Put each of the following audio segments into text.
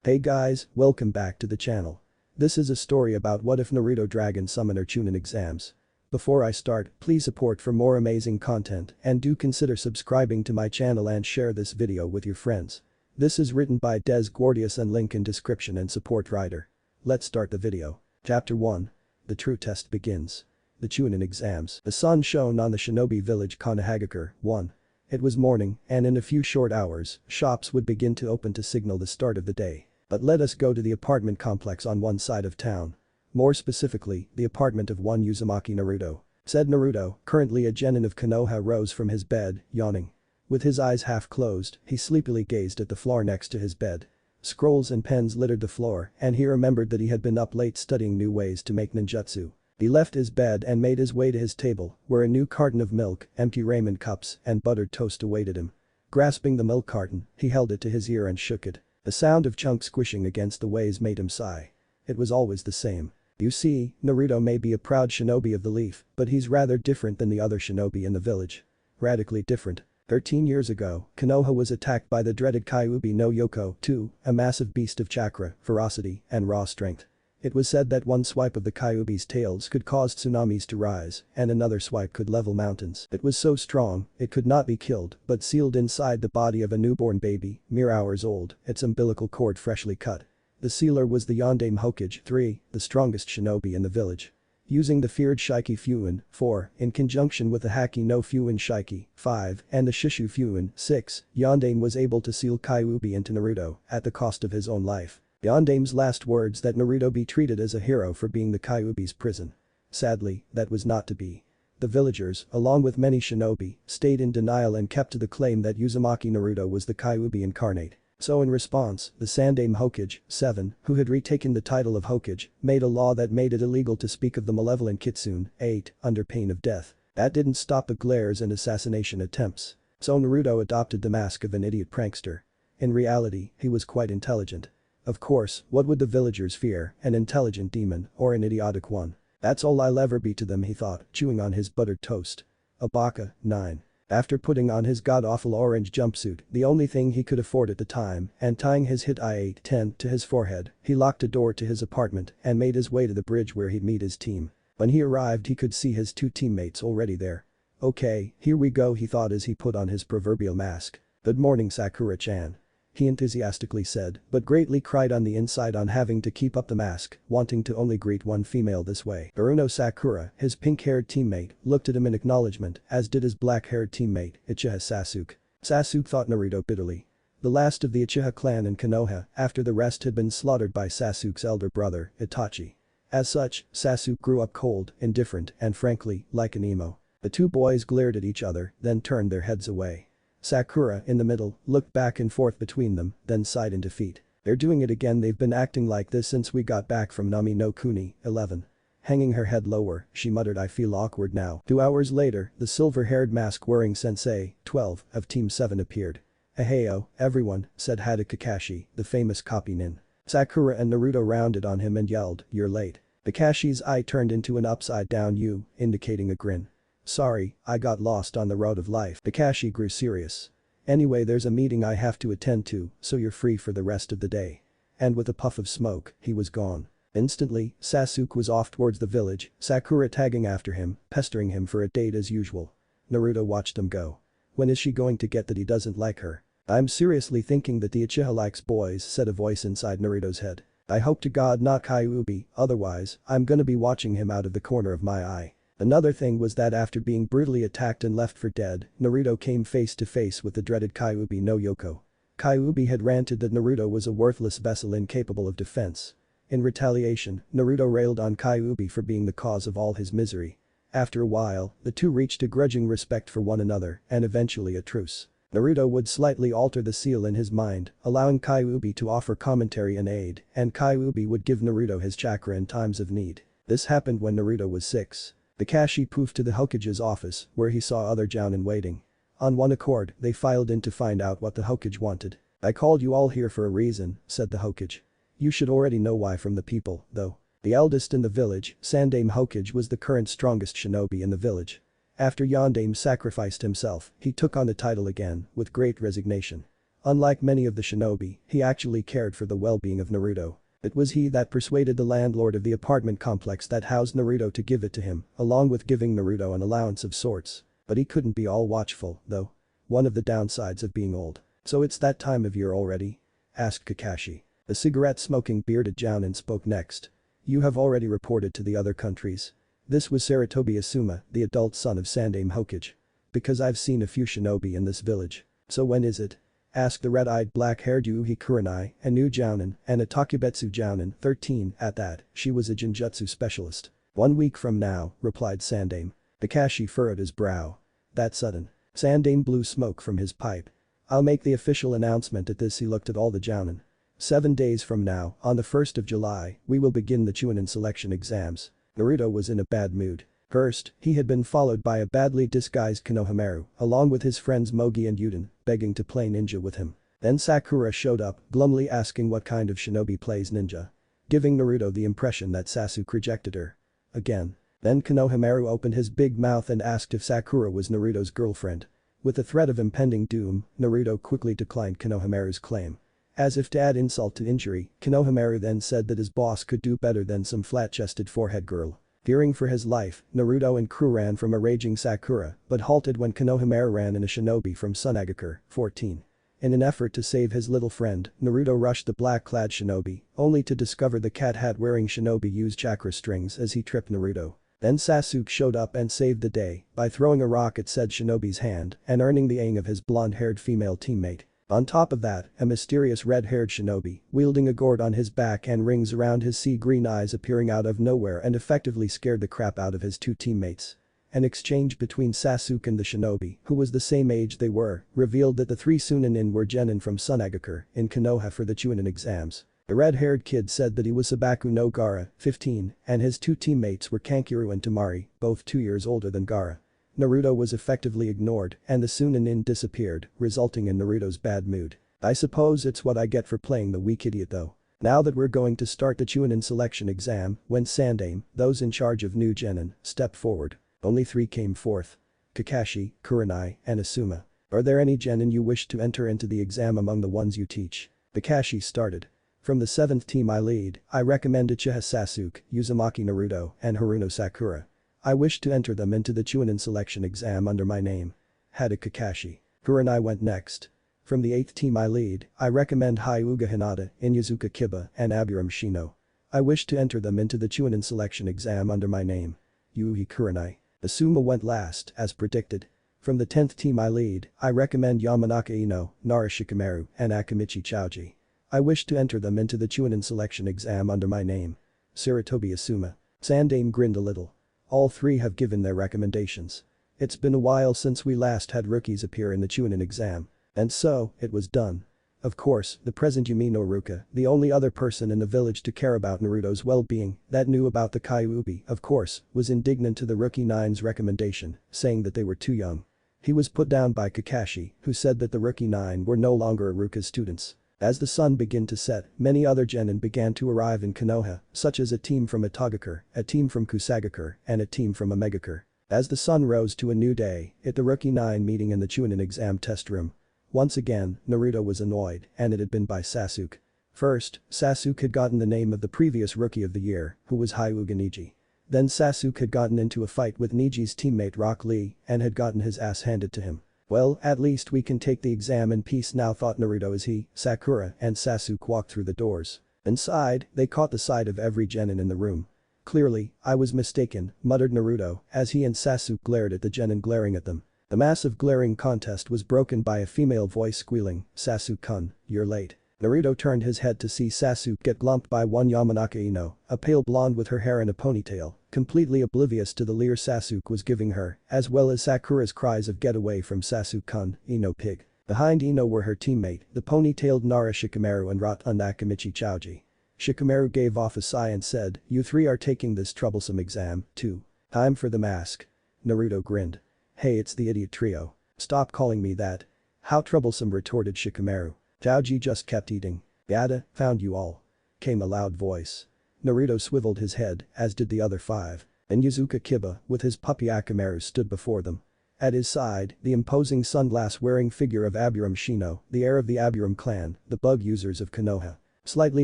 Hey guys, welcome back to the channel. This is a story about what if Naruto Dragon Summoner Chunin Exams. Before I start, please support for more amazing content and do consider subscribing to my channel and share this video with your friends. This is written by Dez Guardius and link in description and support writer. Let's start the video. Chapter 1. The true test begins. The Chunin Exams. The sun shone on the shinobi village Konohagakure. 1. It was morning, and in a few short hours, shops would begin to open to signal the start of the day. But let us go to the apartment complex on one side of town. More specifically, the apartment of one Uzumaki Naruto. Said Naruto, currently a genin of Konoha, rose from his bed, yawning. With his eyes half closed, he sleepily gazed at the floor next to his bed. Scrolls and pens littered the floor, and he remembered that he had been up late studying new ways to make ninjutsu. He left his bed and made his way to his table, where a new carton of milk, empty ramen cups, and buttered toast awaited him. Grasping the milk carton, he held it to his ear and shook it. The sound of chunks squishing against the ways made him sigh. It was always the same. You see, Naruto may be a proud shinobi of the leaf, but he's rather different than the other shinobi in the village. Radically different. 13 years ago, Konoha was attacked by the dreaded Kyuubi no Yoko, 2, a massive beast of chakra, ferocity, and raw strength. It was said that one swipe of the Kyuubi's tails could cause tsunamis to rise, and another swipe could level mountains. It was so strong, it could not be killed, but sealed inside the body of a newborn baby, mere hours old, its umbilical cord freshly cut. The sealer was the Yondaime Hokage, 3, the strongest shinobi in the village. Using the feared Shiki Fuin, 4, in conjunction with the Haki no Fuin Shiki, 5, and the Shishu Fuin, 6, Yondaime was able to seal Kyuubi into Naruto, at the cost of his own life. Yondaime's last words that Naruto be treated as a hero for being the Kyuubi's prison. Sadly, that was not to be. The villagers, along with many shinobi, stayed in denial and kept to the claim that Uzumaki Naruto was the Kyuubi incarnate. So in response, the Sandaime Hokage, 7, who had retaken the title of Hokage, made a law that made it illegal to speak of the malevolent Kitsune, 8, under pain of death. That didn't stop the glares and assassination attempts. So Naruto adopted the mask of an idiot prankster. In reality, he was quite intelligent. Of course, what would the villagers fear, an intelligent demon or an idiotic one? That's all I'll ever be to them, he thought, chewing on his buttered toast. Abaka, 9. After putting on his god-awful orange jumpsuit, the only thing he could afford at the time, and tying his hit I-8, 10 to his forehead, he locked a door to his apartment and made his way to the bridge where he'd meet his team. When he arrived, he could see his two teammates already there. Okay, here we go, he thought as he put on his proverbial mask. Good morning, Sakura-chan. He enthusiastically said, but greatly cried on the inside on having to keep up the mask, wanting to only greet one female this way. Uruno Sakura, his pink-haired teammate, looked at him in acknowledgement, as did his black-haired teammate, Uchiha Sasuke. Sasuke thought Naruto bitterly. The last of the Uchiha clan in Konoha, after the rest had been slaughtered by Sasuke's elder brother, Itachi. As such, Sasuke grew up cold, indifferent, and frankly, like an emo. The two boys glared at each other, then turned their heads away. Sakura, in the middle, looked back and forth between them, then sighed in defeat. They're doing it again, they've been acting like this since we got back from Nami no Kuni, 11. Hanging her head lower, she muttered, I feel awkward now. 2 hours later, the silver-haired mask-wearing sensei, 12, of Team 7 appeared. Aheyo, everyone, said Hada Kakashi, the famous copy nin. Sakura and Naruto rounded on him and yelled, you're late. Kakashi's eye turned into an upside-down U, indicating a grin. Sorry, I got lost on the road of life. Kakashi grew serious. Anyway, there's a meeting I have to attend to, so you're free for the rest of the day. And with a puff of smoke, he was gone. Instantly, Sasuke was off towards the village, Sakura tagging after him, pestering him for a date as usual. Naruto watched him go. When is she going to get that he doesn't like her? I'm seriously thinking that the Uchiha likes boys, said a voice inside Naruto's head. I hope to God not Kyuubi, otherwise, I'm gonna be watching him out of the corner of my eye. Another thing was that after being brutally attacked and left for dead, Naruto came face to face with the dreaded Kyuubi no Yoko. Kyuubi had ranted that Naruto was a worthless vessel incapable of defense. In retaliation, Naruto railed on Kyuubi for being the cause of all his misery. After a while, the two reached a grudging respect for one another and eventually a truce. Naruto would slightly alter the seal in his mind, allowing Kyuubi to offer commentary and aid, and Kyuubi would give Naruto his chakra in times of need. This happened when Naruto was 6. Kakashi poofed to the Hokage's office, where he saw other jounin waiting. On one accord, they filed in to find out what the Hokage wanted. I called you all here for a reason, said the Hokage. You should already know why from the people, though. The eldest in the village, Sandaime Hokage, was the current strongest shinobi in the village. After Yondaime sacrificed himself, he took on the title again, with great resignation. Unlike many of the shinobi, he actually cared for the well-being of Naruto. It was he that persuaded the landlord of the apartment complex that housed Naruto to give it to him, along with giving Naruto an allowance of sorts. But he couldn't be all watchful, though. One of the downsides of being old. "So it's that time of year already?" asked Kakashi. The cigarette-smoking bearded Jounin spoke next. "You have already reported to the other countries." This was Sarutobi Asuma, the adult son of Sandaime Hokage. "Because I've seen a few shinobi in this village." "So when is it?" asked the red-eyed black-haired Yuuhi Kurenai, a new Jounin, and a Takubetsu Jounin, 13, at that, she was a Jinjutsu specialist. "1 week from now," replied Sandaime. Kakashi furrowed his brow. "That sudden?" Sandaime blew smoke from his pipe. "I'll make the official announcement." At this he looked at all the Jounin. 7 days from now, on the 1st of July, we will begin the Chunin selection exams. Naruto was in a bad mood. First, he had been followed by a badly disguised Konohamaru, along with his friends Mogi and Yuden, begging to play ninja with him. Then Sakura showed up, glumly asking what kind of shinobi plays ninja. Giving Naruto the impression that Sasuke rejected her. Again. Then Konohamaru opened his big mouth and asked if Sakura was Naruto's girlfriend. With the threat of impending doom, Naruto quickly declined Konohamaru's claim. As if to add insult to injury, Konohamaru then said that his boss could do better than some flat-chested forehead girl. Fearing for his life, Naruto and crew ran from a raging Sakura, but halted when Konohamaru ran in a shinobi from Tsunagakure, 14. In an effort to save his little friend, Naruto rushed the black-clad shinobi, only to discover the cat hat-wearing shinobi used chakra strings as he tripped Naruto. Then Sasuke showed up and saved the day by throwing a rock at said shinobi's hand and earning the aim of his blonde-haired female teammate. On top of that, a mysterious red-haired shinobi, wielding a gourd on his back and rings around his sea-green eyes appearing out of nowhere and effectively scared the crap out of his two teammates. An exchange between Sasuke and the shinobi, who was the same age they were, revealed that the 3 Sunanin were genin from Tsunagakure in Konoha for the Chunin exams. The red-haired kid said that he was Sabaku no Gaara, 15, and his two teammates were Kankiru and Tamari, both 2 years older than Gaara. Naruto was effectively ignored and the Sunanin disappeared, resulting in Naruto's bad mood. "I suppose it's what I get for playing the weak idiot though. Now that we're going to start the Chunin selection exam," went Sandaime, those in charge of new genin, stepped forward. Only 3 came forth. Kakashi, Kurenai, and Asuma. "Are there any genin you wish to enter into the exam among the ones you teach?" Kakashi started. "From the 7th team I lead, I recommend Uchiha Sasuke, Uzumaki Naruto, and Haruno Sakura. I wish to enter them into the Chunin selection exam under my name." Had Kakashi. Kurenai went next. "From the 8th team I lead, I recommend Hyuga Hinata, Inyazuka Kiba, and Abiram Shino. I wish to enter them into the Chunin selection exam under my name." Yuuhi Kurenai. Asuma went last, as predicted. "From the 10th team I lead, I recommend Yamanaka Ino, Nara Shikamaru, and Akamichi Choji. I wish to enter them into the Chunin selection exam under my name." Sarutobi Asuma. Sandaime grinned a little. All 3 have given their recommendations. It's been a while since we last had rookies appear in the Chunin exam. And so, it was done. Of course, the present Yumi no Ruka, the only other person in the village to care about Naruto's well-being, that knew about the Kyuubi, of course, was indignant to the Rookie 9's recommendation, saying that they were too young. He was put down by Kakashi, who said that the Rookie 9 were no longer Ruka's students. As the sun began to set, many other genin began to arrive in Konoha, such as a team from Itagakure, a team from Kusagakure, and a team from Omegakure. As the sun rose to a new day, at the Rookie 9 meeting in the Chunin exam test room. Once again, Naruto was annoyed, and it had been by Sasuke. First, Sasuke had gotten the name of the previous Rookie of the Year, who was Hyuga Neji. Then Sasuke had gotten into a fight with Neji's teammate Rock Lee and had gotten his ass handed to him. Well, at least we can take the exam in peace now, thought Naruto as he, Sakura, and Sasuke walked through the doors. Inside, they caught the sight of every genin in the room. "Clearly, I was mistaken," muttered Naruto as he and Sasuke glared at the genin glaring at them. The massive glaring contest was broken by a female voice squealing, "Sasuke-kun, you're late." Naruto turned his head to see Sasuke get lumped by one Yamanaka Ino, a pale blonde with her hair in a ponytail, completely oblivious to the leer Sasuke was giving her, as well as Sakura's cries of "get away from Sasuke-kun, Ino pig." Behind Ino were her teammate, the ponytailed Nara Shikamaru and Rot-un Akamichi Choji. Shikamaru gave off a sigh and said, "You 3 are taking this troublesome exam, too. Time for the mask." Naruto grinned. "Hey, it's the idiot trio. Stop calling me that." "How troublesome," retorted Shikamaru. Choji just kept eating. "Yada, found you all," came a loud voice. Naruto swiveled his head, as did the other 5. And Yazuka Kiba, with his puppy Akamaru stood before them. At his side, the imposing sunglass-wearing figure of Aburam Shino, the heir of the Aburam clan, the bug users of Konoha. Slightly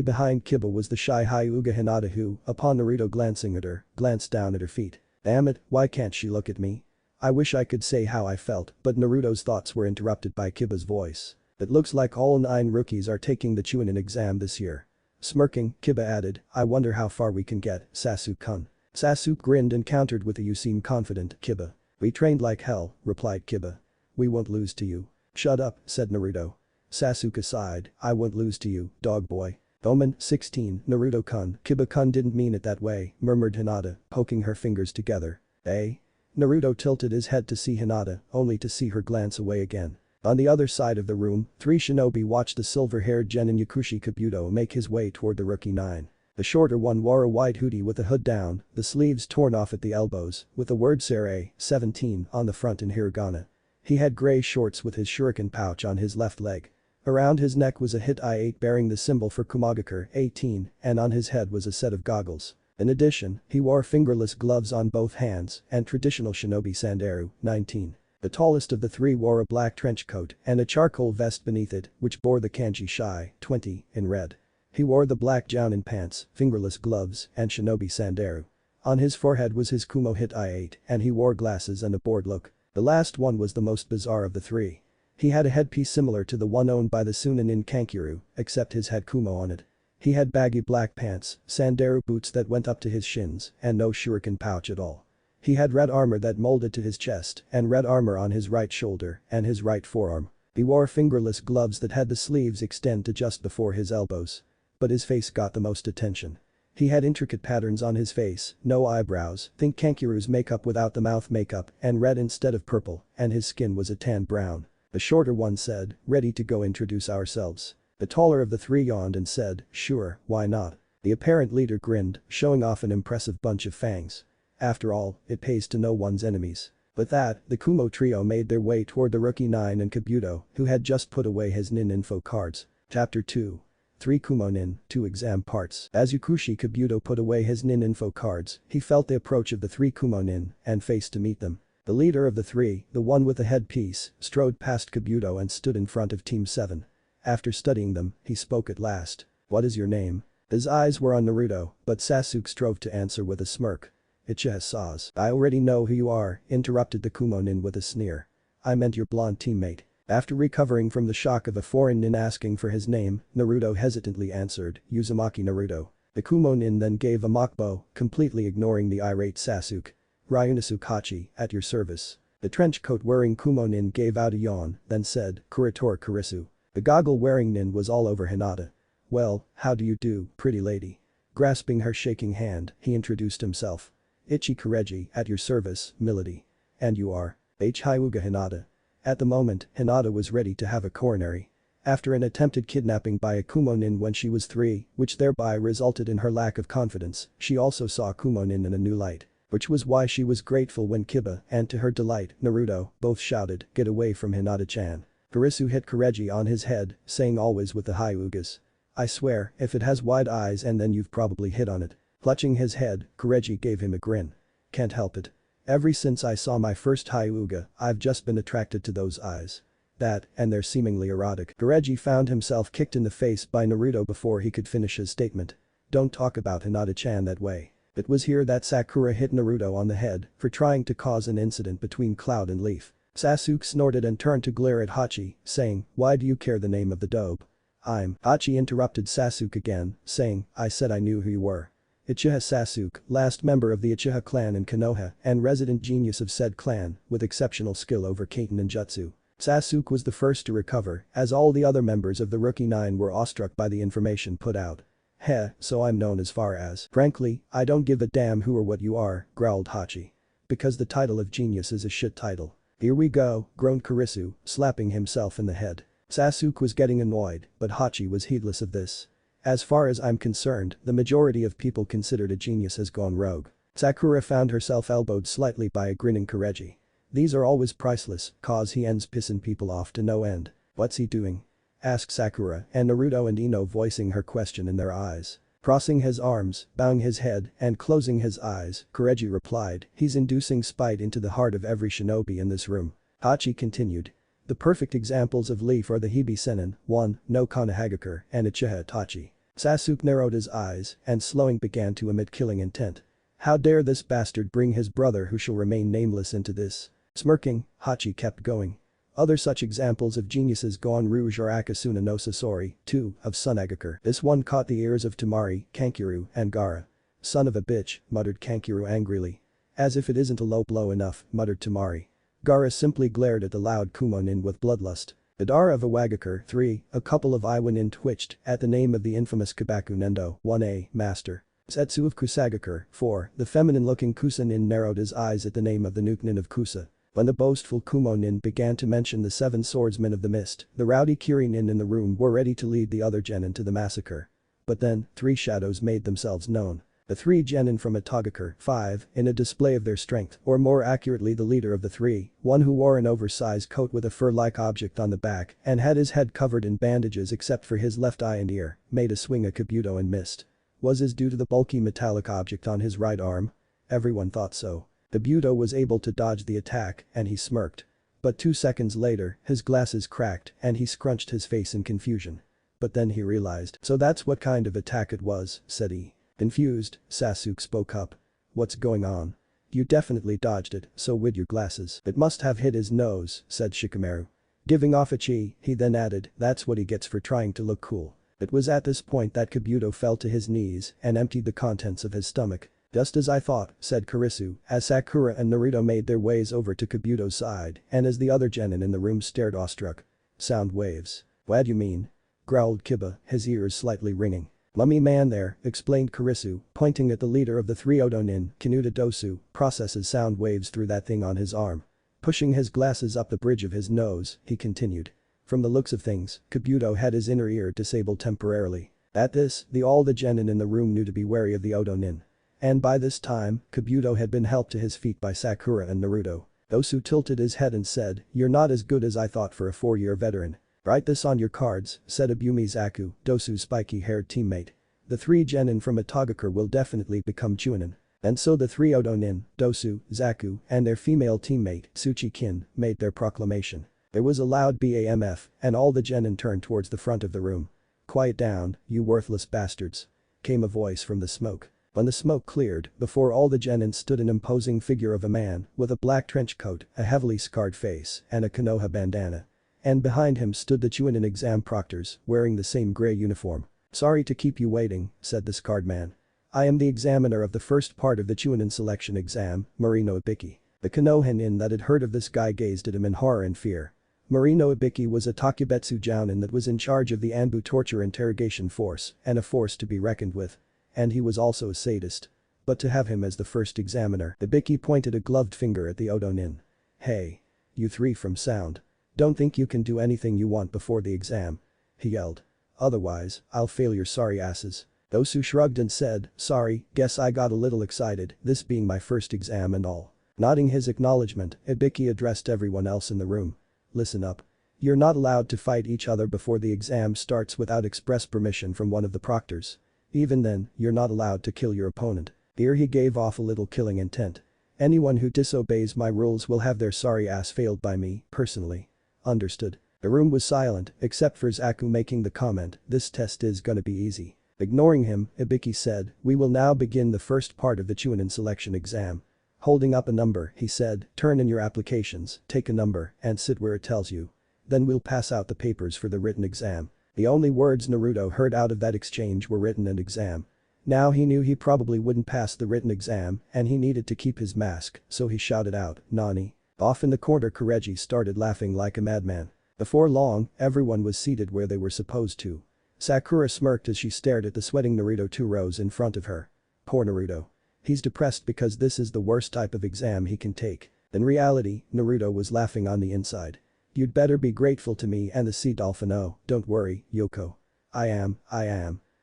behind Kiba was the shy Hyuga Hinata who, upon Naruto glancing at her, glanced down at her feet. Damn it, why can't she look at me? I wish I could say how I felt, but Naruto's thoughts were interrupted by Kiba's voice. It looks like all 9 rookies are taking the Chunin exam this year. Smirking, Kiba added, I wonder how far we can get, Sasuke-kun. Sasuke grinned and countered with a you seem confident, Kiba. We trained like hell, replied Kiba. We won't lose to you. Shut up, said Naruto. Sasuke sighed, I won't lose to you, dog boy. Omen, 16, Naruto-kun. Kiba-kun didn't mean it that way, murmured Hinata, poking her fingers together. Eh? Naruto tilted his head to see Hinata, only to see her glance away again. On the other side of the room, 3 shinobi watched the silver-haired Genin Yakushi Kabuto make his way toward the rookie 9. The shorter one wore a white hoodie with the hood down, the sleeves torn off at the elbows, with the word Seirei, 17, on the front in hiragana. He had gray shorts with his shuriken pouch on his left leg. Around his neck was a hit I-8 bearing the symbol for Kumogakure, 18, and on his head was a set of goggles. In addition, he wore fingerless gloves on both hands and traditional shinobi sandaru, 19. The tallest of the 3 wore a black trench coat and a charcoal vest beneath it, which bore the kanji Shai, 20, in red. He wore the black jounin pants, fingerless gloves, and shinobi sandaru. On his forehead was his Kumo hit I-8 and he wore glasses and a bored look. The last one was the most bizarre of the 3. He had a headpiece similar to the one owned by the Chunin in Kankiru, except his had Kumo on it. He had baggy black pants, sandaru boots that went up to his shins, and no shuriken pouch at all. He had red armor that molded to his chest and red armor on his right shoulder and his right forearm. He wore fingerless gloves that had the sleeves extend to just before his elbows. But his face got the most attention. He had intricate patterns on his face, no eyebrows, think Kankiru's makeup without the mouth makeup, and red instead of purple, and his skin was a tan brown. The shorter one said, ready to go introduce ourselves. The taller of the 3 yawned and said, sure, why not? The apparent leader grinned, showing off an impressive bunch of fangs. After all, it pays to know one's enemies. With that, the Kumo trio made their way toward the rookie 9 and Kabuto, who had just put away his nin info cards. Chapter 2. 3 Kumo nin, 2 exam parts. As Yakushi Kabuto put away his nin info cards, he felt the approach of the 3 Kumo nin and faced to meet them. The leader of the 3, the one with the headpiece, strode past Kabuto and stood in front of Team 7. After studying them, he spoke at last. What is your name? His eyes were on Naruto, but Sasuke strove to answer with a smirk. Ichiha Saz. I already know who you are, interrupted the Kumo nin with a sneer. I meant your blonde teammate. After recovering from the shock of a foreign nin asking for his name, Naruto hesitantly answered, Uzumaki Naruto. The Kumo nin then gave a mock bow, completely ignoring the irate Sasuke. Ryunosuke Hachi, at your service. The trench coat wearing Kumo nin gave out a yawn, then said, Kuritora Kurisu. The goggle wearing nin was all over Hinata. Well, how do you do, pretty lady? Grasping her shaking hand, he introduced himself. Ichi Kureji, at your service, milady. And you are? Hyuga Hinata. At the moment, Hinata was ready to have a coronary. After an attempted kidnapping by a Kumo nin when she was 3, which thereby resulted in her lack of confidence, she also saw Kumo nin in a new light. Which was why she was grateful when Kiba, and to her delight, Naruto, both shouted, get away from Hinata-chan. Kurisu hit Kureji on his head, saying always with the Hyugas. I swear, if it has wide eyes and then you've probably hit on it. Clutching his head, Kureji gave him a grin. Can't help it. Ever since I saw my first Hyuga, I've just been attracted to those eyes. That, and they're seemingly erotic. Kureji found himself kicked in the face by Naruto before he could finish his statement. Don't talk about Hinata-chan that way. It was here that Sakura hit Naruto on the head for trying to cause an incident between Cloud and Leaf. Sasuke snorted and turned to glare at Hachi, saying, why do you care the name of the dope? Hachi interrupted Sasuke again, saying, I said I knew who you were. Uchiha Sasuke, last member of the Uchiha clan in Konoha and resident genius of said clan, with exceptional skill over Kaiten ninjutsu. Sasuke was the first to recover, as all the other members of the Rookie 9 were awestruck by the information put out. Heh, so I'm known as far as. Frankly, I don't give a damn who or what you are, growled Hachi. Because the title of genius is a shit title. Here we go, groaned Kurisu, slapping himself in the head. Sasuke was getting annoyed, but Hachi was heedless of this. As far as I'm concerned, the majority of people considered a genius has gone rogue. Sakura found herself elbowed slightly by a grinning Kureji. These are always priceless, cause he ends pissing people off to no end. What's he doing? Asked Sakura and Naruto and Ino voicing her question in their eyes. Crossing his arms, bowing his head, and closing his eyes, Kureji replied, he's inducing spite into the heart of every shinobi in this room. Hachi continued. The perfect examples of leaf are the Hibi Senin, 1, no Konohagakure, and Uchiha Itachi. Sasuke narrowed his eyes and slowing began to emit killing intent. How dare this bastard bring his brother who shall remain nameless into this? Smirking, Hachi kept going. Other such examples of geniuses Gon Rouge or Akasuna no Sasori, 2, of Sunagakure. This one caught the ears of Tamari, Kankiru, and Gaara. Son of a bitch, muttered Kankiru angrily. As if it isn't a low blow enough, muttered Tamari. Gaara simply glared at the loud Kumo nin with bloodlust. Idara of Iwagakure, 3, a couple of Iwa nin twitched at the name of the infamous Kabaku Nendo, 1a, master. Setsu of Kusagakure, 4, the feminine-looking Kusa nin narrowed his eyes at the name of the Nuke nin of Kusa. When the boastful Kumo nin began to mention the 7 swordsmen of the mist, the rowdy Kiri nin in the room were ready to lead the other genin to the massacre. But then, 3 shadows made themselves known. The 3 genin from Itagakure, 5, in a display of their strength, or more accurately the leader of the 3, one who wore an oversized coat with a fur-like object on the back and had his head covered in bandages except for his left eye and ear, made a swing at Kabuto and missed. Was this due to the bulky metallic object on his right arm? Everyone thought so. Kabuto was able to dodge the attack and he smirked. But 2 seconds later, his glasses cracked and he scrunched his face in confusion. But then he realized, so that's what kind of attack it was, said he. Confused, Sasuke spoke up. What's going on? You definitely dodged it, so with your glasses. It must have hit his nose, said Shikamaru. Giving off a chi, he then added, that's what he gets for trying to look cool. It was at this point that Kabuto fell to his knees and emptied the contents of his stomach. Just as I thought, said Kurisu, as Sakura and Naruto made their ways over to Kabuto's side and as the other genin in the room stared awestruck. Sound waves. What do you mean? Growled Kiba, his ears slightly ringing. Mummy man there, explained Kurisu, pointing at the leader of the 3 Odo nin, Kanuta Dosu, processes sound waves through that thing on his arm. Pushing his glasses up the bridge of his nose, he continued. From the looks of things, Kabuto had his inner ear disabled temporarily. At this, all the genin in the room knew to be wary of the Odo nin. And by this time, Kabuto had been helped to his feet by Sakura and Naruto. Dosu tilted his head and said, you're not as good as I thought for a 4-year veteran. Write this on your cards, said Abumi Zaku, Dosu's spiky-haired teammate. The 3 genin from Itagakure will definitely become Chunin. And so the 3 Odo nin, Dosu, Zaku, and their female teammate, Tsuchi-kin, made their proclamation. There was a loud BAMF, and all the genin turned towards the front of the room. Quiet down, you worthless bastards. Came a voice from the smoke. When the smoke cleared, before all the genin stood an imposing figure of a man with a black trench coat, a heavily scarred face, and a Konoha bandana. And behind him stood the Chunin exam proctors, wearing the same grey uniform. Sorry to keep you waiting, said the scarred man. I am the examiner of the first part of the Chunin selection exam, Marino Ibiki. The Konoha nin that had heard of this guy gazed at him in horror and fear. Marino Ibiki was a Takubetsu jounin that was in charge of the Anbu torture interrogation force, and a force to be reckoned with. And he was also a sadist. But to have him as the first examiner, Ibiki pointed a gloved finger at the Odo nin. Hey. You 3 from sound. Don't think you can do anything you want before the exam. He yelled. Otherwise, I'll fail your sorry asses. Dosu shrugged and said, sorry, guess I got a little excited, this being my first exam and all. Nodding his acknowledgement, Ibiki addressed everyone else in the room. Listen up. You're not allowed to fight each other before the exam starts without express permission from one of the proctors. Even then, you're not allowed to kill your opponent. Here he gave off a little killing intent. Anyone who disobeys my rules will have their sorry ass failed by me, personally. Understood. The room was silent, except for Zaku making the comment, this test is gonna be easy. Ignoring him, Ibiki said, we will now begin the first part of the Chunin selection exam. Holding up a number, he said, turn in your applications, take a number, and sit where it tells you. Then we'll pass out the papers for the written exam. The only words Naruto heard out of that exchange were written and exam. Now he knew he probably wouldn't pass the written exam and he needed to keep his mask, so he shouted out, Nani. Off in the corner Kureji started laughing like a madman. Before long, everyone was seated where they were supposed to. Sakura smirked as she stared at the sweating Naruto 2 rows in front of her. Poor Naruto. He's depressed because this is the worst type of exam he can take. In reality, Naruto was laughing on the inside. You'd better be grateful to me and the sea dolphin. Oh, don't worry, Yoko. I am.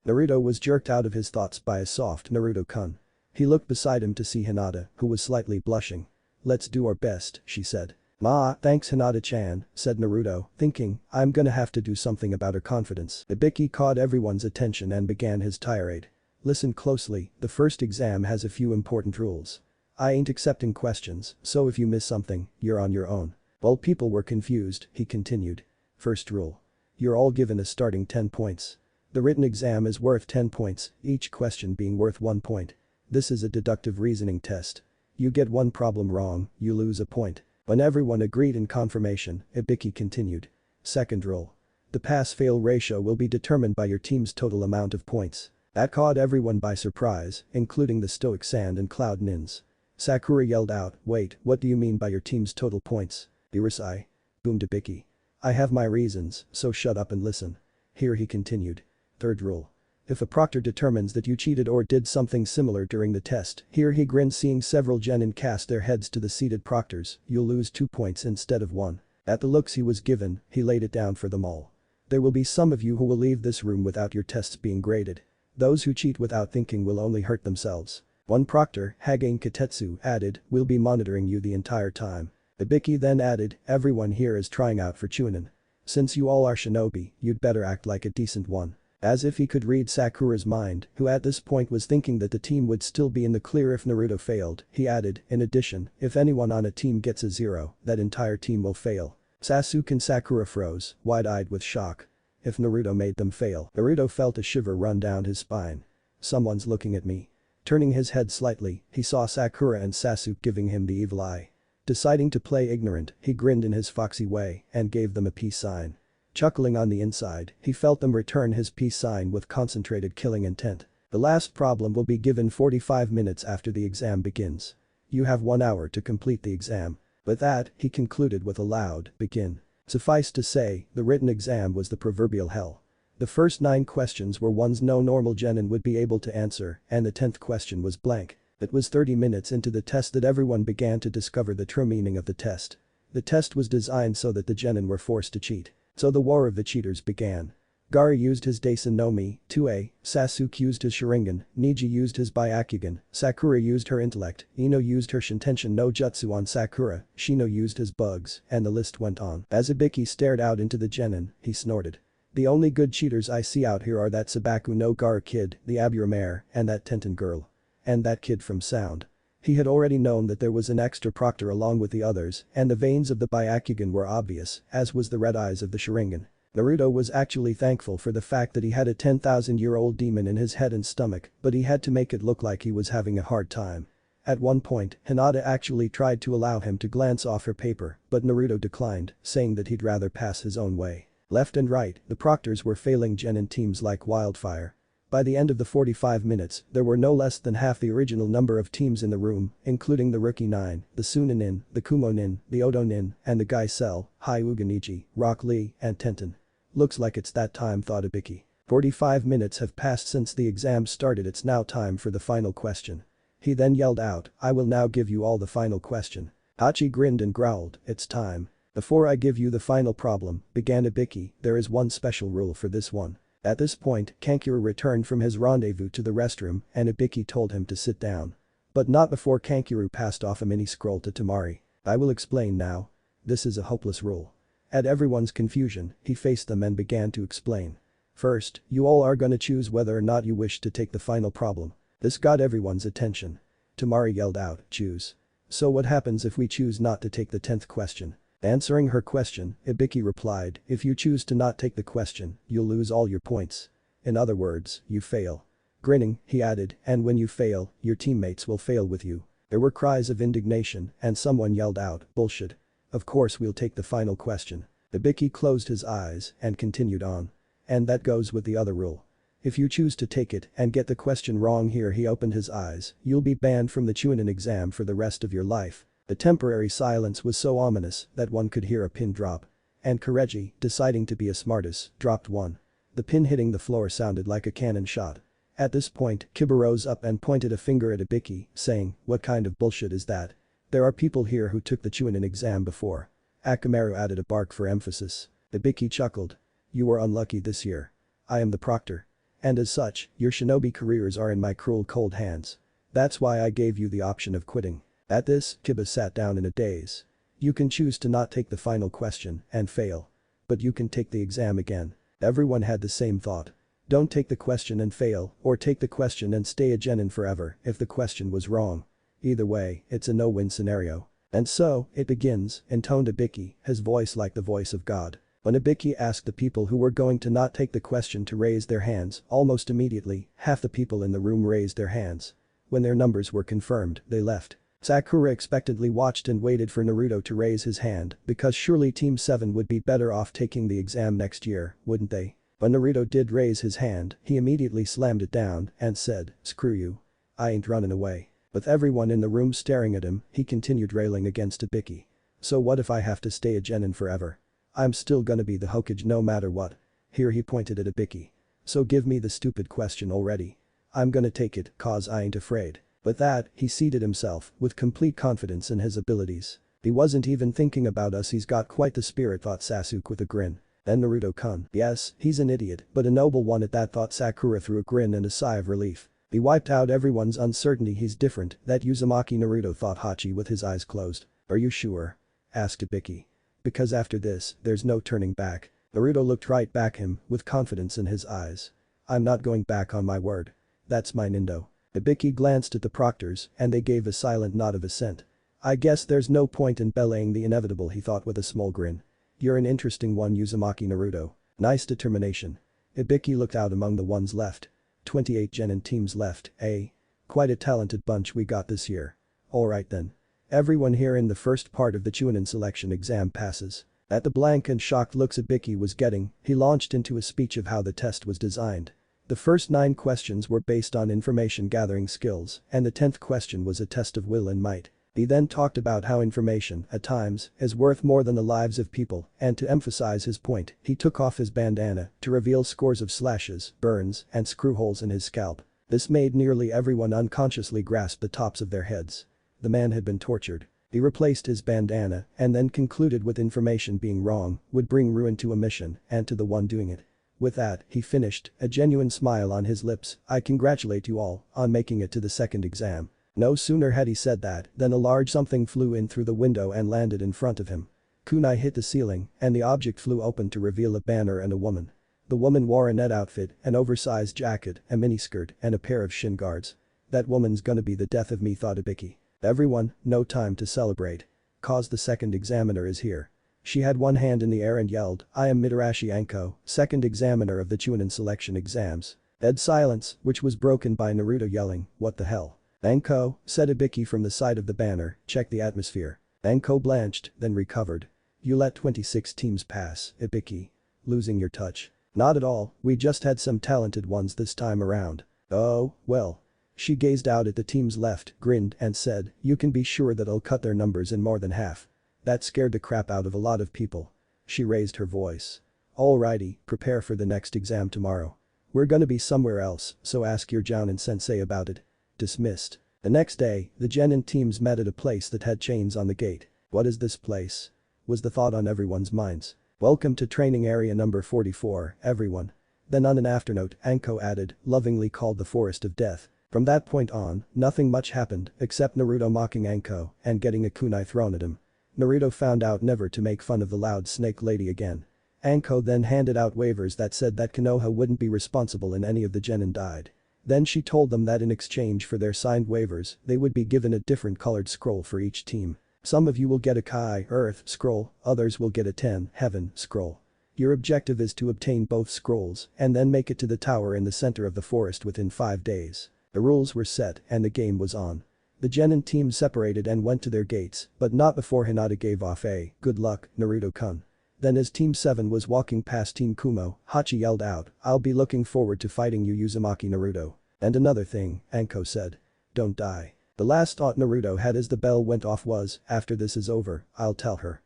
Naruto was jerked out of his thoughts by a soft Naruto-kun. He looked beside him to see Hinata, who was slightly blushing. Let's do our best, she said. Thanks Hinata-chan, said Naruto, thinking, I'm gonna have to do something about her confidence. Ibiki caught everyone's attention and began his tirade. Listen closely, the first exam has a few important rules. I ain't accepting questions, so if you miss something, you're on your own. While people were confused, he continued. First rule. You're all given a starting 10 points. The written exam is worth 10 points, each question being worth 1 point. This is a deductive reasoning test. You get one problem wrong, you lose a point. When everyone agreed in confirmation, Ibiki continued. Second rule. The pass-fail ratio will be determined by your team's total amount of points. That caught everyone by surprise, including the stoic Sand and Cloud Nins. Sakura yelled out, wait, what do you mean by your team's total points? Irasai. Boomed Ibiki. I have my reasons, so shut up and listen. Here he continued. Third rule. If a proctor determines that you cheated or did something similar during the test, here he grinned seeing several genin cast their heads to the seated proctors, you'll lose 2 points instead of 1. At the looks he was given, he laid it down for them all. There will be some of you who will leave this room without your tests being graded. Those who cheat without thinking will only hurt themselves. One proctor, Hagane Katetsu, added, we'll be monitoring you the entire time. Ibiki then added, everyone here is trying out for Chunin. Since you all are shinobi, you'd better act like a decent one. As if he could read Sakura's mind, who at this point was thinking that the team would still be in the clear if Naruto failed, he added, in addition, if anyone on a team gets a 0, that entire team will fail. Sasuke and Sakura froze, wide-eyed with shock. If Naruto made them fail, Naruto felt a shiver run down his spine. Someone's looking at me. Turning his head slightly, he saw Sakura and Sasuke giving him the evil eye. Deciding to play ignorant, he grinned in his foxy way and gave them a peace sign. Chuckling on the inside, he felt them return his peace sign with concentrated killing intent. The last problem will be given 45 minutes after the exam begins. You have 1 hour to complete the exam. With that, he concluded with a loud, begin. Suffice to say, the written exam was the proverbial hell. The first 9 questions were ones no normal genin would be able to answer, and the 10th question was blank. It was 30 minutes into the test that everyone began to discover the true meaning of the test. The test was designed so that the genin were forced to cheat. So the war of the cheaters began. Gaara used his Daisen no Mi, 2A, Sasuke used his Sharingan, Neji used his Byakugan, Sakura used her intellect, Ino used her Shintention no Jutsu on Sakura, Shino used his bugs, and the list went on. As Ibiki stared out into the genin, he snorted. The only good cheaters I see out here are that Sabaku no Gaara kid, the Abura mare, and that Tenton girl. And that kid from Sound. He had already known that there was an extra proctor along with the others, and the veins of the Byakugan were obvious, as was the red eyes of the Sharingan. Naruto was actually thankful for the fact that he had a 10,000-year-old demon in his head and stomach, but he had to make it look like he was having a hard time. At one point, Hinata actually tried to allow him to glance off her paper, but Naruto declined, saying that he'd rather pass his own way. Left and right, the proctors were failing genin teams like wildfire. By the end of the 45 minutes, there were no less than half the original number of teams in the room, including the Rookie 9, the Suna Nin, the Kumo Nin, the Odo Nin, and the Gai Cell, Hyuga Neji, Rock Lee, and Tenton. Looks like it's that time, thought Ibiki. 45 minutes have passed since the exam started, it's now time for the final question. He then yelled out, I will now give you all the final question. Hachi grinned and growled, it's time. Before I give you the final problem, began Ibiki, there is one special rule for this one. At this point, Kankuro returned from his rendezvous to the restroom and Ibiki told him to sit down. But not before Kankuro passed off a mini scroll to Tamari. I will explain now. This is a hopeless rule. At everyone's confusion, he faced them and began to explain. First, you all are gonna choose whether or not you wish to take the final problem. This got everyone's attention. Tamari yelled out, choose. So what happens if we choose not to take the 10th question? Answering her question, Ibiki replied, if you choose to not take the question, you'll lose all your points. In other words, you fail. Grinning, he added, and when you fail, your teammates will fail with you. There were cries of indignation and someone yelled out, bullshit. Of course we'll take the final question. Ibiki closed his eyes and continued on. And that goes with the other rule. If you choose to take it and get the question wrong, here he opened his eyes, you'll be banned from the Chunin exam for the rest of your life. The temporary silence was so ominous that one could hear a pin drop. And Kureji, deciding to be a smartass, dropped one. The pin hitting the floor sounded like a cannon shot. At this point, Kiba rose up and pointed a finger at Ibiki, saying, what kind of bullshit is that? There are people here who took the Chunin exam before. Akamaru added a bark for emphasis. Ibiki chuckled. You were unlucky this year. I am the proctor. And as such, your shinobi careers are in my cruel cold hands. That's why I gave you the option of quitting. At this, Kiba sat down in a daze. You can choose to not take the final question and fail. But you can take the exam again. Everyone had the same thought. Don't take the question and fail, or take the question and stay a genin forever if the question was wrong. Either way, it's a no-win scenario. And so, it begins, intoned Ibiki, his voice like the voice of God. When Ibiki asked the people who were going to not take the question to raise their hands, almost immediately, half the people in the room raised their hands. When their numbers were confirmed, they left. Sakura expectantly watched and waited for Naruto to raise his hand because surely Team 7 would be better off taking the exam next year, wouldn't they? When Naruto did raise his hand, he immediately slammed it down and said, "Screw you. I ain't running away." With everyone in the room staring at him, he continued railing against Ibiki. "So what if I have to stay a genin forever? I'm still gonna be the Hokage no matter what." Here he pointed at Ibiki. "So give me the stupid question already. I'm gonna take it, cause I ain't afraid." With that, he seated himself, with complete confidence in his abilities. "He wasn't even thinking about us, he's got quite the spirit," thought Sasuke with a grin. Then Naruto-kun. "Yes, he's an idiot, but a noble one at that," thought Sakura through a grin and a sigh of relief. He wiped out everyone's uncertainty. "He's different, that Uzumaki Naruto," thought Hachi with his eyes closed. "Are you sure?" asked Ibiki. "Because after this, there's no turning back." Naruto looked right back him, with confidence in his eyes. "I'm not going back on my word. That's my nindo." Ibiki glanced at the proctors, and they gave a silent nod of assent. "I guess there's no point in belaying the inevitable," he thought with a small grin. "You're an interesting one, Uzumaki Naruto. Nice determination." Ibiki looked out among the ones left. 28 genin teams left, eh? Quite a talented bunch we got this year. Alright then. Everyone here in the first part of the Chunin selection exam passes. At the blank and shocked looks Ibiki was getting, he launched into a speech of how the test was designed. The first 9 questions were based on information gathering skills, and the 10th question was a test of will and might. He then talked about how information, at times, is worth more than the lives of people, and to emphasize his point, he took off his bandana to reveal scores of slashes, burns, and screw holes in his scalp. This made nearly everyone unconsciously grasp the tops of their heads. The man had been tortured. He replaced his bandana and then concluded with information being wrong would bring ruin to a mission and to the one doing it. With that, he finished, a genuine smile on his lips. "I congratulate you all on making it to the second exam." No sooner had he said that than a large something flew in through the window and landed in front of him. Kunai hit the ceiling and the object flew open to reveal a banner and a woman. The woman wore a net outfit, an oversized jacket, a miniskirt, and a pair of shin guards. "That woman's gonna be the death of me," thought Ibiki. "Everyone, no time to celebrate. Cause the second examiner is here." She had one hand in the air and yelled, "I am Mitarashi Anko, second examiner of the Chunin selection exams." Dead silence, which was broken by Naruto yelling, "What the hell?" "Anko," said Ibiki from the side of the banner, "check the atmosphere." Anko blanched, then recovered. "You let 26 teams pass, Ibiki. Losing your touch." "Not at all, we just had some talented ones this time around." "Oh, well." She gazed out at the teams left, grinned, and said, "You can be sure that I'll cut their numbers in more than half." That scared the crap out of a lot of people. She raised her voice. "Alrighty, prepare for the next exam tomorrow. We're gonna be somewhere else, so ask your Jounin sensei about it." Dismissed. The next day, the genin teams met at a place that had chains on the gate. "What is this place?" was the thought on everyone's minds. "Welcome to training area number 44, everyone." Then on an afternote, Anko added, lovingly called the Forest of Death. From that point on, nothing much happened except Naruto mocking Anko and getting a kunai thrown at him. Naruto found out never to make fun of the loud snake lady again. Anko then handed out waivers that said that Konoha wouldn't be responsible in any of the genin died. Then she told them that in exchange for their signed waivers, they would be given a different colored scroll for each team. "Some of you will get a Kai Earth scroll, others will get a 10 Heaven scroll. Your objective is to obtain both scrolls and then make it to the tower in the center of the forest within 5 days." The rules were set and the game was on. The genin team separated and went to their gates, but not before Hinata gave off a "Good luck, Naruto-kun." Then as Team 7 was walking past Team Kumo, Hachi yelled out, "I'll be looking forward to fighting you, Uzumaki Naruto." "And another thing," Anko said. "Don't die." The last thought Naruto had as the bell went off was, "After this is over, I'll tell her."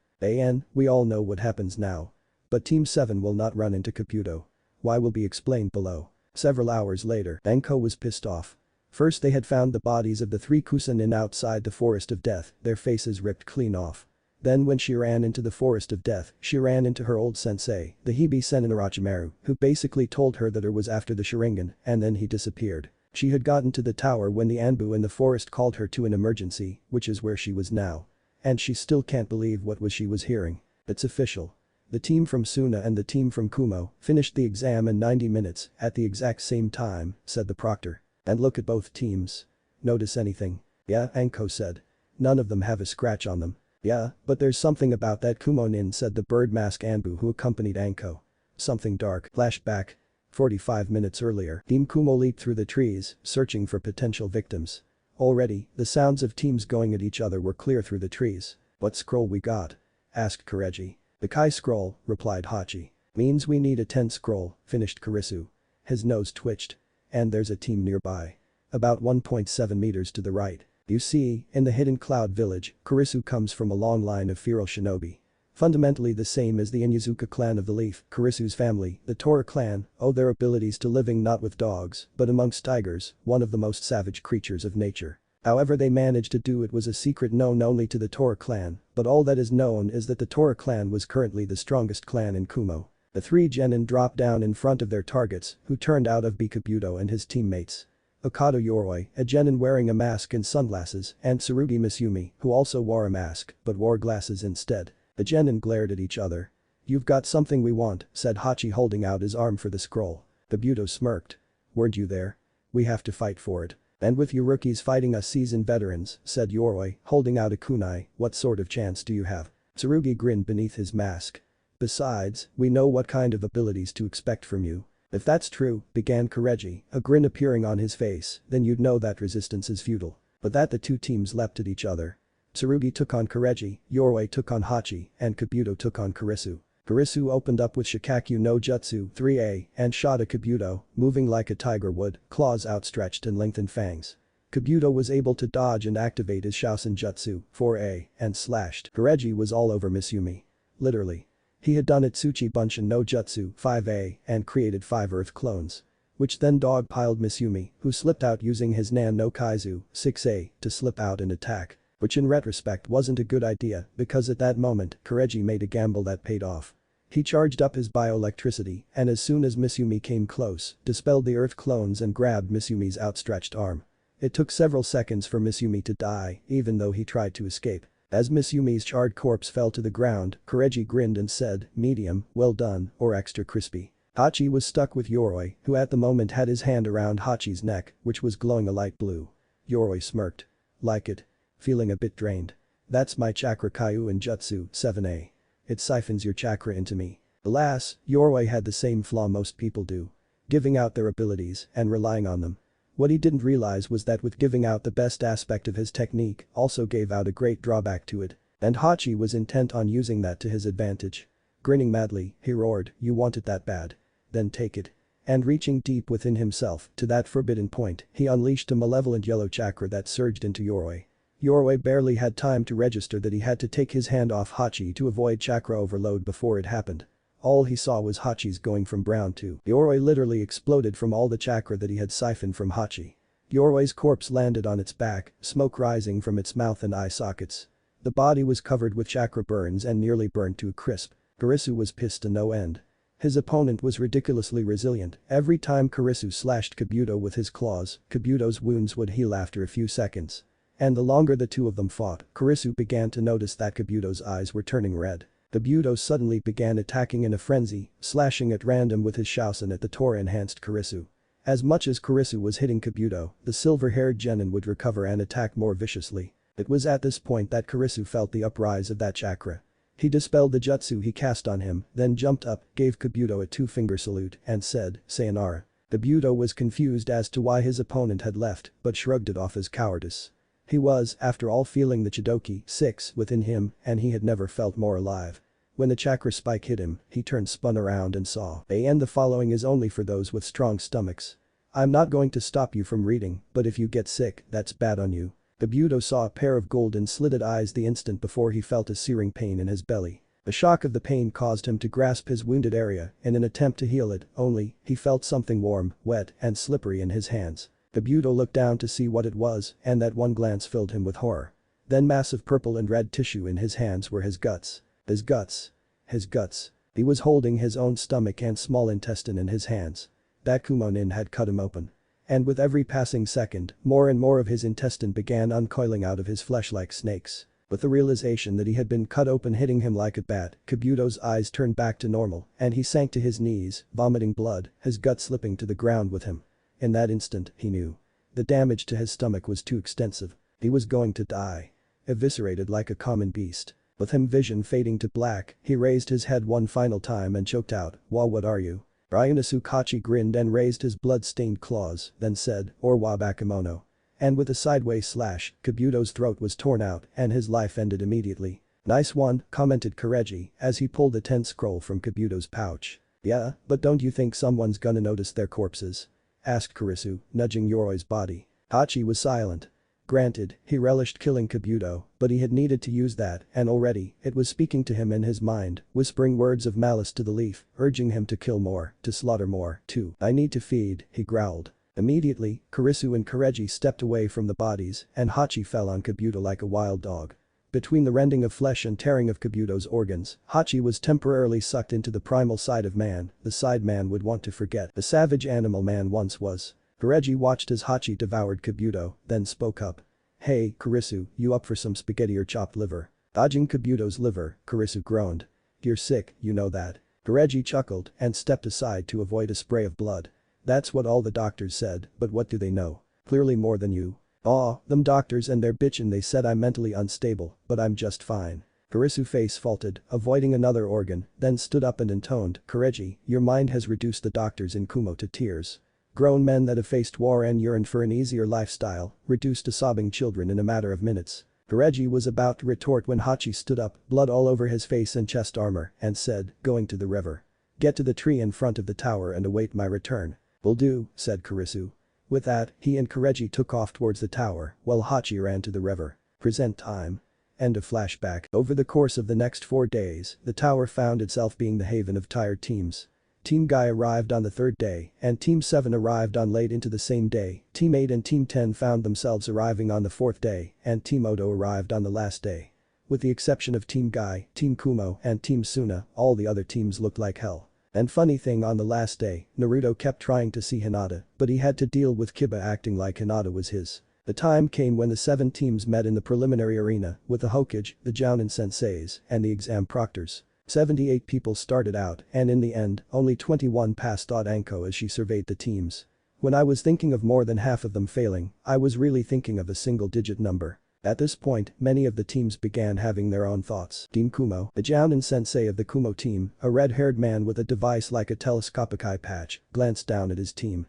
We all know what happens now. But Team 7 will not run into Caputo. Why will be explained below. Several hours later, Anko was pissed off. First they had found the bodies of the 3 Kusanin outside the Forest of Death, their faces ripped clean off. Then when she ran into the Forest of Death, she ran into her old sensei, the Hibi Senin Orochimaru, who basically told her that her was after the Sharingan, and then he disappeared. She had gotten to the tower when the Anbu in the forest called her to an emergency, which is where she was now. And she still can't believe what she was hearing. It's official. The team from Suna and the team from Kumo finished the exam in 90 minutes at the exact same time, said the proctor. And look at both teams. Notice anything? Yeah, Anko said. None of them have a scratch on them. Yeah, but there's something about that Kumo-nin, said the bird mask Anbu who accompanied Anko. Something dark. Flashback. 45 minutes earlier, Team Kumo leaped through the trees, searching for potential victims. Already, the sounds of teams going at each other were clear through the trees. What scroll we got? Asked Kureji. The Kai scroll, replied Hachi. Means we need a 10 scroll, finished Kurisu. His nose twitched. And there's a team nearby. About 1.7 meters to the right. You see, in the hidden cloud village, Kurisu comes from a long line of feral shinobi. Fundamentally the same as the Inyazuka clan of the Leaf, Kurisu's family, the Tora clan, owe their abilities to living not with dogs, but amongst tigers, one of the most savage creatures of nature. However they managed to do it was a secret known only to the Tora clan, but all that is known is that the Tora clan was currently the strongest clan in Kumo. The three genin dropped down in front of their targets, who turned out to be Kabuto and his teammates. Okado Yoroi, a genin wearing a mask and sunglasses, and Tsurugi Misumi, who also wore a mask, but wore glasses instead. The genin glared at each other. You've got something we want, said Hachi holding out his arm for the scroll. Kabuto smirked. Weren't you there? We have to fight for it. And with you rookies fighting us seasoned veterans, said Yoroi, holding out a kunai, what sort of chance do you have? Tsurugi grinned beneath his mask. Besides, we know what kind of abilities to expect from you. If that's true, began Kureji, a grin appearing on his face, then you'd know that resistance is futile. But that the two teams leapt at each other. Tsurugi took on Kureji, Yoroi took on Hachi, and Kabuto took on Kurisu. Kurisu opened up with Shikaku no Jutsu 3A and shot at Kabuto, moving like a tiger would, claws outstretched and lengthened fangs. Kabuto was able to dodge and activate his Shaosen Jutsu 4A and slashed. Kureji was all over Misumi. Literally. He had done Itsuchi Bunshin no Jutsu 5A and created 5 Earth clones. Which then dogpiled Misumi, who slipped out using his Nan no Kaizu 6A to slip out and attack. Which in retrospect wasn't a good idea because at that moment, Kureji made a gamble that paid off. He charged up his bioelectricity and as soon as Misumi came close, dispelled the Earth clones and grabbed Misumi's outstretched arm. It took several seconds for Misumi to die, even though he tried to escape. As Misumi's charred corpse fell to the ground, Kureji grinned and said, medium, well done, or extra crispy. Hachi was stuck with Yoroi, who at the moment had his hand around Hachi's neck, which was glowing a light blue. Yoroi smirked. Like it? Feeling a bit drained. That's my chakra Kaiu in Jutsu 7A. It siphons your chakra into me. Alas, Yoroi had the same flaw most people do. Giving out their abilities and relying on them. What he didn't realize was that with giving out the best aspect of his technique also gave out a great drawback to it. And Hachi was intent on using that to his advantage. Grinning madly, he roared, you want it that bad? Then take it. And reaching deep within himself to that forbidden point, he unleashed a malevolent yellow chakra that surged into Yoroi. Yoroi barely had time to register that he had to take his hand off Hachi to avoid chakra overload before it happened. All he saw was Hachi's going from brown to. Yoroi literally exploded from all the chakra that he had siphoned from Hachi. Yoroi's corpse landed on its back, smoke rising from its mouth and eye sockets. The body was covered with chakra burns and nearly burnt to a crisp. Kurisu was pissed to no end. His opponent was ridiculously resilient. Every time Kurisu slashed Kabuto with his claws, Kabuto's wounds would heal after a few seconds. And the longer the two of them fought, Kurisu began to notice that Kabuto's eyes were turning red. Kabuto suddenly began attacking in a frenzy, slashing at random with his Shaosen at the Tora-enhanced Kurisu. As much as Kurisu was hitting Kabuto, the silver-haired genin would recover and attack more viciously. It was at this point that Kurisu felt the uprise of that chakra. He dispelled the jutsu he cast on him, then jumped up, gave Kabuto a 2-finger salute, and said, sayonara. Kabuto was confused as to why his opponent had left, but shrugged it off as cowardice. He was, after all, feeling the Chidoki 6 within him, and he had never felt more alive. When the chakra spike hit him, he spun around and saw. And the following is only for those with strong stomachs. I'm not going to stop you from reading, but if you get sick, that's bad on you. Kabuto saw a pair of golden slitted eyes the instant before he felt a searing pain in his belly. The shock of the pain caused him to grasp his wounded area in an attempt to heal it, only, he felt something warm, wet, and slippery in his hands. Kabuto looked down to see what it was, and that one glance filled him with horror. Then massive purple and red tissue in his hands were his guts. His guts. His guts. He was holding his own stomach and small intestine in his hands. That Kumo-nin had cut him open. And with every passing second, more and more of his intestine began uncoiling out of his flesh like snakes. With the realization that he had been cut open hitting him like a bat, Kabuto's eyes turned back to normal, and he sank to his knees, vomiting blood, his gut slipping to the ground with him. In that instant, he knew. The damage to his stomach was too extensive. He was going to die. Eviscerated like a common beast. With him vision fading to black, he raised his head one final time and choked out, "Wa, what are you?" Ryunosuke grinned and raised his blood-stained claws, then said, "Or wa bakemono." And with a sideways slash, Kabuto's throat was torn out and his life ended immediately. "Nice one," commented Kureji as he pulled a tense scroll from Kabuto's pouch. "Yeah, but don't you think someone's gonna notice their corpses?" asked Kurisu, nudging Yoroi's body. Hachi was silent. Granted, he relished killing Kabuto, but he had needed to use that and already, it was speaking to him in his mind, whispering words of malice to the leaf, urging him to kill more, to slaughter more, too. "I need to feed," he growled. Immediately, Kurisu and Kureji stepped away from the bodies and Hachi fell on Kabuto like a wild dog. Between the rending of flesh and tearing of Kabuto's organs, Hachi was temporarily sucked into the primal side of man, the side man would want to forget the savage animal man once was. Kureji watched as Hachi devoured Kabuto, then spoke up. "Hey, Kurisu, you up for some spaghetti or chopped liver?" Dodging Kabuto's liver, Kurisu groaned. "You're sick, you know that." Kureji chuckled and stepped aside to avoid a spray of blood. "That's what all the doctors said, but what do they know? Clearly more than you." "Aw, them doctors and their bitchin' they said I'm mentally unstable, but I'm just fine." Kurisu's face faulted, avoiding another organ, then stood up and intoned, "Kureji, your mind has reduced the doctors in Kumo to tears. Grown men that have faced war and yearned for an easier lifestyle, reduced to sobbing children in a matter of minutes." Kureji was about to retort when Hachi stood up, blood all over his face and chest armor, and said, "Going to the river. Get to the tree in front of the tower and await my return." "Will do," said Kurisu. With that, he and Kureji took off towards the tower, while Hachi ran to the river. Present time. End of flashback. Over the course of the next 4 days, the tower found itself being the haven of tired teams. Team Guy arrived on the 3rd day, and Team 7 arrived on late into the same day, Team 8 and Team 10 found themselves arriving on the 4th day, and Team Odo arrived on the last day. With the exception of Team Guy, Team Kumo, and Team Suna, all the other teams looked like hell. And funny thing on the last day, Naruto kept trying to see Hinata, but he had to deal with Kiba acting like Hinata was his. The time came when the 7 teams met in the preliminary arena, with the Hokage, the Jounin senseis, and the exam proctors. 78 people started out, and in the end, only 21 passed, thought Anko as she surveyed the teams. "When I was thinking of more than half of them failing, I was really thinking of a single-digit number." At this point, many of the teams began having their own thoughts. Team Kumo, the Jounin sensei of the Kumo team, a red-haired man with a device like a telescopic eye patch, glanced down at his team.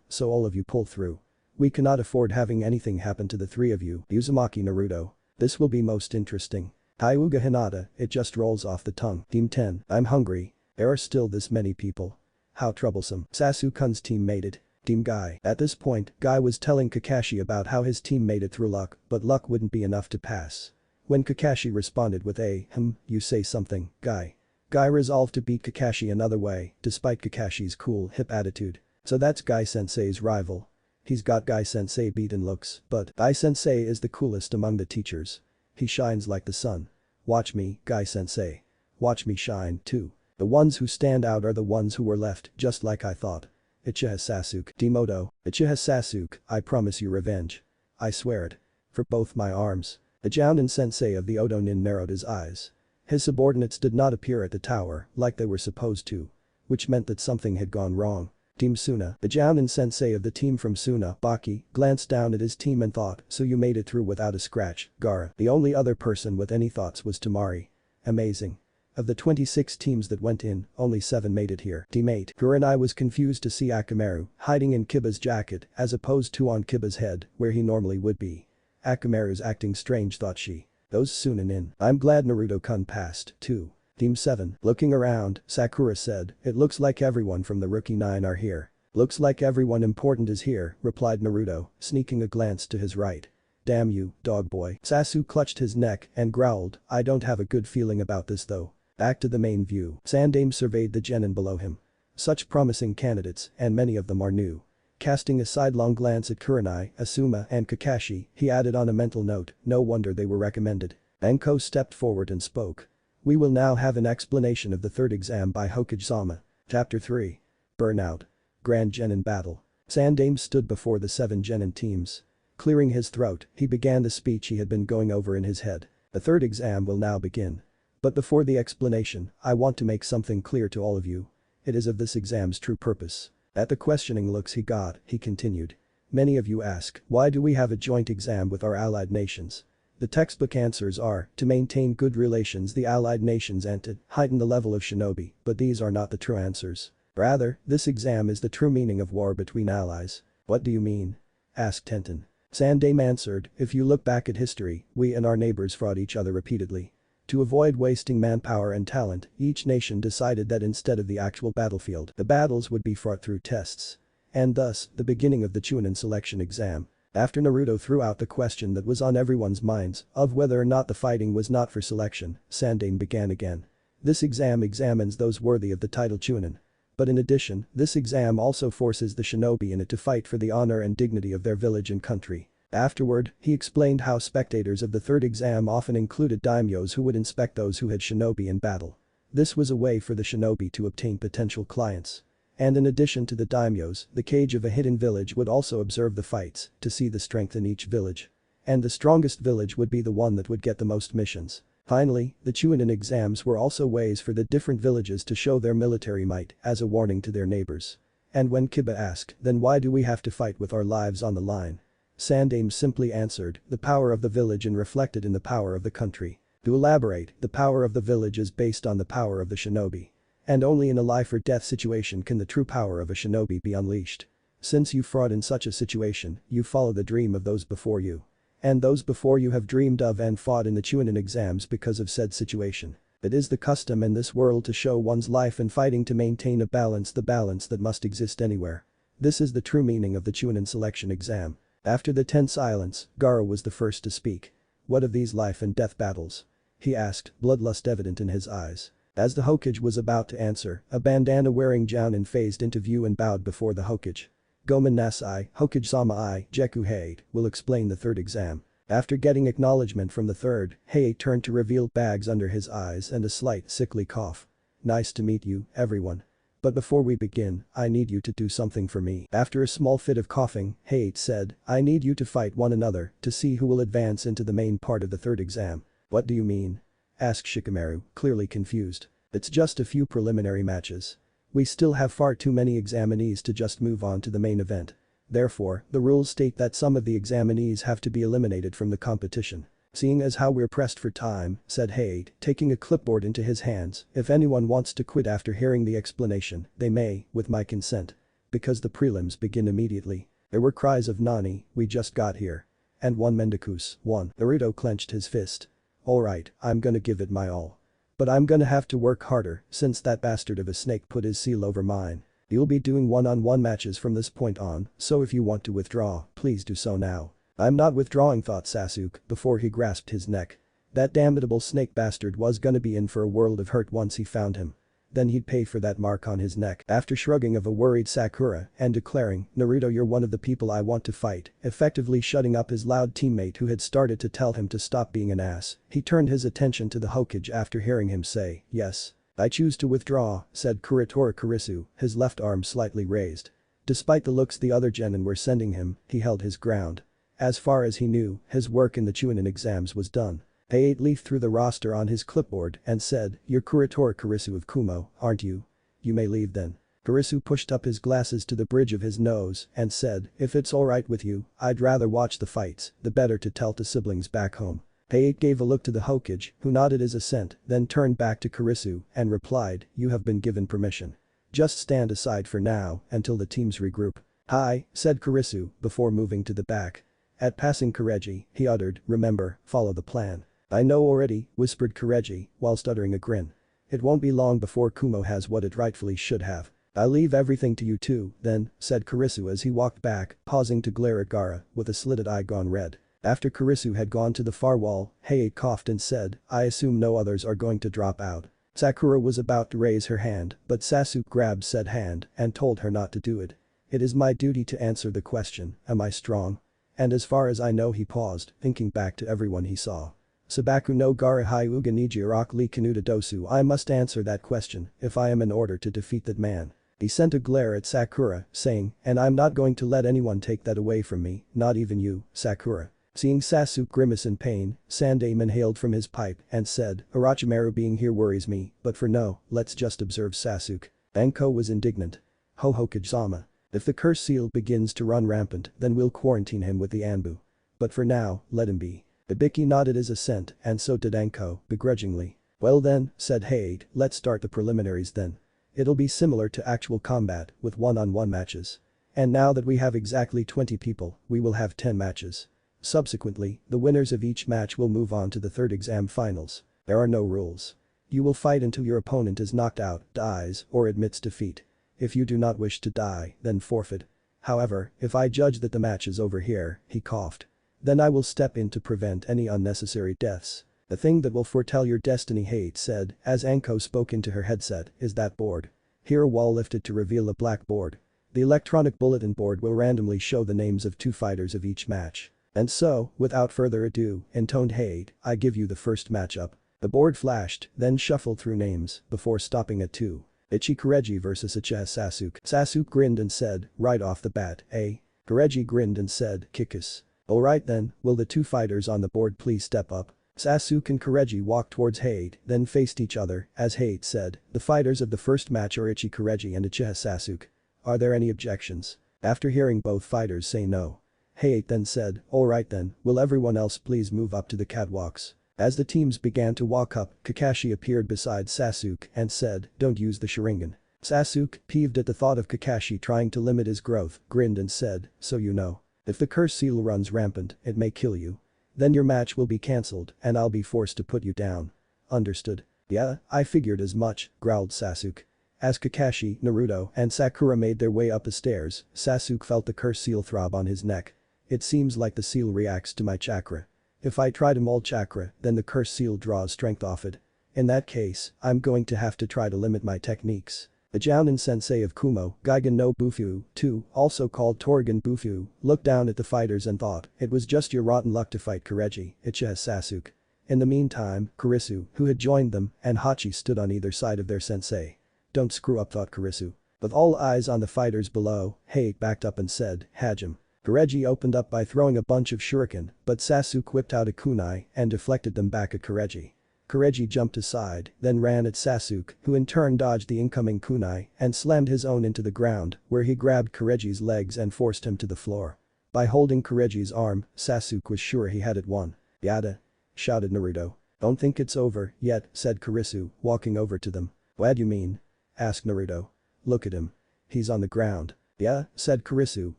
So all of you pull through. We cannot afford having anything happen to the 3 of you, Uzumaki Naruto. This will be most interesting. Hyuga Hinata, it just rolls off the tongue. Team 10, I'm hungry. There are still this many people. How troublesome. Sasuke's team made it. Team Guy. At this point, Guy was telling Kakashi about how his team made it through luck, but luck wouldn't be enough to pass. When Kakashi responded with a, you say something, Guy. Guy resolved to beat Kakashi another way, despite Kakashi's cool, hip attitude. So that's Guy Sensei's rival. He's got Guy Sensei beat in looks, but Guy Sensei is the coolest among the teachers. He shines like the sun. Watch me, Guy Sensei. Watch me shine, too. The ones who stand out are the ones who were left, just like I thought. Uchiha Sasuke. Team Odo. Uchiha Sasuke, I promise you revenge. I swear it. For both my arms. The Jounin sensei of the Odo Nin narrowed his eyes. His subordinates did not appear at the tower, like they were supposed to. Which meant that something had gone wrong. Team Suna. The Jounin sensei of the team from Suna, Baki, glanced down at his team and thought, so you made it through without a scratch, Gara. The only other person with any thoughts was Tamari. Amazing. Of the 26 teams that went in, only 7 made it here. Team 8. Kurenai was confused to see Akamaru hiding in Kiba's jacket as opposed to on Kiba's head, where he normally would be. Akamaru's acting strange, thought she. Those Sunin in. I'm glad Naruto-kun passed, too. Team 7. Looking around, Sakura said, it looks like everyone from the Rookie 9 are here. Looks like everyone important is here, replied Naruto, sneaking a glance to his right. Damn you, dog boy. Sasuke clutched his neck and growled, I don't have a good feeling about this though. Back to the main view. Sandaime surveyed the genin below him. Such promising candidates, and many of them are new. Casting a sidelong glance at Kurenai, Asuma and Kakashi, he added on a mental note, no wonder they were recommended. Anko stepped forward and spoke. We will now have an explanation of the 3rd exam by Hokage-sama. Chapter 3. Burnout. Grand Genin Battle. Sandaime stood before the 7 genin teams. Clearing his throat, he began the speech he had been going over in his head. The third exam will now begin. But before the explanation, I want to make something clear to all of you. It is of this exam's true purpose. At the questioning looks he got, he continued. Many of you ask, why do we have a joint exam with our allied nations? The textbook answers are, to maintain good relations the allied nations and to heighten the level of shinobi, but these are not the true answers. Rather, this exam is the true meaning of war between allies. What do you mean? Asked Tenton. Sandame answered, if you look back at history, we and our neighbors fought each other repeatedly. To avoid wasting manpower and talent, each nation decided that instead of the actual battlefield, the battles would be fought through tests. And thus, the beginning of the Chunin selection exam. After Naruto threw out the question that was on everyone's minds, of whether or not the fighting was not for selection, Sandame began again. This exam examines those worthy of the title Chunin. But in addition, this exam also forces the shinobi in it to fight for the honor and dignity of their village and country. Afterward, he explained how spectators of the third exam often included daimyos who would inspect those who had shinobi in battle. This was a way for the shinobi to obtain potential clients. And in addition to the daimyos, the cage of a hidden village would also observe the fights, to see the strength in each village. And the strongest village would be the one that would get the most missions. Finally, the Chunin exams were also ways for the different villages to show their military might as a warning to their neighbors. And when Kiba asked, then why do we have to fight with our lives on the line? Sandame simply answered, the power of the village and reflected in the power of the country. To elaborate, the power of the village is based on the power of the shinobi. And only in a life or death situation can the true power of a shinobi be unleashed. Since you fought in such a situation, you follow the dream of those before you. And those before you have dreamed of and fought in the Chunin exams because of said situation. It is the custom in this world to show one's life in fighting to maintain a balance, the balance that must exist anywhere. This is the true meaning of the Chunin selection exam. After the tense silence, Gaara was the first to speak. What of these life and death battles? He asked, bloodlust evident in his eyes. As the Hokage was about to answer, a bandana-wearing Jounin phased into view and bowed before the Hokage. Gomen Nasai, Hokage-sama I, Jeku Height, will explain the third exam. After getting acknowledgement from the third, Height turned to reveal bags under his eyes and a slight sickly cough. Nice to meet you, everyone. But before we begin, I need you to do something for me. After a small fit of coughing, Height said, I need you to fight one another to see who will advance into the main part of the third exam. What do you mean? Asked Shikamaru, clearly confused. It's just a few preliminary matches. We still have far too many examinees to just move on to the main event. Therefore, the rules state that some of the examinees have to be eliminated from the competition. Seeing as how we're pressed for time, said Height, taking a clipboard into his hands, if anyone wants to quit after hearing the explanation, they may, with my consent. Because the prelims begin immediately. There were cries of Nani, we just got here. And one Mendikus, one. Naruto clenched his fist. Alright, I'm gonna give it my all. But I'm gonna have to work harder since that bastard of a snake put his seal over mine. You'll be doing one-on-one matches from this point on, so if you want to withdraw, please do so now. I'm not withdrawing, thought Sasuke before he grasped his neck. That damnable snake bastard was gonna be in for a world of hurt once he found him. Then he'd pay for that mark on his neck. After shrugging of a worried Sakura and declaring, Naruto, you're one of the people I want to fight, effectively shutting up his loud teammate who had started to tell him to stop being an ass, he turned his attention to the Hokage after hearing him say, yes. I choose to withdraw, said Kurotora Kurisu, his left arm slightly raised. Despite the looks the other genin were sending him, he held his ground. As far as he knew, his work in the Chunin exams was done. Height leafed through the roster on his clipboard and said, you're Kurotora Kurisu of Kumo, aren't you? You may leave then. Kurisu pushed up his glasses to the bridge of his nose and said, if it's alright with you, I'd rather watch the fights, the better to tell to siblings back home. Height gave a look to the Hokage, who nodded his assent, then turned back to Kurisu and replied, you have been given permission. Just stand aside for now until the teams regroup. Hi, said Kurisu before moving to the back. At passing Kureji, he uttered, remember, follow the plan. I know already, whispered Kureji, whilst uttering a grin. It won't be long before Kumo has what it rightfully should have. I'll leave everything to you too, then, said Kurisu as he walked back, pausing to glare at Gaara, with a slitted eye gone red. After Kurisu had gone to the far wall, Height coughed and said, I assume no others are going to drop out. Sakura was about to raise her hand, but Sasuke grabbed said hand and told her not to do it. It is my duty to answer the question, am I strong? And as far as I know, he paused, thinking back to everyone he saw. Sabaku no Gaara Hyuga Neji Araki Kanuta Dosu, I must answer that question if I am in order to defeat that man. He sent a glare at Sakura, saying, and I'm not going to let anyone take that away from me, not even you, Sakura. Seeing Sasuke grimace in pain, Sandaime inhaled from his pipe and said, Orochimaru being here worries me, but for no, let's just observe Sasuke. Anko was indignant. Ho ho Kage-sama. If the curse seal begins to run rampant then we'll quarantine him with the Anbu. But for now, let him be. Ibiki nodded his assent and so did Anko, begrudgingly. Well then, said Hade, let's start the preliminaries then. It'll be similar to actual combat with one-on-one matches. And now that we have exactly 20 people, we will have 10 matches. Subsequently, the winners of each match will move on to the third exam finals. There are no rules. You will fight until your opponent is knocked out, dies, or admits defeat. If you do not wish to die, then forfeit. However, if I judge that the match is over here, he coughed. Then I will step in to prevent any unnecessary deaths. The thing that will foretell your destiny, Hate said, as Anko spoke into her headset, is that board. Here a wall lifted to reveal a black board. The electronic bulletin board will randomly show the names of 2 fighters of each match. And so, without further ado, intoned Hade, I give you the first matchup. The board flashed, then shuffled through names, before stopping at 2. Ichikureji vs Uchiha Sasuke. Sasuke grinned and said, right off the bat, eh? Kureji grinned and said, Kickus. Alright then, will the 2 fighters on the board please step up? Sasuke and Kureji walked towards Hade, then faced each other, as Hade said, the fighters of the first match are Ichikureji and Uchiha Sasuke. Are there any objections? After hearing both fighters say no. Hade then said, alright then, will everyone else please move up to the catwalks? As the teams began to walk up, Kakashi appeared beside Sasuke and said, don't use the Sharingan. Sasuke, peeved at the thought of Kakashi trying to limit his growth, grinned and said, so you know. If the curse seal runs rampant, it may kill you. Then your match will be cancelled and I'll be forced to put you down. Understood? Yeah, I figured as much, growled Sasuke. As Kakashi, Naruto, and Sakura made their way up the stairs, Sasuke felt the curse seal throb on his neck. It seems like the seal reacts to my chakra. If I try to mold chakra, then the curse seal draws strength off it. In that case, I'm going to have to try to limit my techniques. The Jounin sensei of Kumo, Gigan no Bufu, too, also called Torrigan Bufu, looked down at the fighters and thought, it was just your rotten luck to fight Kureji, Uchiha Sasuke. In the meantime, Kurisu, who had joined them, and Hachi stood on either side of their sensei. Don't screw up, thought Kurisu. With all eyes on the fighters below, Hate backed up and said, Hajime. Kureji opened up by throwing a bunch of shuriken, but Sasuke whipped out a kunai and deflected them back at Kureji. Kureji jumped aside, then ran at Sasuke, who in turn dodged the incoming kunai and slammed his own into the ground, where he grabbed Kureji's legs and forced him to the floor. By holding Kureji's arm, Sasuke was sure he had it won. Yada! Shouted Naruto. Don't think it's over yet, said Kurisu, walking over to them. What do you mean? Asked Naruto. Look at him. He's on the ground. Yeah, said Kurisu,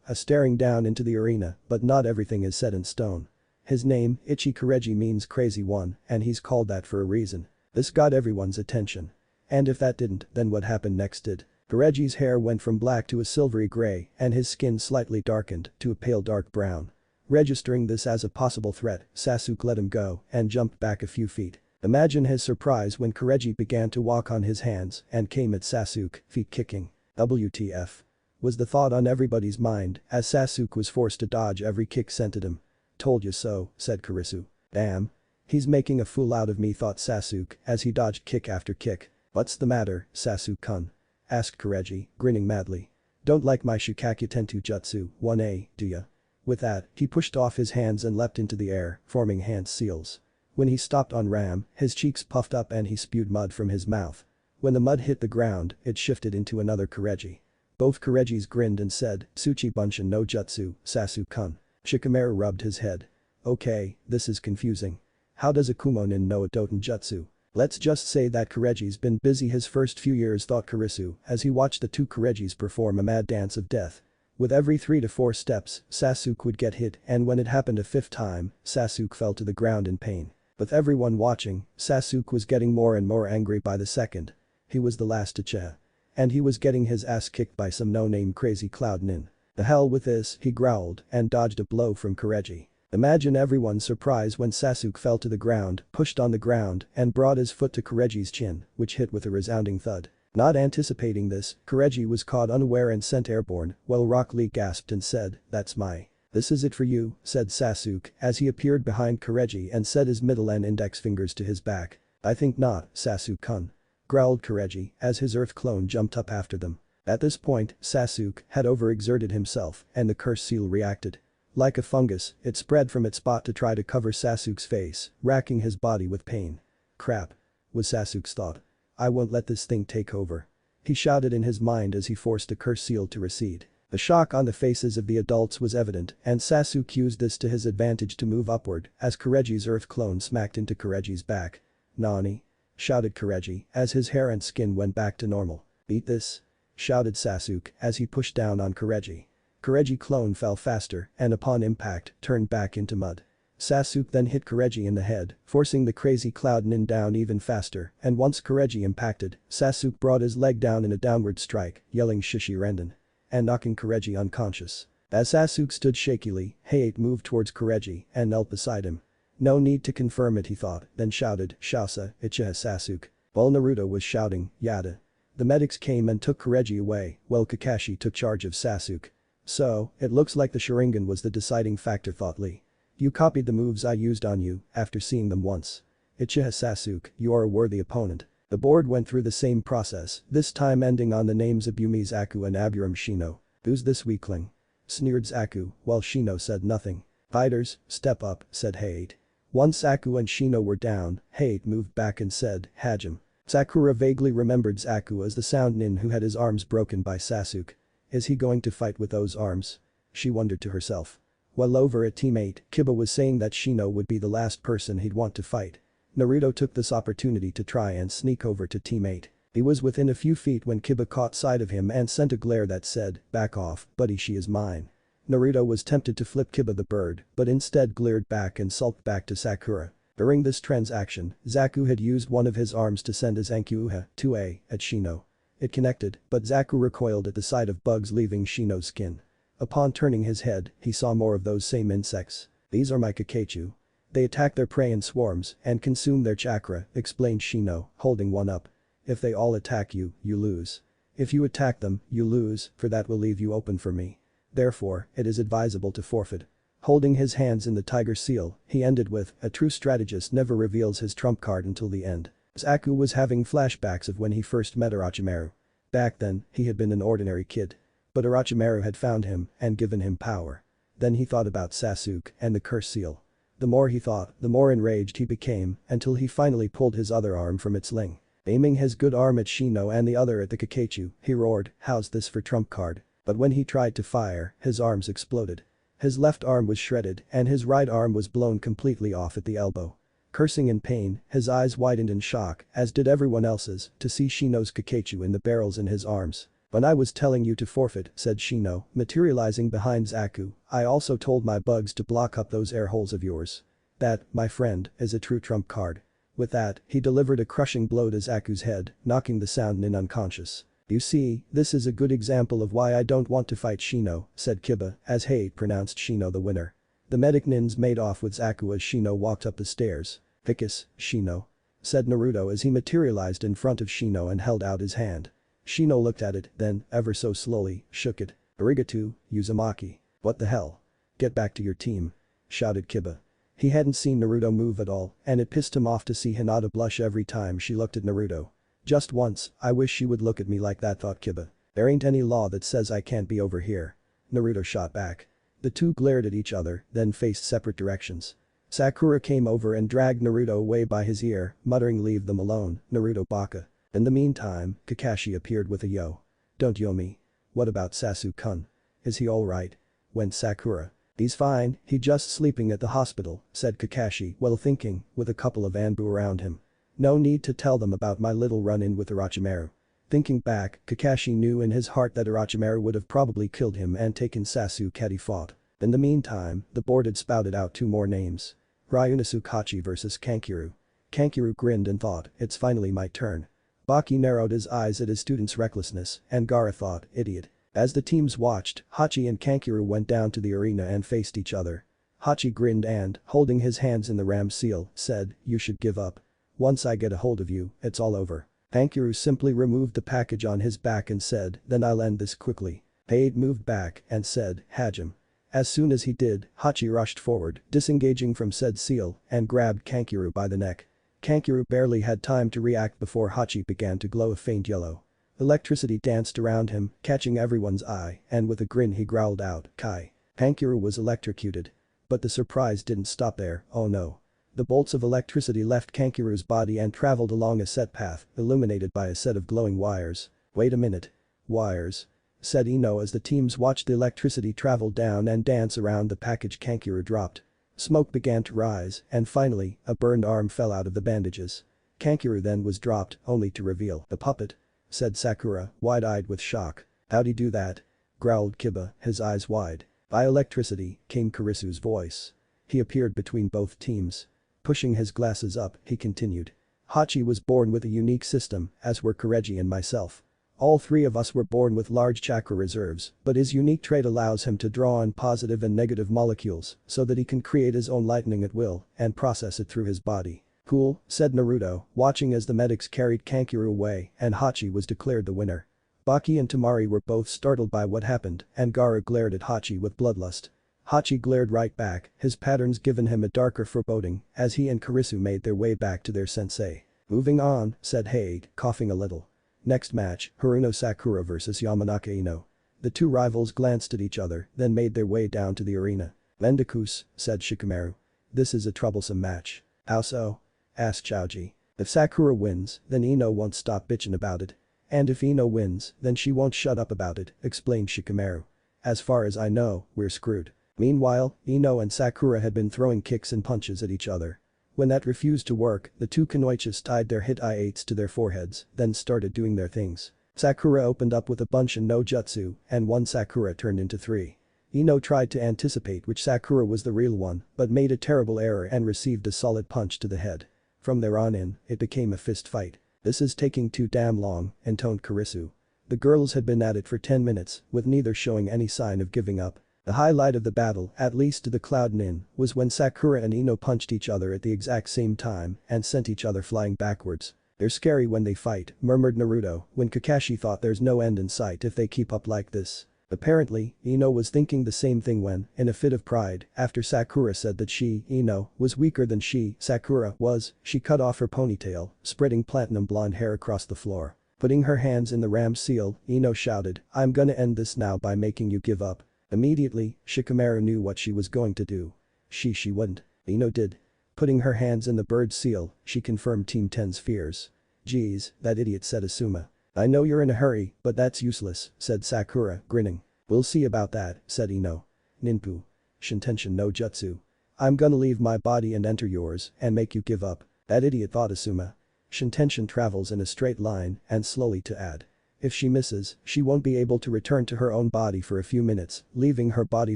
staring down into the arena, but not everything is set in stone. His name, Ichikureji, means crazy one, and he's called that for a reason. This got everyone's attention. And if that didn't, then what happened next did. Kureji's hair went from black to a silvery gray and his skin slightly darkened to a pale dark brown. Registering this as a possible threat, Sasuke let him go and jumped back a few feet. Imagine his surprise when Kureji began to walk on his hands and came at Sasuke, feet kicking. WTF? Was the thought on everybody's mind as Sasuke was forced to dodge every kick sent at him. Told you so, said Kurisu. Damn. He's making a fool out of me, thought Sasuke as he dodged kick after kick. What's the matter, Sasuke-kun? Asked Kureji, grinning madly. Don't like my Shikaki Tentu Jutsu, 1A, do ya? With that, he pushed off his hands and leapt into the air, forming hand seals. When he stopped on Ram, his cheeks puffed up and he spewed mud from his mouth. When the mud hit the ground, it shifted into another Kureji. Both Kurejis grinned and said, Tsuchi Bunshin no Jutsu, Sasuke-kun. Shikamaru rubbed his head. Okay, this is confusing. How does a Kumonin know a Doten Jutsu? Let's just say that Kureji's been busy his first few years, thought Kurisu as he watched the 2 Kurejis perform a mad dance of death. With every 3 to 4 steps, Sasuke would get hit and when it happened a 5th time, Sasuke fell to the ground in pain. With everyone watching, Sasuke was getting more and more angry by the second. He was the last Uchiha. And he was getting his ass kicked by some no-name crazy cloud nin. The hell with this, he growled and dodged a blow from Kureji. Imagine everyone's surprise when Sasuke fell to the ground, pushed on the ground, and brought his foot to Kureji's chin, which hit with a resounding thud. Not anticipating this, Kureji was caught unaware and sent airborne, while Rock Lee gasped and said, That's my. This is it for you, said Sasuke as he appeared behind Kureji and set his middle and index fingers to his back. I think not, Sasuke-kun. Growled Kureji as his earth clone jumped up after them. At this point, Sasuke had overexerted himself and the curse seal reacted. Like a fungus, it spread from its spot to try to cover Sasuke's face, racking his body with pain. Crap, was Sasuke's thought. I won't let this thing take over. He shouted in his mind as he forced the curse seal to recede. The shock on the faces of the adults was evident, and Sasuke used this to his advantage to move upward as Kureji's earth clone smacked into Kureji's back. "Nani?" shouted Kureji as his hair and skin went back to normal. "Beat this?" shouted Sasuke as he pushed down on Kureji. Kureji clone fell faster and upon impact turned back into mud. Sasuke then hit Kureji in the head, forcing the crazy Cloud Nin down even faster, and once Kureji impacted, Sasuke brought his leg down in a downward strike, yelling Shishi Renden, and knocking Kureji unconscious. As Sasuke stood shakily, Hayate moved towards Kureji and knelt beside him. No need to confirm it, he thought, then shouted, "Shasa, Ichiha Sasuke." While Naruto was shouting, "Yada." The medics came and took Kureji away, while Kakashi took charge of Sasuke. So, it looks like the Sharingan was the deciding factor, thought Lee. You copied the moves I used on you after seeing them once. Uchiha Sasuke, you are a worthy opponent. The board went through the same process, this time ending on the names of Yumi Zaku and Aburam Shino. Who's this weakling? Sneered Zaku, while Shino said nothing. Fighters, step up, said Hayate. Once Zaku and Shino were down, Hayate moved back and said, Hajime. Sakura vaguely remembered Zaku as the sound nin who had his arms broken by Sasuke. Is he going to fight with those arms? She wondered to herself. While over at Team 8, Kiba was saying that Shino would be the last person he'd want to fight. Naruto took this opportunity to try and sneak over to Team 8. He was within a few feet when Kiba caught sight of him and sent a glare that said, "Back off, buddy, she is mine." Naruto was tempted to flip Kiba the bird, but instead glared back and sulked back to Sakura. During this transaction, Zaku had used one of his arms to send his Ankyuha 2A at Shino. It connected, but Zaku recoiled at the sight of bugs leaving Shino's skin. Upon turning his head, he saw more of those same insects. These are my Kakechu. They attack their prey in swarms and consume their chakra, explained Shino, holding one up. If they all attack you, you lose. If you attack them, you lose, for that will leave you open for me. Therefore, it is advisable to forfeit. Holding his hands in the tiger seal, he ended with, a true strategist never reveals his trump card until the end. Zaku was having flashbacks of when he first met Orochimaru. Back then, he had been an ordinary kid. But Orochimaru had found him and given him power. Then he thought about Sasuke and the curse seal. The more he thought, the more enraged he became until he finally pulled his other arm from its sling. Aiming his good arm at Shino and the other at the Kakechu, he roared, "How's this for trump card?" But when he tried to fire, his arms exploded. His left arm was shredded and his right arm was blown completely off at the elbow. Cursing in pain, his eyes widened in shock, as did everyone else's, to see Shino's Kakechu in the barrels in his arms. "When I was telling you to forfeit," said Shino, materializing behind Zaku, "I also told my bugs to block up those air holes of yours. That, my friend, is a true trump card." With that, he delivered a crushing blow to Zaku's head, knocking the sound nin unconscious. "You see, this is a good example of why I don't want to fight Shino," said Kiba, as Hayate pronounced Shino the winner. The medic nins made off with Zaku as Shino walked up the stairs. "Vicus, Shino," said Naruto as he materialized in front of Shino and held out his hand. Shino looked at it, then, ever so slowly, shook it. "Arigato, Uzumaki." "What the hell? Get back to your team," shouted Kiba. He hadn't seen Naruto move at all, and it pissed him off to see Hinata blush every time she looked at Naruto. Just once, I wish she would look at me like that, thought Kiba. There ain't any law that says I can't be over here. Naruto shot back. The two glared at each other, then faced separate directions. Sakura came over and dragged Naruto away by his ear, muttering, "Leave them alone, Naruto baka." In the meantime, Kakashi appeared with a yo. "Don't yo me. What about Sasuke-kun? Is he alright?" went Sakura. "He's fine, he just sleeping at the hospital," said Kakashi while thinking, with a couple of Anbu around him. No need to tell them about my little run-in with Orochimaru. Thinking back, Kakashi knew in his heart that Orochimaru would have probably killed him and taken Sasuke had he fought. In the meantime, the board had spouted out two more names. Ryunosuke Hachi versus Kankiru. Kankiru grinned and thought, it's finally my turn. Baki narrowed his eyes at his student's recklessness, and Gaara thought, idiot. As the teams watched, Hachi and Kankiru went down to the arena and faced each other. Hachi grinned and, holding his hands in the ram seal, said, "You should give up. Once I get a hold of you, it's all over." Kankiru simply removed the package on his back and said, "Then I'll end this quickly." Hayate moved back and said, "Hajime." As soon as he did, Hachi rushed forward, disengaging from said seal, and grabbed Kankiru by the neck. Kankiru barely had time to react before Hachi began to glow a faint yellow. Electricity danced around him, catching everyone's eye, and with a grin he growled out, "Kai." Kiru was electrocuted. But the surprise didn't stop there, oh no. The bolts of electricity left Kankiru's body and traveled along a set path, illuminated by a set of glowing wires. Wait a minute. Wires? Said Ino as the teams watched the electricity travel down and dance around the package Kankiru dropped. Smoke began to rise, and finally, a burned arm fell out of the bandages. Kankiru then was dropped, only to reveal a puppet. Said Sakura, wide-eyed with shock. How'd he do that? Growled Kiba, his eyes wide. By electricity, came Kurisu's voice. He appeared between both teams. Pushing his glasses up, he continued. Hachi was born with a unique system, as were Kureji and myself. All three of us were born with large chakra reserves, but his unique trait allows him to draw on positive and negative molecules so that he can create his own lightning at will and process it through his body. Cool, said Naruto, watching as the medics carried Kankiru away and Hachi was declared the winner. Baki and Tamari were both startled by what happened and Gaara glared at Hachi with bloodlust. Hachi glared right back, his patterns given him a darker foreboding as he and Kurisu made their way back to their sensei. Moving on, said Hade, coughing a little. Next match, Haruno Sakura vs Yamanaka Ino. The two rivals glanced at each other, then made their way down to the arena. Vendikus, said Shikamaru. This is a troublesome match. How so? Asked Choji. If Sakura wins, then Ino won't stop bitching about it. And if Ino wins, then she won't shut up about it, explained Shikamaru. As far as I know, we're screwed. Meanwhile, Ino and Sakura had been throwing kicks and punches at each other. When that refused to work, the two kunoichis tied their hit I-8s to their foreheads, then started doing their things. Sakura opened up with a Bunshin no Jutsu, and one Sakura turned into three. Ino tried to anticipate which Sakura was the real one, but made a terrible error and received a solid punch to the head. From there on in, it became a fist fight. This is taking too damn long, intoned Kurisu. The girls had been at it for 10 minutes, with neither showing any sign of giving up. The highlight of the battle, at least to the Cloud Nin, was when Sakura and Ino punched each other at the exact same time and sent each other flying backwards. They're scary when they fight, murmured Naruto, when Kakashi thought there's no end in sight if they keep up like this. Apparently, Ino was thinking the same thing when, in a fit of pride, after Sakura said that she, Ino, was weaker than she, Sakura, was, she cut off her ponytail, spreading platinum blonde hair across the floor. Putting her hands in the ram seal, Ino shouted, I'm gonna end this now by making you give up. Immediately, Shikamaru knew what she was going to do. She wouldn't. Ino did. Putting her hands in the bird seal, she confirmed Team 10's fears. Geez, that idiot, said Asuma. I know you're in a hurry, but that's useless, said Sakura, grinning. We'll see about that, said Ino. Ninpu. Shintention no Jutsu. I'm gonna leave my body and enter yours and make you give up. That idiot, thought Asuma. Shintention travels in a straight line and slowly to add. If she misses, she won't be able to return to her own body for a few minutes, leaving her body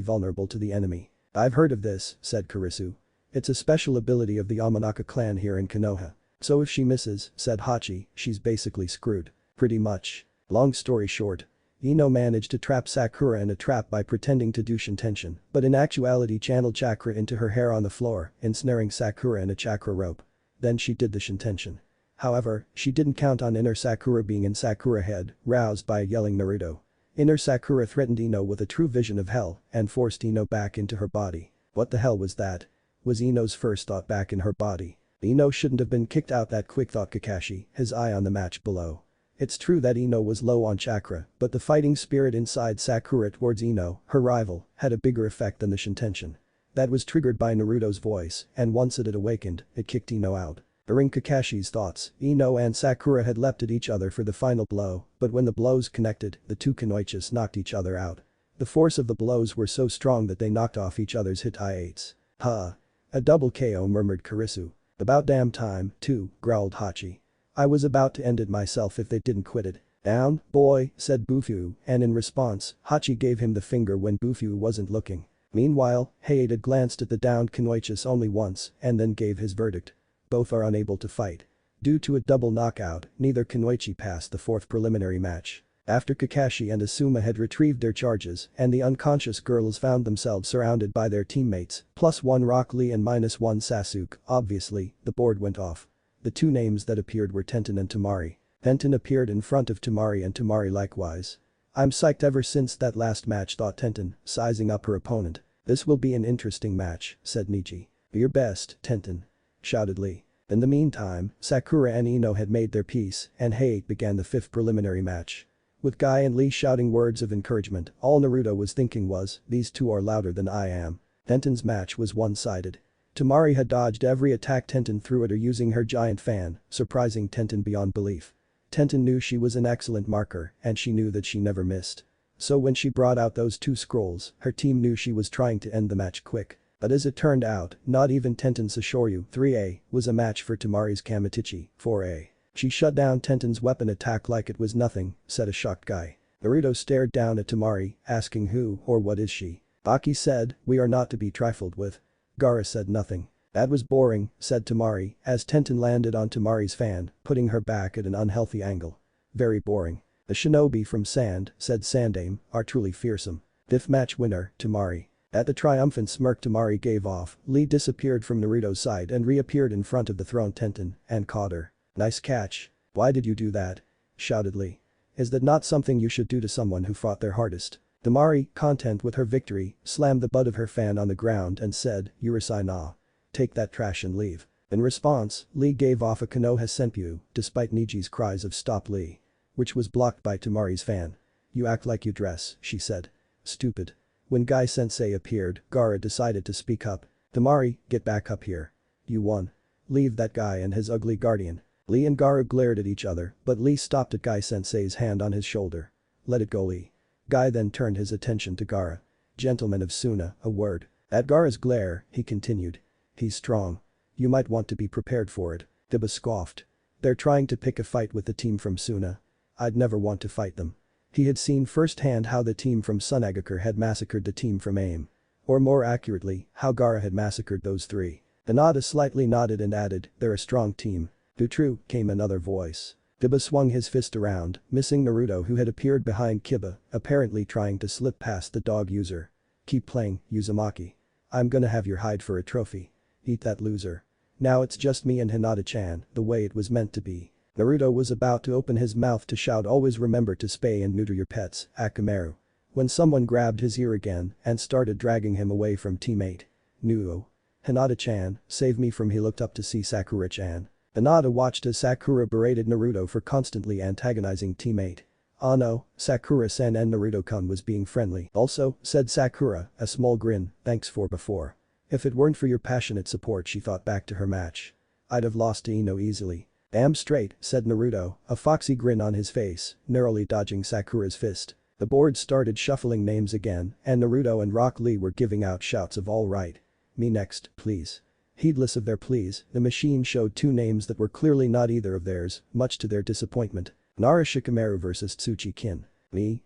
vulnerable to the enemy. I've heard of this, said Kurisu. It's a special ability of the Yamanaka clan here in Konoha. So if she misses, said Hachi, she's basically screwed. Pretty much. Long story short. Ino managed to trap Sakura in a trap by pretending to do Shintention, but in actuality channeled chakra into her hair on the floor, ensnaring Sakura in a chakra rope. Then she did the Shintention. However, she didn't count on inner Sakura being in Sakura head, roused by a yelling Naruto. Inner Sakura threatened Ino with a true vision of hell and forced Ino back into her body. What the hell was that? Was Ino's first thought back in her body. Ino shouldn't have been kicked out that quick, thought Kakashi, his eye on the match below. It's true that Ino was low on chakra, but the fighting spirit inside Sakura towards Ino, her rival, had a bigger effect than the Shintention. That was triggered by Naruto's voice, and once it had awakened, it kicked Ino out. During Kakashi's thoughts, Ino and Sakura had leapt at each other for the final blow, but when the blows connected, the two kunoichis knocked each other out. The force of the blows were so strong that they knocked off each other's hit I-8s. Huh. A double KO, murmured Kurisu. About damn time, too, growled Hachi. I was about to end it myself if they didn't quit it. Down, boy, said Bufu, and in response, Hachi gave him the finger when Bufu wasn't looking. Meanwhile, Hayate had glanced at the downed kunoichis only once and then gave his verdict. Both are unable to fight. Due to a double knockout, neither kunoichi passed the fourth preliminary match. After Kakashi and Asuma had retrieved their charges and the unconscious girls found themselves surrounded by their teammates, +1 Rock Lee and -1 Sasuke, obviously, the board went off. The two names that appeared were Tenton and Tamari. Tenton appeared in front of Tamari and Tamari likewise. I'm psyched ever since that last match, thought Tenton, sizing up her opponent. This will be an interesting match, said Neji. Be your best, Tenton. Shouted Lee. In the meantime, Sakura and Ino had made their peace and Hayate began the fifth preliminary match. With Guy and Lee shouting words of encouragement, all Naruto was thinking was, these two are louder than I am. Tenton's match was one-sided. Tamari had dodged every attack Tenton threw at her using her giant fan, surprising Tenton beyond belief. Tenton knew she was an excellent marker and she knew that she never missed. So when she brought out those two scrolls, her team knew she was trying to end the match quick. But as it turned out, not even Tenton's Sashoryu 3A was a match for Tamari's Gamakichi 4A. She shut down Tenton's weapon attack like it was nothing, said a shocked Guy. Naruto stared down at Tamari, asking who or what is she. Aki said, we are not to be trifled with. Gaara said nothing. That was boring, said Tamari, as Tenton landed on Tamari's fan, putting her back at an unhealthy angle. Very boring. The shinobi from Sand, said Sandame, are truly fearsome. Diff match winner, Tamari. At the triumphant smirk Tamari gave off, Lee disappeared from Naruto's side and reappeared in front of the throne Tenton and caught her. Nice catch. Why did you do that? Shouted Lee. Is that not something you should do to someone who fought their hardest? Tamari, content with her victory, slammed the butt of her fan on the ground and said, Urusai na. Take that trash and leave. In response, Lee gave off a Konoha Senpyu, despite Neji's cries of stop Lee. Which was blocked by Tamari's fan. You act like you dress, she said. Stupid. When Guy Sensei appeared, Gaara decided to speak up. Tamari, get back up here. You won. Leave that guy and his ugly guardian. Lee and Gaara glared at each other, but Lee stopped at Guy Sensei's hand on his shoulder. Let it go, Lee. Guy then turned his attention to Gaara. Gentleman of Suna, a word. At Gaara's glare, he continued. He's strong. You might want to be prepared for it. Kiba scoffed. They're trying to pick a fight with the team from Suna. I'd never want to fight them. He had seen firsthand how the team from Sunagakur had massacred the team from AIM. Or more accurately, how Gaara had massacred those three. Hinata slightly nodded and added, they're a strong team. True, came another voice. Kiba swung his fist around, missing Naruto who had appeared behind Kiba, apparently trying to slip past the dog user. Keep playing, Uzumaki. I'm gonna have your hide for a trophy. Eat that loser. Now it's just me and Hinata-chan, the way it was meant to be. Naruto was about to open his mouth to shout always remember to spay and neuter your pets, Akamaru. When someone grabbed his ear again and started dragging him away from teammate. Nuo. Hinata-chan, save me from. He looked up to see Sakura-chan. Hinata watched as Sakura berated Naruto for constantly antagonizing teammate. Oh no, Sakura-san and Naruto-kun was being friendly. Also, said Sakura, a small grin, thanks for before. If it weren't for your passionate support she thought back to her match. I'd have lost to Ino easily. Damn straight, said Naruto, a foxy grin on his face, narrowly dodging Sakura's fist. The board started shuffling names again and Naruto and Rock Lee were giving out shouts of all right. Me next, please. Heedless of their pleas, the machine showed two names that were clearly not either of theirs, much to their disappointment. Nara Shikamaru vs Tsuchi-kin. Me,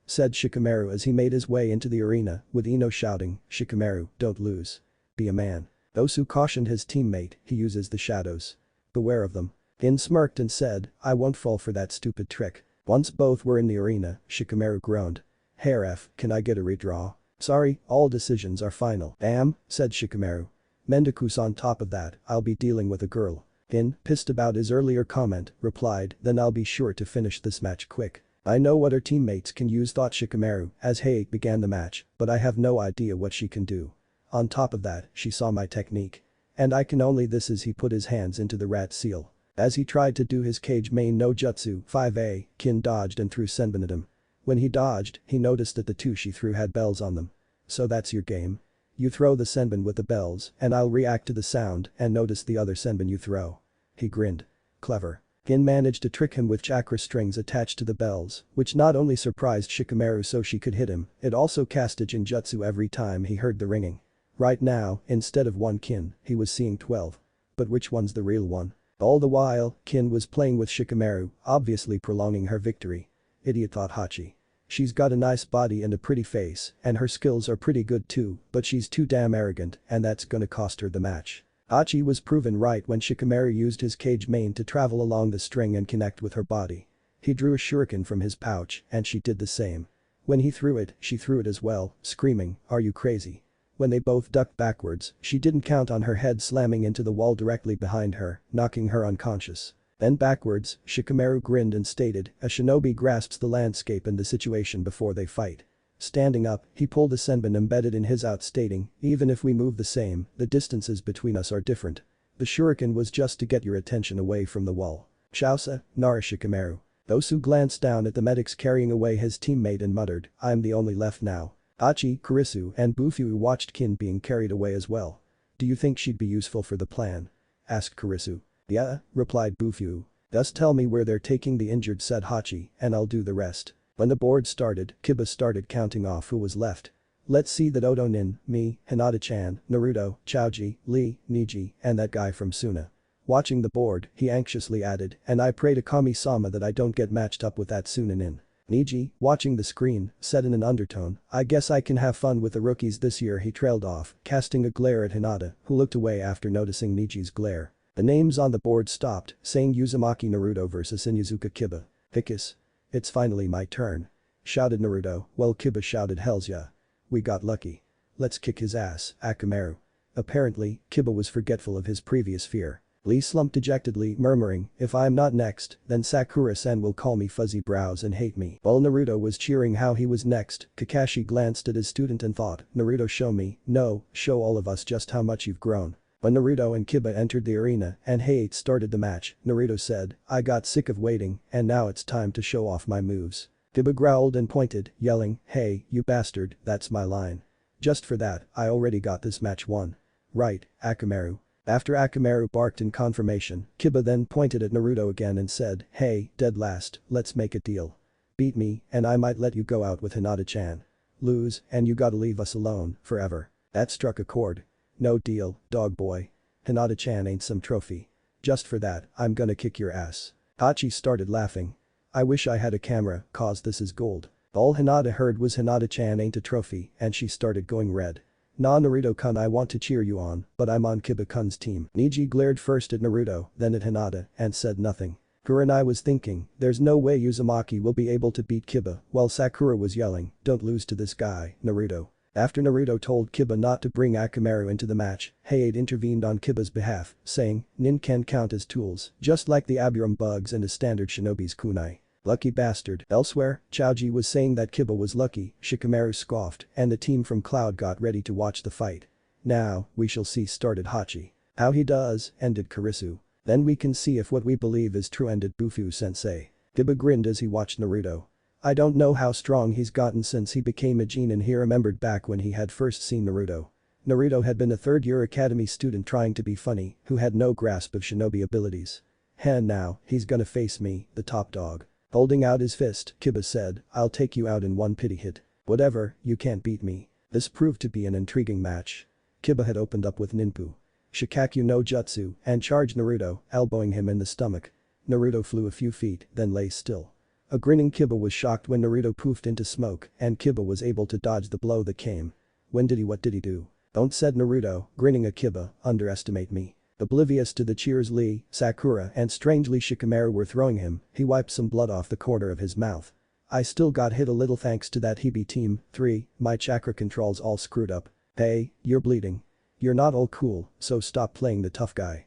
said Shikamaru as he made his way into the arena, with Ino shouting, Shikamaru, don't lose. Be a man. Dosu cautioned his teammate, he uses the shadows. Beware of them. In smirked and said, I won't fall for that stupid trick. Once both were in the arena, Shikamaru groaned. Hey ref, can I get a redraw? Sorry, all decisions are final. Damn, said Shikamaru. Mendaku's on top of that, I'll be dealing with a girl. In, pissed about his earlier comment, replied, then I'll be sure to finish this match quick. I know what her teammates can use, thought Shikamaru as Hei began the match, but I have no idea what she can do. On top of that, she saw my technique. And I can only this as he put his hands into the rat seal. As he tried to do his cage main no jutsu 5A, Kin dodged and threw senbon at him. When he dodged, he noticed that the two she threw had bells on them. So that's your game? You throw the senbon with the bells and I'll react to the sound and notice the other senbon you throw. He grinned. Clever. Kin managed to trick him with chakra strings attached to the bells, which not only surprised Shikamaru so she could hit him, it also cast a Jinjutsu every time he heard the ringing. Right now, instead of one Kin, he was seeing 12. But which one's the real one? All the while, Kin was playing with Shikamaru, obviously prolonging her victory. Idiot, thought Hachi. She's got a nice body and a pretty face, and her skills are pretty good too, but she's too damn arrogant and that's gonna cost her the match. Hachi was proven right when Shikamaru used his cage main to travel along the string and connect with her body. He drew a shuriken from his pouch and she did the same. When he threw it, she threw it as well, screaming, are you crazy? When they both ducked backwards, she didn't count on her head slamming into the wall directly behind her, knocking her unconscious. Then backwards, Shikamaru grinned and stated, a shinobi grasps the landscape and the situation before they fight. Standing up, he pulled a senbon embedded in his out stating, even if we move the same, the distances between us are different. The shuriken was just to get your attention away from the wall. Chausa, Nara Shikamaru. Dosu glanced down at the medics carrying away his teammate and muttered, I'm the only left now. Hachi, Kurisu, and Bufu watched Kin being carried away as well. Do you think she'd be useful for the plan? Asked Kurisu. Yeah, replied Bufu. Just tell me where they're taking the injured, said Hachi, and I'll do the rest. When the board started, Kiba started counting off who was left. Let's see that Odo-nin, me, Hinata-chan, Naruto, Choji, Lee, Neji, and that guy from Suna. Watching the board, he anxiously added, and I pray to Kami-sama that I don't get matched up with that Sunanin. Neji, watching the screen, said in an undertone, I guess I can have fun with the rookies this year. He trailed off, casting a glare at Hinata, who looked away after noticing Neji's glare. The names on the board stopped, saying Uzumaki Naruto vs Inuzuka Kiba. Hickus. It's finally my turn. Shouted Naruto, while Kiba shouted hells yeah. We got lucky. Let's kick his ass, Akamaru. Apparently, Kiba was forgetful of his previous fear. Lee slumped dejectedly, murmuring, if I'm not next, then Sakura-sen will call me fuzzy brows and hate me. While Naruto was cheering how he was next, Kakashi glanced at his student and thought, Naruto, show me, no, show all of us just how much you've grown. When Naruto and Kiba entered the arena and Height started the match, Naruto said, I got sick of waiting and now it's time to show off my moves. Kiba growled and pointed, yelling, hey, you bastard, that's my line. Just for that, I already got this match won. Right, Akamaru. After Akamaru barked in confirmation, Kiba then pointed at Naruto again and said, hey, dead last, let's make a deal. Beat me, and I might let you go out with Hinata-chan. Lose, and you gotta leave us alone, forever. That struck a chord. No deal, dog boy. Hinata-chan ain't some trophy. Just for that, I'm gonna kick your ass. Hachi started laughing. I wish I had a camera, cause this is gold. All Hinata heard was Hinata-chan ain't a trophy, and she started going red. Nah, Naruto-kun, I want to cheer you on, but I'm on Kiba-kun's team. Neji glared first at Naruto, then at Hinata, and said nothing. Kurenai was thinking, there's no way Uzumaki will be able to beat Kiba, while Sakura was yelling, don't lose to this guy, Naruto. After Naruto told Kiba not to bring Akamaru into the match, Height intervened on Kiba's behalf, saying, Nin can count as tools, just like the Abiram bugs and a standard shinobi's kunai. Lucky bastard. Elsewhere, Choji was saying that Kiba was lucky, Shikamaru scoffed, and the team from Cloud got ready to watch the fight. Now, we shall see, started Hachi. How he does, ended Kurisu. Then we can see if what we believe is true, ended Bufu-sensei. Kiba grinned as he watched Naruto. I don't know how strong he's gotten since he became a Chunin. He remembered back when he had first seen Naruto. Naruto had been a third-year academy student trying to be funny, who had no grasp of shinobi abilities. And now, he's gonna face me, the top dog. Holding out his fist, Kiba said, I'll take you out in one pity hit. Whatever, you can't beat me. This proved to be an intriguing match. Kiba had opened up with Ninpu Shikaku no Jutsu and charged Naruto, elbowing him in the stomach. Naruto flew a few feet, then lay still. A grinning Kiba was shocked when Naruto poofed into smoke and Kiba was able to dodge the blow that came. What did he do? Don't, said Naruto, grinning at Kiba, underestimate me. Oblivious to the cheers Lee, Sakura and strangely Shikamaru were throwing him, he wiped some blood off the corner of his mouth. I still got hit a little thanks to that Hebe team. 3, my chakra control's all screwed up. Hey, you're bleeding. You're not all cool, so stop playing the tough guy.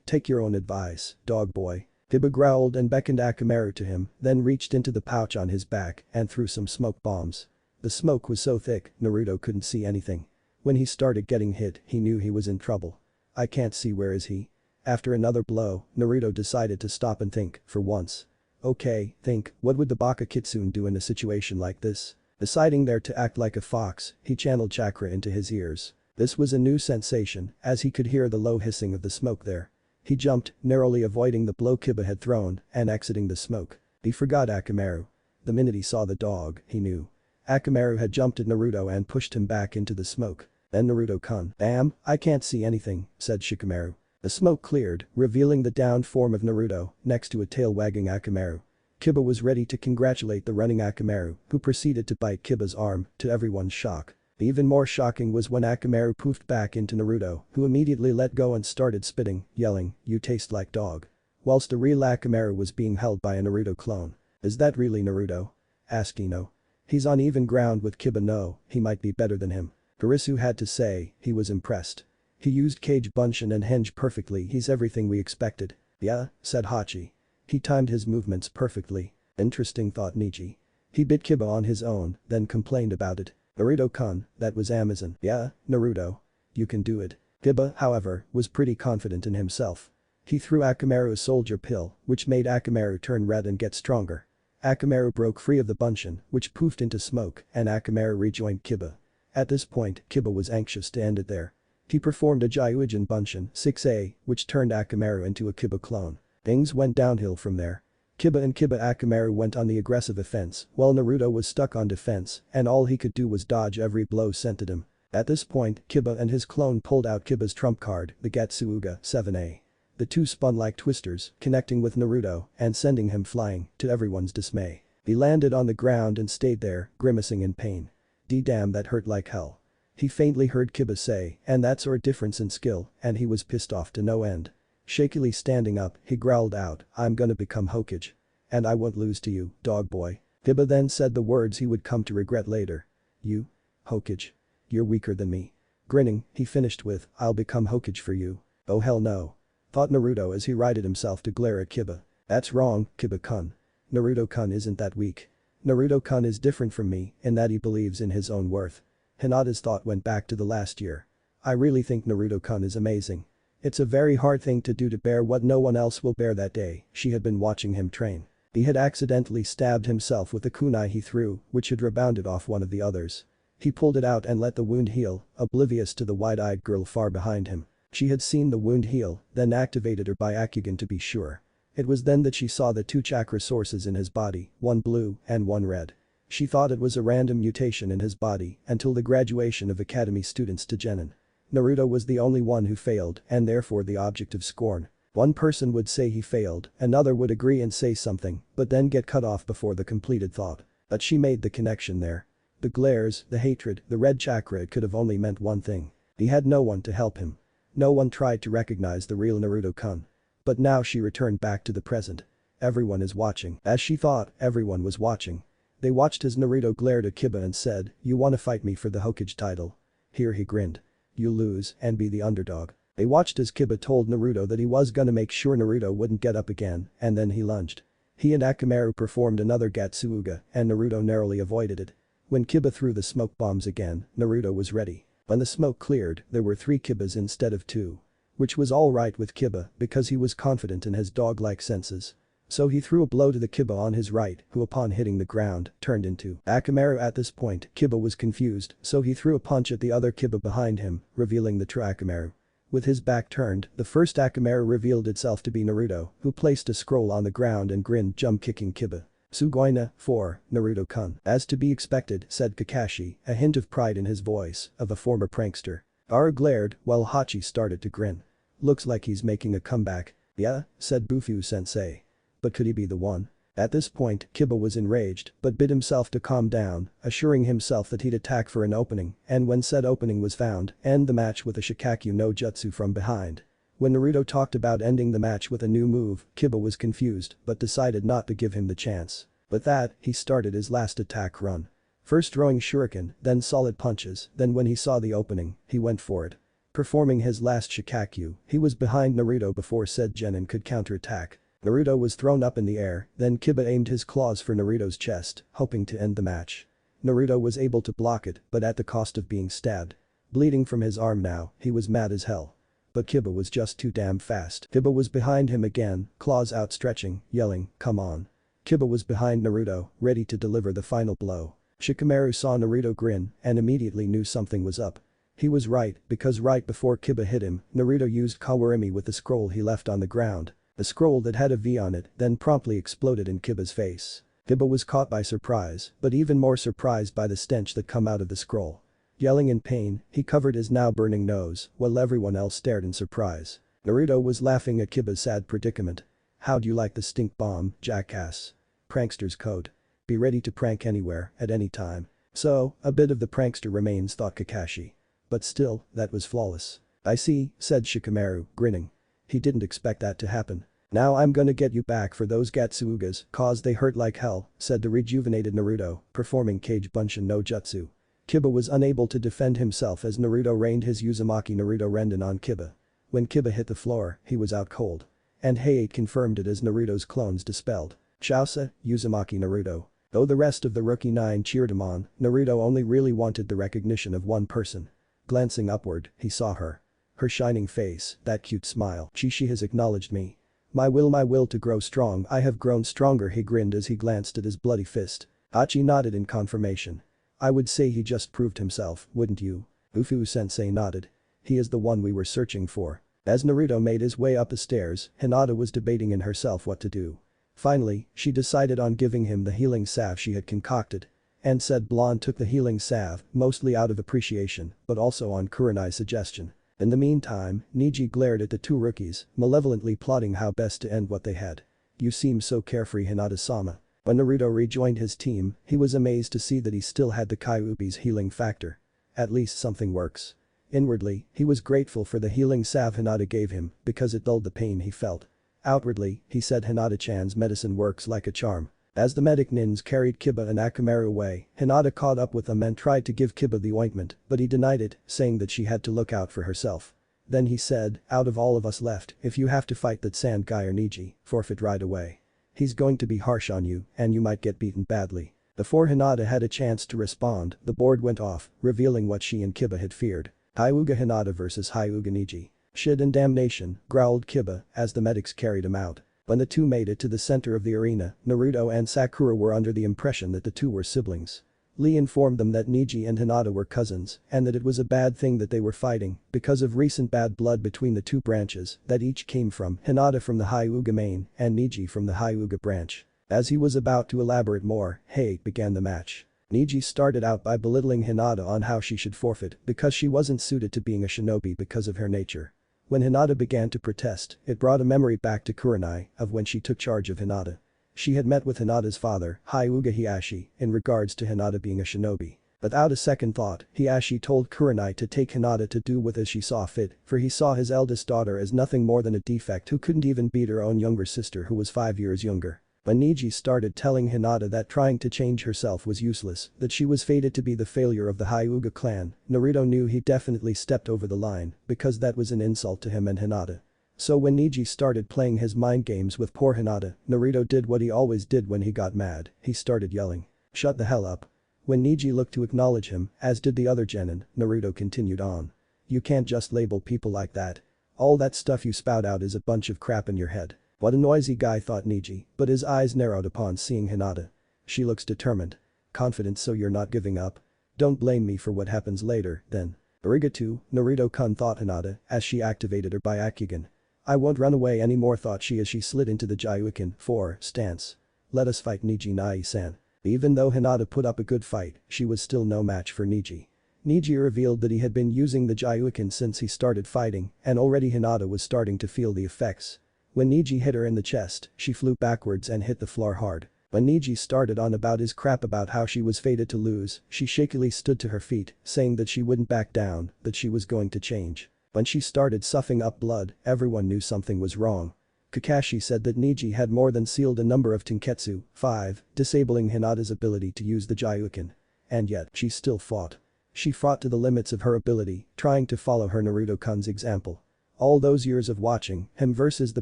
Take your own advice, dog boy. Kiba growled and beckoned Akamaru to him, then reached into the pouch on his back and threw some smoke bombs. The smoke was so thick, Naruto couldn't see anything. When he started getting hit, he knew he was in trouble. I can't see, where is he? After another blow, Naruto decided to stop and think, for once. Okay, think, what would the Baka Kitsune do in a situation like this? Deciding there to act like a fox, he channeled chakra into his ears. This was a new sensation, as he could hear the low hissing of the smoke there. He jumped, narrowly avoiding the blow Kiba had thrown, and exiting the smoke. He forgot Akamaru. The minute he saw the dog, he knew. Akamaru had jumped at Naruto and pushed him back into the smoke. Then Naruto-kun. Damn, I can't see anything, said Shikamaru. The smoke cleared, revealing the downed form of Naruto, next to a tail-wagging Akamaru. Kiba was ready to congratulate the running Akamaru, who proceeded to bite Kiba's arm, to everyone's shock. Even more shocking was when Akamaru poofed back into Naruto, who immediately let go and started spitting, yelling, you taste like dog. Whilst the real Akamaru was being held by a Naruto clone. Is that really Naruto? Asked Ino. He's on even ground with Kiba. No, he might be better than him. Kurisu had to say, he was impressed. He used Cage Bunshin and Henge perfectly. He's everything we expected. Yeah, said Hachi. He timed his movements perfectly. Interesting, thought Neji. He bit Kiba on his own, then complained about it. Naruto-kun, that was Amazon. Yeah, Naruto. You can do it. Kiba, however, was pretty confident in himself. He threw Akamaru a soldier pill, which made Akamaru turn red and get stronger. Akamaru broke free of the Bunshin, which poofed into smoke, and Akamaru rejoined Kiba. At this point, Kiba was anxious to end it there. He performed a Gyuujin Bunshin 6A, which turned Akamaru into a Kiba clone. Things went downhill from there. Kiba and Kiba Akamaru went on the aggressive offense, while Naruto was stuck on defense, and all he could do was dodge every blow sent at him. At this point, Kiba and his clone pulled out Kiba's trump card, the Getsuuga 7A. The two spun like twisters, connecting with Naruto and sending him flying, to everyone's dismay. He landed on the ground and stayed there, grimacing in pain. Damn, that hurt like hell. He faintly heard Kiba say, and that's our difference in skill, and he was pissed off to no end. Shakily standing up, he growled out, I'm gonna become Hokage. And I won't lose to you, dog boy. Kiba then said the words he would come to regret later. You? Hokage? You're weaker than me. Grinning, he finished with, I'll become Hokage for you. Oh hell no. Thought Naruto as he righted himself to glare at Kiba. That's wrong, Kiba-kun. Naruto-kun isn't that weak. Naruto-kun is different from me in that he believes in his own worth. Hinata's thought went back to the last year. I really think Naruto-kun is amazing. It's a very hard thing to do to bear what no one else will bear that day. She had been watching him train. He had accidentally stabbed himself with the kunai he threw, which had rebounded off one of the others. He pulled it out and let the wound heal, oblivious to the wide-eyed girl far behind him. She had seen the wound heal, then activated her Byakugan to be sure. It was then that she saw the two chakra sources in his body, one blue and one red. She thought it was a random mutation in his body until the graduation of academy students to Genin. Naruto was the only one who failed and therefore the object of scorn. One person would say he failed, another would agree and say something, but then get cut off before the completed thought. But she made the connection there. The glares, the hatred, the red chakra, it could have only meant one thing. He had no one to help him. No one tried to recognize the real Naruto-kun. But now she returned back to the present. Everyone is watching. As she thought, everyone was watching. They watched as Naruto glared at Kiba and said, you wanna fight me for the Hokage title? Here he grinned. You lose and be the underdog. They watched as Kiba told Naruto that he was gonna make sure Naruto wouldn't get up again, and then he lunged. He and Akamaru performed another Getsuuga and Naruto narrowly avoided it. When Kiba threw the smoke bombs again, Naruto was ready. When the smoke cleared, there were 3 Kibas instead of 2. Which was alright with Kiba because he was confident in his dog-like senses. So he threw a blow to the Kiba on his right, who upon hitting the ground, turned into Akamaru. At this point, Kiba was confused, so he threw a punch at the other Kiba behind him, revealing the true Akamaru. With his back turned, the first Akamaru revealed itself to be Naruto, who placed a scroll on the ground and grinned, jump-kicking Kiba. Sugoina, 4, Naruto-kun. As to be expected, said Kakashi, a hint of pride in his voice, of a former prankster. Ara glared, while Hachi started to grin. Looks like he's making a comeback. Yeah, said Bufu-sensei. But could he be the one? At this point, Kiba was enraged, but bid himself to calm down, assuring himself that he'd attack for an opening, and when said opening was found, end the match with a Shikakyu no Jutsu from behind. When Naruto talked about ending the match with a new move, Kiba was confused, but decided not to give him the chance. With that, he started his last attack run. First throwing shuriken, then solid punches, then when he saw the opening, he went for it. Performing his last Shikakyu, he was behind Naruto before said Genin could counterattack. Naruto was thrown up in the air, then Kiba aimed his claws for Naruto's chest, hoping to end the match. Naruto was able to block it, but at the cost of being stabbed. Bleeding from his arm now, he was mad as hell. But Kiba was just too damn fast. Kiba was behind him again, claws outstretching, yelling, come on. Kiba was behind Naruto, ready to deliver the final blow. Shikamaru saw Naruto grin and immediately knew something was up. He was right, because right before Kiba hit him, Naruto used Kawarimi with the scroll he left on the ground. The scroll that had a V on it then promptly exploded in Kiba's face. Kiba was caught by surprise, but even more surprised by the stench that come out of the scroll. Yelling in pain, he covered his now burning nose, while everyone else stared in surprise. Naruto was laughing at Kiba's sad predicament. How'd you like the stink bomb, jackass? Prankster's code. Be ready to prank anywhere, at any time. So, a bit of the prankster remains, thought Kakashi. But still, that was flawless. I see, said Shikamaru, grinning. He didn't expect that to happen. Now I'm gonna get you back for those Getsuugas, cause they hurt like hell, said the rejuvenated Naruto, performing Kage Bunshin no Jutsu. Kiba was unable to defend himself as Naruto rained his Uzumaki Naruto Renden on Kiba. When Kiba hit the floor, he was out cold. And Heiei confirmed it as Naruto's clones dispelled. Chausa, Uzumaki Naruto. Though the rest of the rookie 9 cheered him on, Naruto only really wanted the recognition of one person. Glancing upward, he saw her. Her shining face, that cute smile. She has acknowledged me. My will to grow strong, I have grown stronger," he grinned as he glanced at his bloody fist. Hachi nodded in confirmation. "I would say he just proved himself, wouldn't you?" Ufu-sensei nodded. "He is the one we were searching for." As Naruto made his way up the stairs, Hinata was debating in herself what to do. Finally, she decided on giving him the healing salve she had concocted. And said blonde took the healing salve, mostly out of appreciation, but also on Kurenai's suggestion. In the meantime, Neji glared at the two rookies, malevolently plotting how best to end what they had. "You seem so carefree, Hinata-sama." When Naruto rejoined his team, he was amazed to see that he still had the Kyuubi's healing factor. At least something works. Inwardly, he was grateful for the healing salve Hinata gave him because it dulled the pain he felt. Outwardly, he said Hinata-chan's medicine works like a charm. As the medic nins carried Kiba and Akamaru away, Hinata caught up with them and tried to give Kiba the ointment, but he denied it, saying that she had to look out for herself. Then he said, "Out of all of us left, if you have to fight that sand guy or Neji, forfeit right away. He's going to be harsh on you, and you might get beaten badly." Before Hinata had a chance to respond, the board went off, revealing what she and Kiba had feared. Hyuga Hinata vs Hyuga Neji. "Shit and damnation," growled Kiba as the medics carried him out. When the two made it to the center of the arena, Naruto and Sakura were under the impression that the two were siblings. Lee informed them that Neji and Hinata were cousins and that it was a bad thing that they were fighting because of recent bad blood between the two branches that each came from Hinata from the Hyuga main and Neji from the Hyuga branch. As he was about to elaborate more, began the match. Neji started out by belittling Hinata on how she should forfeit because she wasn't suited to being a shinobi because of her nature. When Hinata began to protest, it brought a memory back to Kurenai of when she took charge of Hinata. She had met with Hinata's father, Hyuga Hiashi, in regards to Hinata being a shinobi. Without a second thought, Hiashi told Kurenai to take Hinata to do with as she saw fit, for he saw his eldest daughter as nothing more than a defect who couldn't even beat her own younger sister who was 5 years younger. When Neji started telling Hinata that trying to change herself was useless, that she was fated to be the failure of the Hyuga clan, Naruto knew he definitely stepped over the line because that was an insult to him and Hinata. So when Neji started playing his mind games with poor Hinata, Naruto did what he always did when he got mad, he started yelling. "Shut the hell up." When Neji looked to acknowledge him, as did the other genin, Naruto continued on. "You can't just label people like that. All that stuff you spout out is a bunch of crap in your head." What a noisy guy, thought Neji, but his eyes narrowed upon seeing Hinata. She looks determined. Confident, so you're not giving up? Don't blame me for what happens later, then. Arigato, Naruto-kun, thought Hinata as she activated her Byakugan. "I won't run away anymore," thought she as she slid into the Gyuukin 4 stance. "Let us fight, Neji Nai-san." Even though Hinata put up a good fight, she was still no match for Neji. Neji revealed that he had been using the Gyuukin since he started fighting, and already Hinata was starting to feel the effects. When Neji hit her in the chest, she flew backwards and hit the floor hard. When Neji started on about his crap about how she was fated to lose, she shakily stood to her feet, saying that she wouldn't back down, that she was going to change. When she started soughing up blood, everyone knew something was wrong. Kakashi said that Neji had more than sealed a number of Tenketsu, 5, disabling Hinata's ability to use the Gyuukin. And yet, she still fought. She fought to the limits of her ability, trying to follow her Naruto-kun's example. All those years of watching him versus the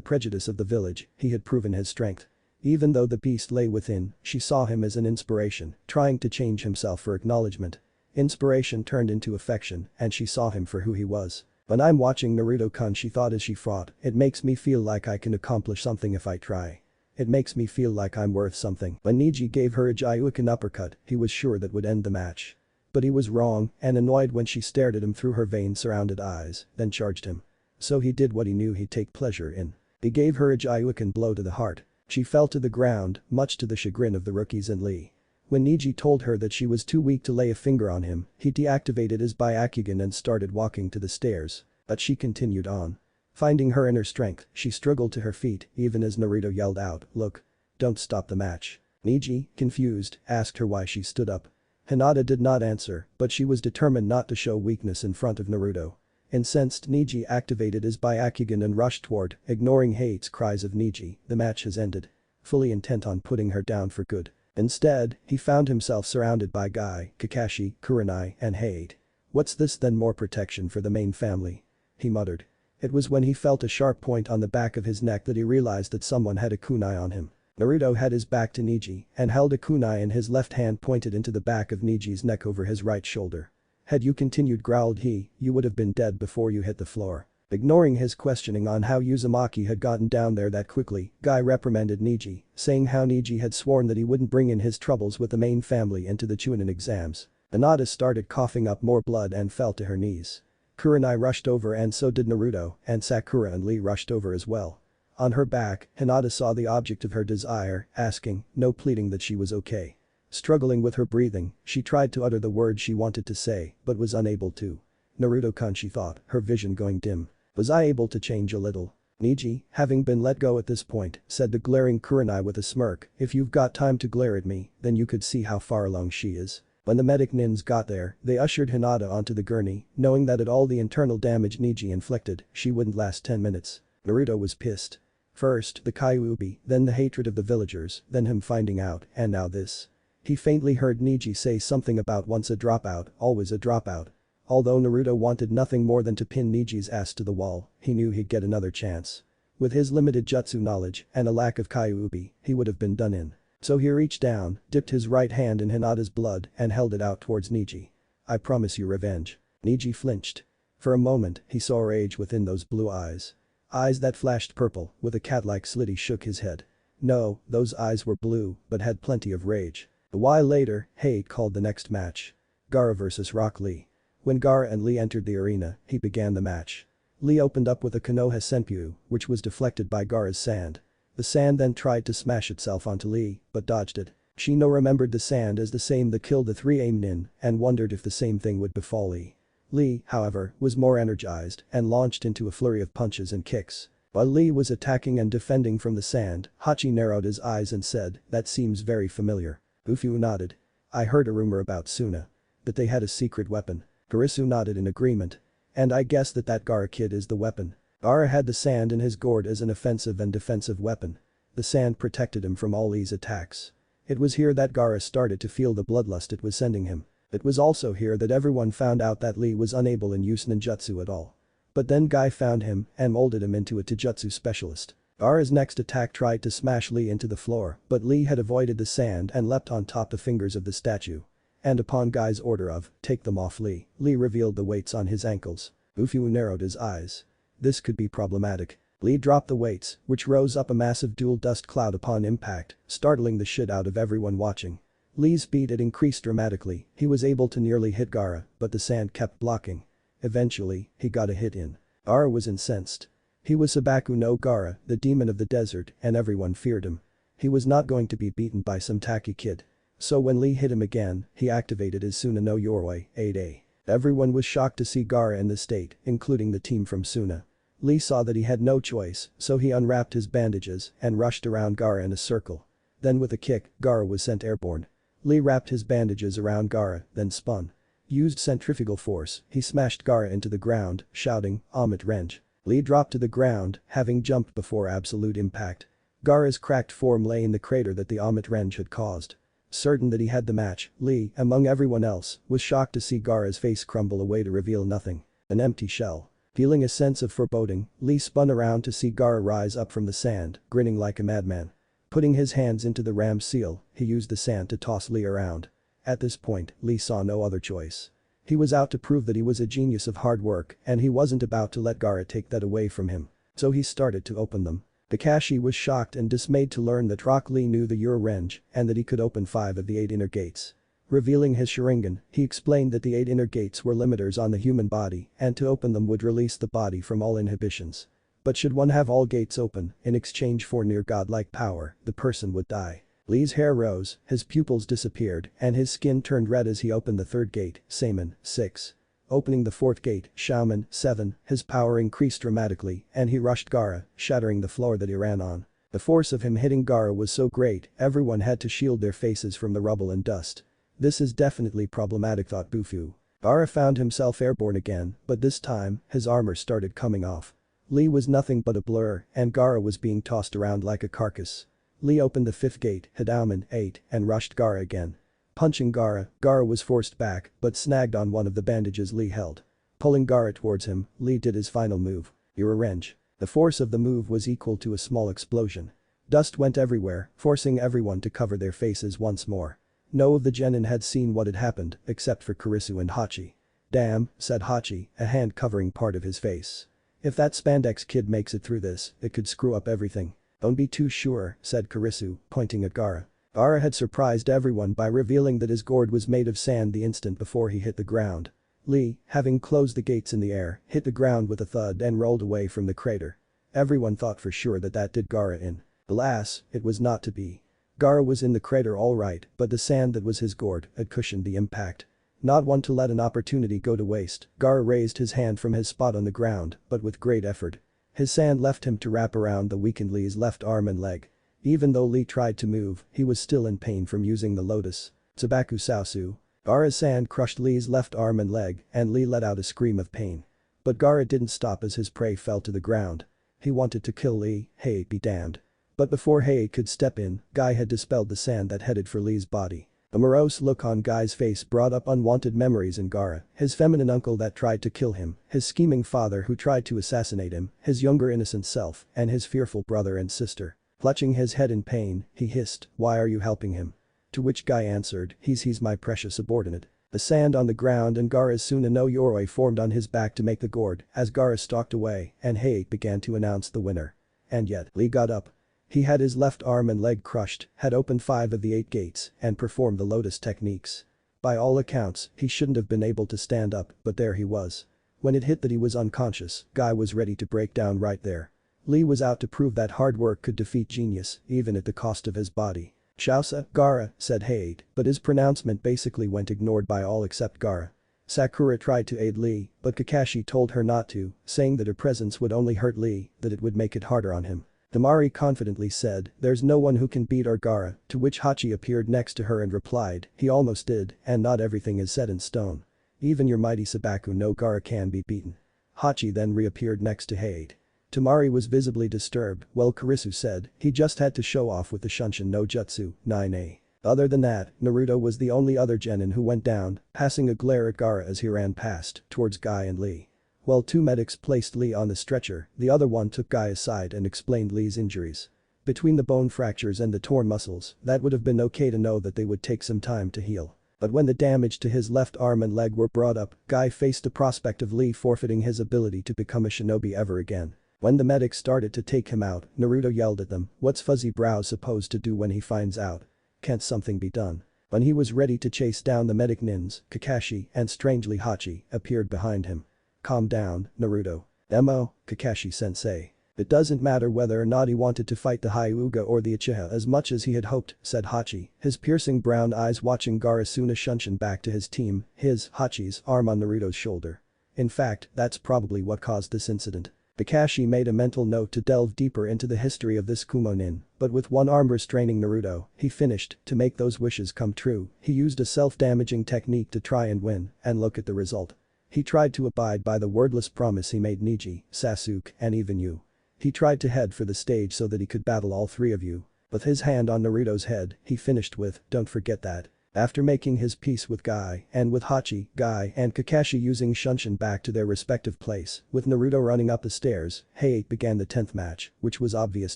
prejudice of the village, he had proven his strength. Even though the beast lay within, she saw him as an inspiration, trying to change himself for acknowledgement. Inspiration turned into affection, and she saw him for who he was. "When I'm watching Naruto-kun," she thought as she fought, "it makes me feel like I can accomplish something if I try. It makes me feel like I'm worth something." When Neji gave her a Gyuukin uppercut, he was sure that would end the match. But he was wrong, and annoyed when she stared at him through her vein-surrounded eyes, then charged him. So he did what he knew he'd take pleasure in. He gave her a Gyuukin blow to the heart. She fell to the ground, much to the chagrin of the rookies and Lee. When Neji told her that she was too weak to lay a finger on him, he deactivated his Byakugan and started walking to the stairs. But she continued on. Finding her inner strength, she struggled to her feet, even as Naruto yelled out, "Look. Don't stop the match." Neji, confused, asked her why she stood up. Hinata did not answer, but she was determined not to show weakness in front of Naruto. Incensed, Neji activated his Byakugan and rushed toward, ignoring Hate's cries of "Neji, the match has ended." Fully intent on putting her down for good. Instead, he found himself surrounded by Guy, Kakashi, Kurenai, and Hate. "What's this then, more protection for the main family?" he muttered. It was when he felt a sharp point on the back of his neck that he realized that someone had a kunai on him. Naruto had his back to Neji and held a kunai in his left hand pointed into the back of Neji's neck over his right shoulder. "Had you continued," growled he, "you would have been dead before you hit the floor." Ignoring his questioning on how Uzumaki had gotten down there that quickly, Guy reprimanded Neji, saying how Neji had sworn that he wouldn't bring in his troubles with the main family into the Chunin exams. Hinata started coughing up more blood and fell to her knees. Kurenai rushed over and so did Naruto, and Sakura and Lee rushed over as well. On her back, Hinata saw the object of her desire, asking, no pleading that she was okay. Struggling with her breathing, she tried to utter the words she wanted to say, but was unable to. Naruto-kun, she thought, her vision going dim. Was I able to change a little? Neji, having been let go at this point, said to glaring Kurenai with a smirk, if you've got time to glare at me, then you could see how far along she is. When the medic nins got there, they ushered Hinata onto the gurney, knowing that at all the internal damage Neji inflicted, she wouldn't last 10 minutes. Naruto was pissed. First, the Kyuubi, then the hatred of the villagers, then him finding out, and now this. He faintly heard Neji say something about once a dropout, always a dropout. Although Naruto wanted nothing more than to pin Neji's ass to the wall, he knew he'd get another chance. With his limited jutsu knowledge and a lack of Kyuubi, he would have been done in. So he reached down, dipped his right hand in Hinata's blood and held it out towards Neji. I promise you revenge. Neji flinched. For a moment, he saw rage within those blue eyes. Eyes that flashed purple, with a cat-like slit. He shook his head. No, those eyes were blue, but had plenty of rage. A while later, Hate called the next match. Gaara vs Rock Lee. When Gaara and Lee entered the arena, he began the match. Lee opened up with a Konoha Senpyu, which was deflected by Gaara's sand. The sand then tried to smash itself onto Lee, but dodged it. Shino remembered the sand as the same that killed the 3 aim nin and wondered if the same thing would befall Lee. Lee, however, was more energized and launched into a flurry of punches and kicks. While Lee was attacking and defending from the sand, Hachi narrowed his eyes and said, that seems very familiar. Ufu nodded. I heard a rumor about Suna. That they had a secret weapon. Kurisu nodded in agreement. And I guess that Gaara kid is the weapon. Gaara had the sand in his gourd as an offensive and defensive weapon. The sand protected him from all Lee's attacks. It was here that Gaara started to feel the bloodlust it was sending him. It was also here that everyone found out that Lee was unable in use ninjutsu at all. But then Guy found him and molded him into a taijutsu specialist. Gaara's next attack tried to smash Lee into the floor, but Lee had avoided the sand and leapt on top the fingers of the statue. And upon Guy's order of, take them off Lee, Lee revealed the weights on his ankles. Ufu narrowed his eyes. This could be problematic. Lee dropped the weights, which rose up a massive dual dust cloud upon impact, startling the shit out of everyone watching. Lee's speed had increased dramatically, he was able to nearly hit Gaara, but the sand kept blocking. Eventually, he got a hit in. Gaara was incensed. He was Sabaku no Gaara, the demon of the desert, and everyone feared him. He was not going to be beaten by some tacky kid. So when Lee hit him again, he activated his Suna no Yoroi, 8A. Everyone was shocked to see Gaara in the state, including the team from Suna. Lee saw that he had no choice, so he unwrapped his bandages and rushed around Gaara in a circle. Then with a kick, Gaara was sent airborne. Lee wrapped his bandages around Gaara, then spun. Used centrifugal force, he smashed Gaara into the ground, shouting, Amit Renge. Lee dropped to the ground, having jumped before absolute impact. Gaara's cracked form lay in the crater that the Amit Renge had caused. Certain that he had the match, Lee, among everyone else, was shocked to see Gaara's face crumble away to reveal nothing. An empty shell. Feeling a sense of foreboding, Lee spun around to see Gaara rise up from the sand, grinning like a madman. Putting his hands into the ram seal, he used the sand to toss Lee around. At this point, Lee saw no other choice. He was out to prove that he was a genius of hard work and he wasn't about to let Gaara take that away from him. So he started to open them. Kakashi was shocked and dismayed to learn that Rock Lee knew the Euro Renge and that he could open 5 of the 8 inner gates. Revealing his Sharingan, he explained that the 8 inner gates were limiters on the human body and to open them would release the body from all inhibitions. But should one have all gates open, in exchange for near godlike power, the person would die. Lee's hair rose, his pupils disappeared, and his skin turned red as he opened the 3rd gate, Seimin, 6. Opening the 4th gate, Shaman, 7, his power increased dramatically and he rushed Gaara, shattering the floor that he ran on. The force of him hitting Gaara was so great, everyone had to shield their faces from the rubble and dust. This is definitely problematic, thought Bufu. Gaara found himself airborne again, but this time, his armor started coming off. Lee was nothing but a blur and Gaara was being tossed around like a carcass. Lee opened the 5th gate, Hidaumen, 8, and rushed Gaara again. Punching Gaara, Gaara was forced back but snagged on one of the bandages Lee held. Pulling Gaara towards him, Lee did his final move, Euro Renge. The force of the move was equal to a small explosion. Dust went everywhere, forcing everyone to cover their faces once more. No of the genin had seen what had happened, except for Kurisu and Hachi. Damn, said Hachi, a hand covering part of his face. If that spandex kid makes it through this, it could screw up everything. Don't be too sure, said Kurisu, pointing at Gaara. Gaara had surprised everyone by revealing that his gourd was made of sand the instant before he hit the ground. Lee, having closed the gates in the air, hit the ground with a thud and rolled away from the crater. Everyone thought for sure that did Gaara in. Alas, it was not to be. Gaara was in the crater alright, but the sand that was his gourd had cushioned the impact. Not one to let an opportunity go to waste, Gaara raised his hand from his spot on the ground, but with great effort. His sand left him to wrap around the weakened Lee's left arm and leg. Even though Lee tried to move, he was still in pain from using the lotus. Tsubaku Sausu. Gaara's sand crushed Lee's left arm and leg, and Lee let out a scream of pain. But Gaara didn't stop as his prey fell to the ground. He wanted to kill Lee, hey be damned. But before Hey could step in, Guy had dispelled the sand that headed for Lee's body. The morose look on Guy's face brought up unwanted memories in Gaara, his feminine uncle that tried to kill him, his scheming father who tried to assassinate him, his younger innocent self, and his fearful brother and sister. Clutching his head in pain, he hissed, "Why are you helping him?" To which Guy answered, he's my precious subordinate. The sand on the ground and Gaara's Suna no Yoroi formed on his back to make the gourd as Gaara stalked away and Hey began to announce the winner. And yet, Lee got up. He had his left arm and leg crushed, had opened 5 of the 8 gates, and performed the lotus techniques. By all accounts, he shouldn't have been able to stand up, but there he was. When it hit that he was unconscious, Guy was ready to break down right there. Lee was out to prove that hard work could defeat genius, even at the cost of his body. "Shausa, Gaara," said Hade, but his pronouncement basically went ignored by all except Gaara. Sakura tried to aid Lee, but Kakashi told her not to, saying that her presence would only hurt Lee, that it would make it harder on him. Tamari confidently said, "There's no one who can beat our Gaara," to which Hachi appeared next to her and replied, "He almost did, and not everything is set in stone. Even your mighty Sabaku no Gaara can be beaten." Hachi then reappeared next to Hade. Tamari was visibly disturbed, while Kurisu said, he just had to show off with the Shunshin no Jutsu, 9A. Other than that, Naruto was the only other genin who went down, passing a glare at Gaara as he ran past, towards Guy and Lee. While 2 medics placed Lee on the stretcher, the other one took Guy aside and explained Lee's injuries. Between the bone fractures and the torn muscles, that would have been okay to know that they would take some time to heal. But when the damage to his left arm and leg were brought up, Guy faced the prospect of Lee forfeiting his ability to become a shinobi ever again. When the medics started to take him out, Naruto yelled at them, "What's Fuzzy Brow supposed to do when he finds out? Can't something be done?" When he was ready to chase down the medic nins, Kakashi and strangely Hachi appeared behind him. "Calm down, Naruto. Emo, Kakashi-sensei. It doesn't matter whether or not he wanted to fight the Hyuga or the Uchiha as much as he had hoped," said Hachi, his piercing brown eyes watching Gaara Suna Shunshin back to his team, his, Hachi's, arm on Naruto's shoulder. In fact, that's probably what caused this incident. Kakashi made a mental note to delve deeper into the history of this Kumo nin, but with one arm restraining Naruto, he finished, to make those wishes come true, he used a self-damaging technique to try and win, and look at the result. He tried to abide by the wordless promise he made Neji, Sasuke, and even you. He tried to head for the stage so that he could battle all 3 of you. With his hand on Naruto's head, he finished with, "Don't forget that." After making his peace with Guy, and with Hachi, Guy and Kakashi using Shunshin back to their respective place, with Naruto running up the stairs, Hey began the 10th match, which was obvious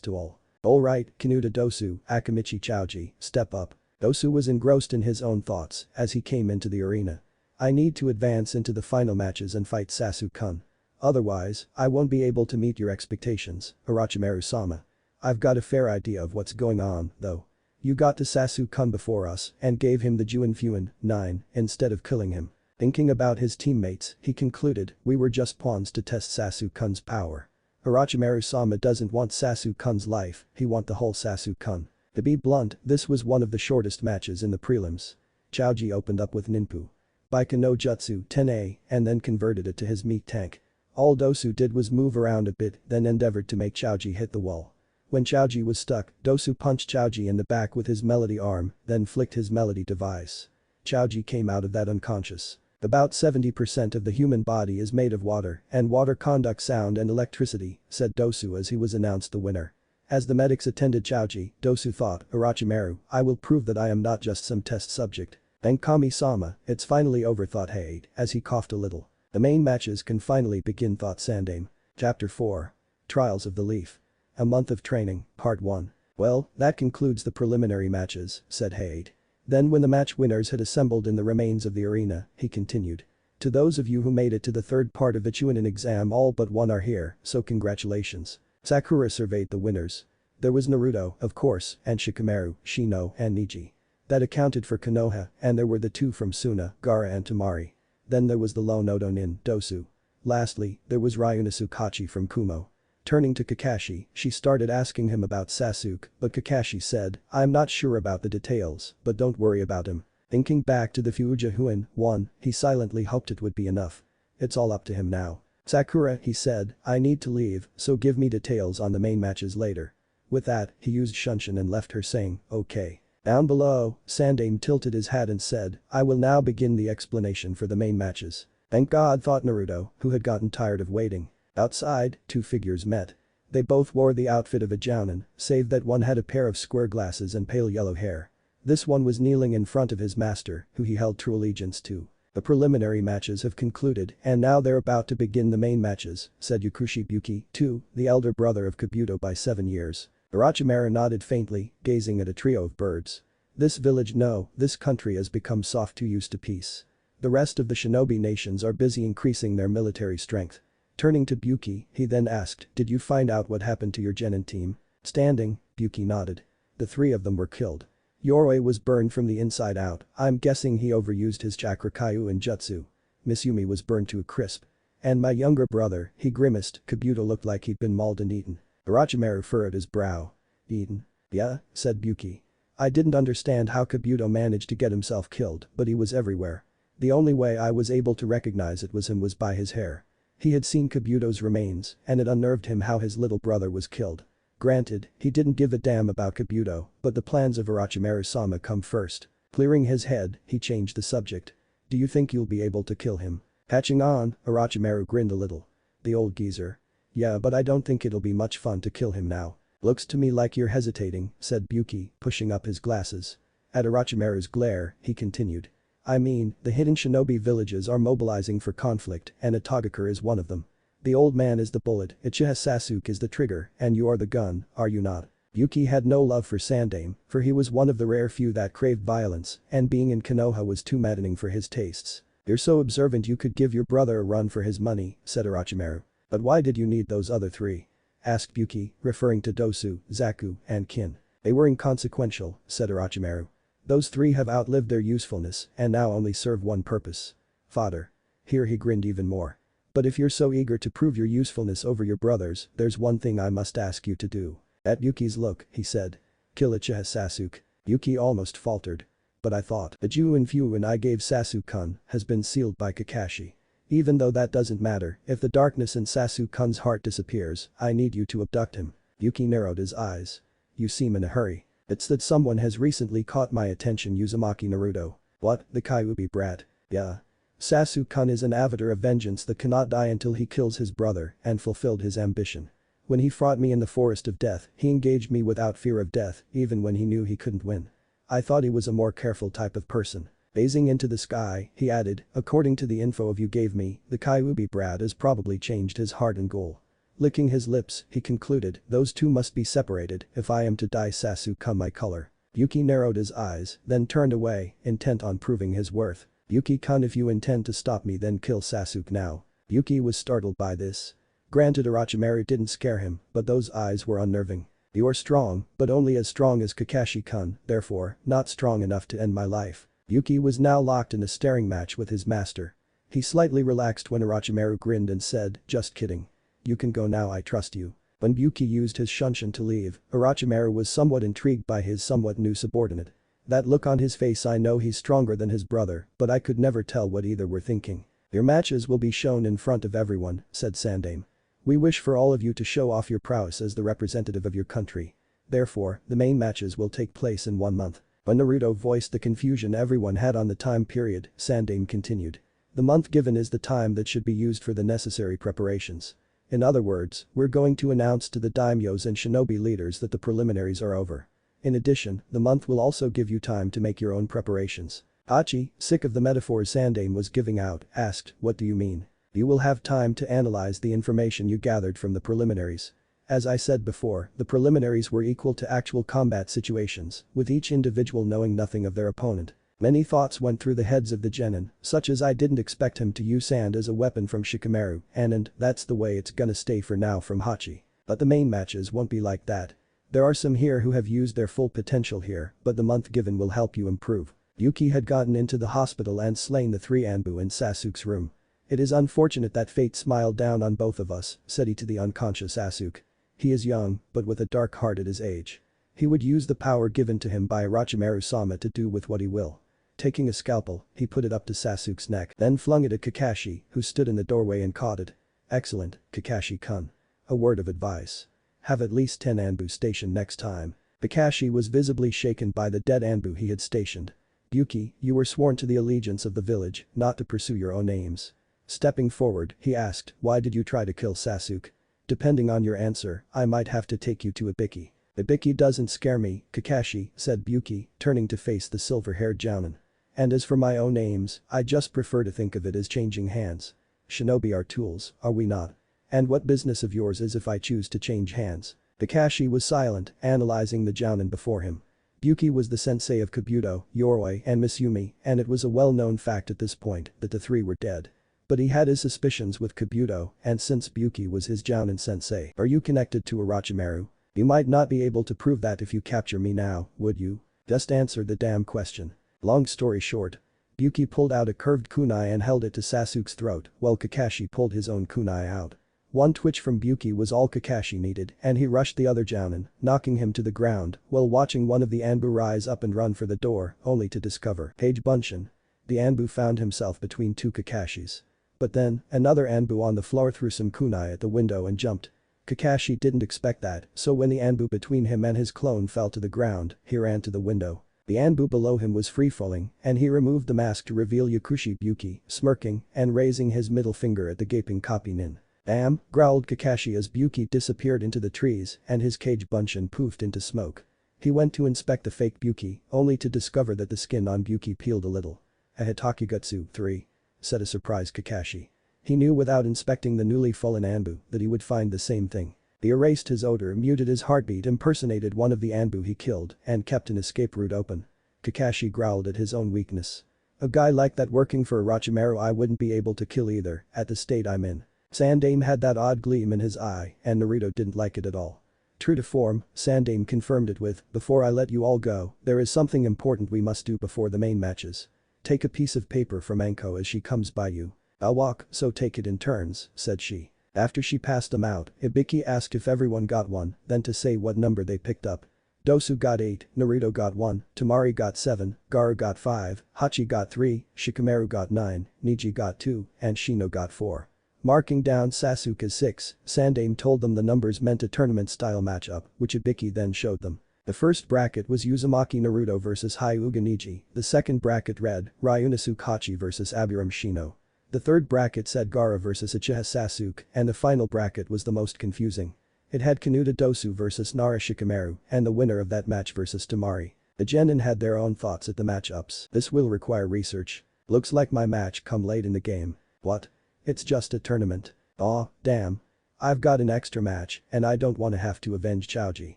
to all. "Alright, Kinuta Dosu, Akamichi Choji, step up." Dosu was engrossed in his own thoughts as he came into the arena. "I need to advance into the final matches and fight Sasuke-kun. Otherwise, I won't be able to meet your expectations, Orochimaru-sama. I've got a fair idea of what's going on, though. You got to Sasuke-kun before us and gave him the Juin 9 instead of killing him." Thinking about his teammates, he concluded, "We were just pawns to test Sasuke-kun's power. Orochimaru-sama doesn't want Sasuke-kun's life, he want the whole Sasuke-kun." To be blunt, this was one of the shortest matches in the prelims. Choji opened up with Ninpu Baika no Jutsu 10A and then converted it to his meat tank. All Dosu did was move around a bit, then endeavored to make Choji hit the wall. When Choji was stuck, Dosu punched Choji in the back with his melody arm, then flicked his melody device. Choji came out of that unconscious. "About 70% of the human body is made of water, and water conducts sound and electricity," said Dosu as he was announced the winner. As the medics attended Choji, Dosu thought, "Orochimaru, I will prove that I am not just some test subject." "Thank Kami-sama, it's finally over," thought Hade, as he coughed a little. "The main matches can finally begin," thought Sandaime. Chapter 4. Trials of the Leaf. A month of training, Part 1. "Well, that concludes the preliminary matches," said Hade. Then when the match winners had assembled in the remains of the arena, he continued. To those of you who made it to the third part of the Chunin exam, all but one are here, so congratulations. Sakura surveyed the winners. There was Naruto, of course, and Shikamaru, Shino, and Neji. That accounted for Konoha, and there were the two from Suna, Gaara and Tamari. Then there was the lone Odonin, Dosu. Lastly, there was Ryuna Tsukachi from Kumo. Turning to Kakashi, she started asking him about Sasuke, but Kakashi said, "I'm not sure about the details, but don't worry about him." Thinking back to the Fujihuan one, he silently hoped it would be enough. It's all up to him now. "Sakura," he said, "I need to leave, so give me details on the main matches later." With that, he used Shunshin and left her saying, "Okay." Down below, Sandaime tilted his hat and said, "I will now begin the explanation for the main matches." Thank God, thought Naruto, who had gotten tired of waiting. Outside, two figures met. They both wore the outfit of a jounin, save that one had a pair of square glasses and pale yellow hair. This one was kneeling in front of his master, who he held true allegiance to. "The preliminary matches have concluded and now they're about to begin the main matches," said Yakushi Buki, too, the elder brother of Kabuto by 7 years. Orochimaru nodded faintly, gazing at a trio of birds. "This village, no, this country has become soft too used to peace. The rest of the shinobi nations are busy increasing their military strength." Turning to Buki, he then asked, "Did you find out what happened to your genin team?" Standing, Buki nodded. "The 3 of them were killed. Yoroi was burned from the inside out, I'm guessing he overused his chakra kyu and jutsu. Mitsumi was burned to a crisp. And my younger brother," he grimaced, Kabuto looked like he'd been mauled and eaten. Orochimaru furrowed his brow. "Eaten? Yeah," said Buki. "I didn't understand how Kabuto managed to get himself killed, but he was everywhere. The only way I was able to recognize it was by his hair." He had seen Kabuto's remains, and it unnerved him how his little brother was killed. Granted, he didn't give a damn about Kabuto, but the plans of Orochimaru-sama come first. Clearing his head, he changed the subject. "Do you think you'll be able to kill him?" Patching on, Orochimaru grinned a little. "The old geezer. Yeah, but I don't think it'll be much fun to kill him now." "Looks to me like you're hesitating," said Buki, pushing up his glasses. At Orochimaru's glare, he continued. "I mean, the hidden shinobi villages are mobilizing for conflict and Itagakure is one of them. The old man is the bullet, Uchiha Sasuke is the trigger, and you are the gun, are you not?" Buki had no love for Sandaime, for he was one of the rare few that craved violence, and being in Konoha was too maddening for his tastes. "You're so observant you could give your brother a run for his money," said Orochimaru. "But why did you need those other 3? Asked Buki, referring to Dosu, Zaku, and Kin. "They were inconsequential," said Orochimaru. "Those 3 have outlived their usefulness and now only serve one purpose. Fodder." Here he grinned even more. "But if you're so eager to prove your usefulness over your brothers, there's one thing I must ask you to do." At Buki's look, he said. "Kill Uchiha Sasuke." Buki almost faltered. "But I thought that you and I gave Sasuke-kun has been sealed by Kakashi. Even though that doesn't matter, if the darkness in Sasuke-kun's heart disappears, I need you to abduct him." Buki narrowed his eyes. "You seem in a hurry." "It's that someone has recently caught my attention, Uzumaki Naruto." "What, the Kyuubi brat?" "Yeah. Sasuke-kun is an avatar of vengeance that cannot die until he kills his brother and fulfilled his ambition. When he fought me in the forest of death, he engaged me without fear of death, even when he knew he couldn't win. I thought he was a more careful type of person." Gazing into the sky, he added, "According to the info you gave me, the Kyuubi brat has probably changed his heart and goal." Licking his lips, he concluded, "Those 2 must be separated if I am to dye Sasuke-kun my color." Buki narrowed his eyes, then turned away, intent on proving his worth. "Buki-kun, if you intend to stop me then kill Sasuke now." Buki was startled by this. Granted, Orochimaru didn't scare him, but those eyes were unnerving. "You are strong, but only as strong as Kakashi-kun, therefore, not strong enough to end my life." Buki was now locked in a staring match with his master. He slightly relaxed when Orochimaru grinned and said, "Just kidding. You can go now, I trust you." When Buki used his Shunshin to leave, Orochimaru was somewhat intrigued by his somewhat new subordinate. "That look on his face, I know he's stronger than his brother, but I could never tell what either were thinking." "Your matches will be shown in front of everyone," said Sandaime. "We wish for all of you to show off your prowess as the representative of your country. Therefore, the main matches will take place in 1 month." When Naruto voiced the confusion everyone had on the time period, Sandaime continued. "The month given is the time that should be used for the necessary preparations. In other words, we're going to announce to the daimyos and shinobi leaders that the preliminaries are over. In addition, the month will also give you time to make your own preparations." Hachi, sick of the metaphors Sandaime was giving out, asked, "What do you mean?" "You will have time to analyze the information you gathered from the preliminaries. As I said before, the preliminaries were equal to actual combat situations, with each individual knowing nothing of their opponent. Many thoughts went through the heads of the genin, such as I didn't expect him to use sand as a weapon from Shikamaru and that's the way it's gonna stay for now from Hachi. But the main matches won't be like that. There are some here who have used their full potential here, but the month given will help you improve. Yuki had gotten into the hospital and slain the 3 Anbu in Sasuke's room. It is unfortunate that fate smiled down on both of us, said he to the unconscious Sasuke. He is young, but with a dark heart at his age. He would use the power given to him by Orochimaru-sama to do with what he will. Taking a scalpel, he put it up to Sasuke's neck, then flung it at Kakashi, who stood in the doorway and caught it. Excellent, Kakashi-kun. A word of advice. Have at least 10 Anbu stationed next time. Kakashi was visibly shaken by the dead Anbu he had stationed. Yuki, you were sworn to the allegiance of the village, not to pursue your own aims. Stepping forward, he asked, why did you try to kill Sasuke? Depending on your answer, I might have to take you to Ibiki. Ibiki doesn't scare me, Kakashi, said Yuki, turning to face the silver-haired Jounin. And as for my own aims, I just prefer to think of it as changing hands. Shinobi are tools, are we not? And what business of yours is if I choose to change hands? Kakashi was silent, analyzing the Jounin before him. Yuki was the sensei of Kabuto, Yoroi and Miss Yumi, and it was a well-known fact at this point that the 3 were dead. But he had his suspicions with Kabuto, and since Yuki was his Jounin sensei, are you connected to Orochimaru? You might not be able to prove that if you capture me now, would you? Just answer the damn question. Long story short. Yuki pulled out a curved kunai and held it to Sasuke's throat, while Kakashi pulled his own kunai out. One twitch from Yuki was all Kakashi needed, and he rushed the other Jounin, knocking him to the ground, while watching one of the Anbu rise up and run for the door, only to discover Page Bunshin. The Anbu found himself between 2 Kakashis. But then, another Anbu on the floor threw some kunai at the window and jumped. Kakashi didn't expect that, so when the Anbu between him and his clone fell to the ground, he ran to the window. The Anbu below him was free-falling, and he removed the mask to reveal Yakushi Yuki, smirking and raising his middle finger at the gaping copy nin. Damn, growled Kakashi as Yuki disappeared into the trees and his cage Bunshin poofed into smoke. He went to inspect the fake Yuki, only to discover that the skin on Yuki peeled a little. A Hitakigutsu 3. Said a surprised Kakashi. He knew without inspecting the newly fallen Anbu that he would find the same thing. He erased his odor, muted his heartbeat, impersonated one of the Anbu he killed and kept an escape route open. Kakashi growled at his own weakness. A guy like that working for Orochimaru I wouldn't be able to kill either, at the state I'm in. Sandaime had that odd gleam in his eye and Naruto didn't like it at all. True to form, Sandaime confirmed it with, before I let you all go, there is something important we must do before the main matches. Take a piece of paper from Anko as she comes by you. I'll walk, so take it in turns, said she. After she passed them out, Ibiki asked if everyone got one, then to say what number they picked up. Dosu got 8, Naruto got 1, Tamari got 7, Gaara got 5, Hachi got 3, Shikamaru got 9, Neji got 2, and Shino got 4. Marking down Sasuke as 6, Sandaime told them the numbers meant a tournament-style matchup, which Ibiki then showed them. The first bracket was Uzumaki Naruto vs Hyuga Neji, the second bracket read Ryunosuke Hachi vs Aburame Shino. The third bracket said Gaara vs Uchiha Sasuke, and the final bracket was the most confusing. It had Kanuta Dosu vs Nara Shikamaru, and the winner of that match vs Tamari. The genin had their own thoughts at the matchups. This will require research. Looks like my match come late in the game. What? It's just a tournament. Aw, damn. I've got an extra match, and I don't want to have to avenge Choji.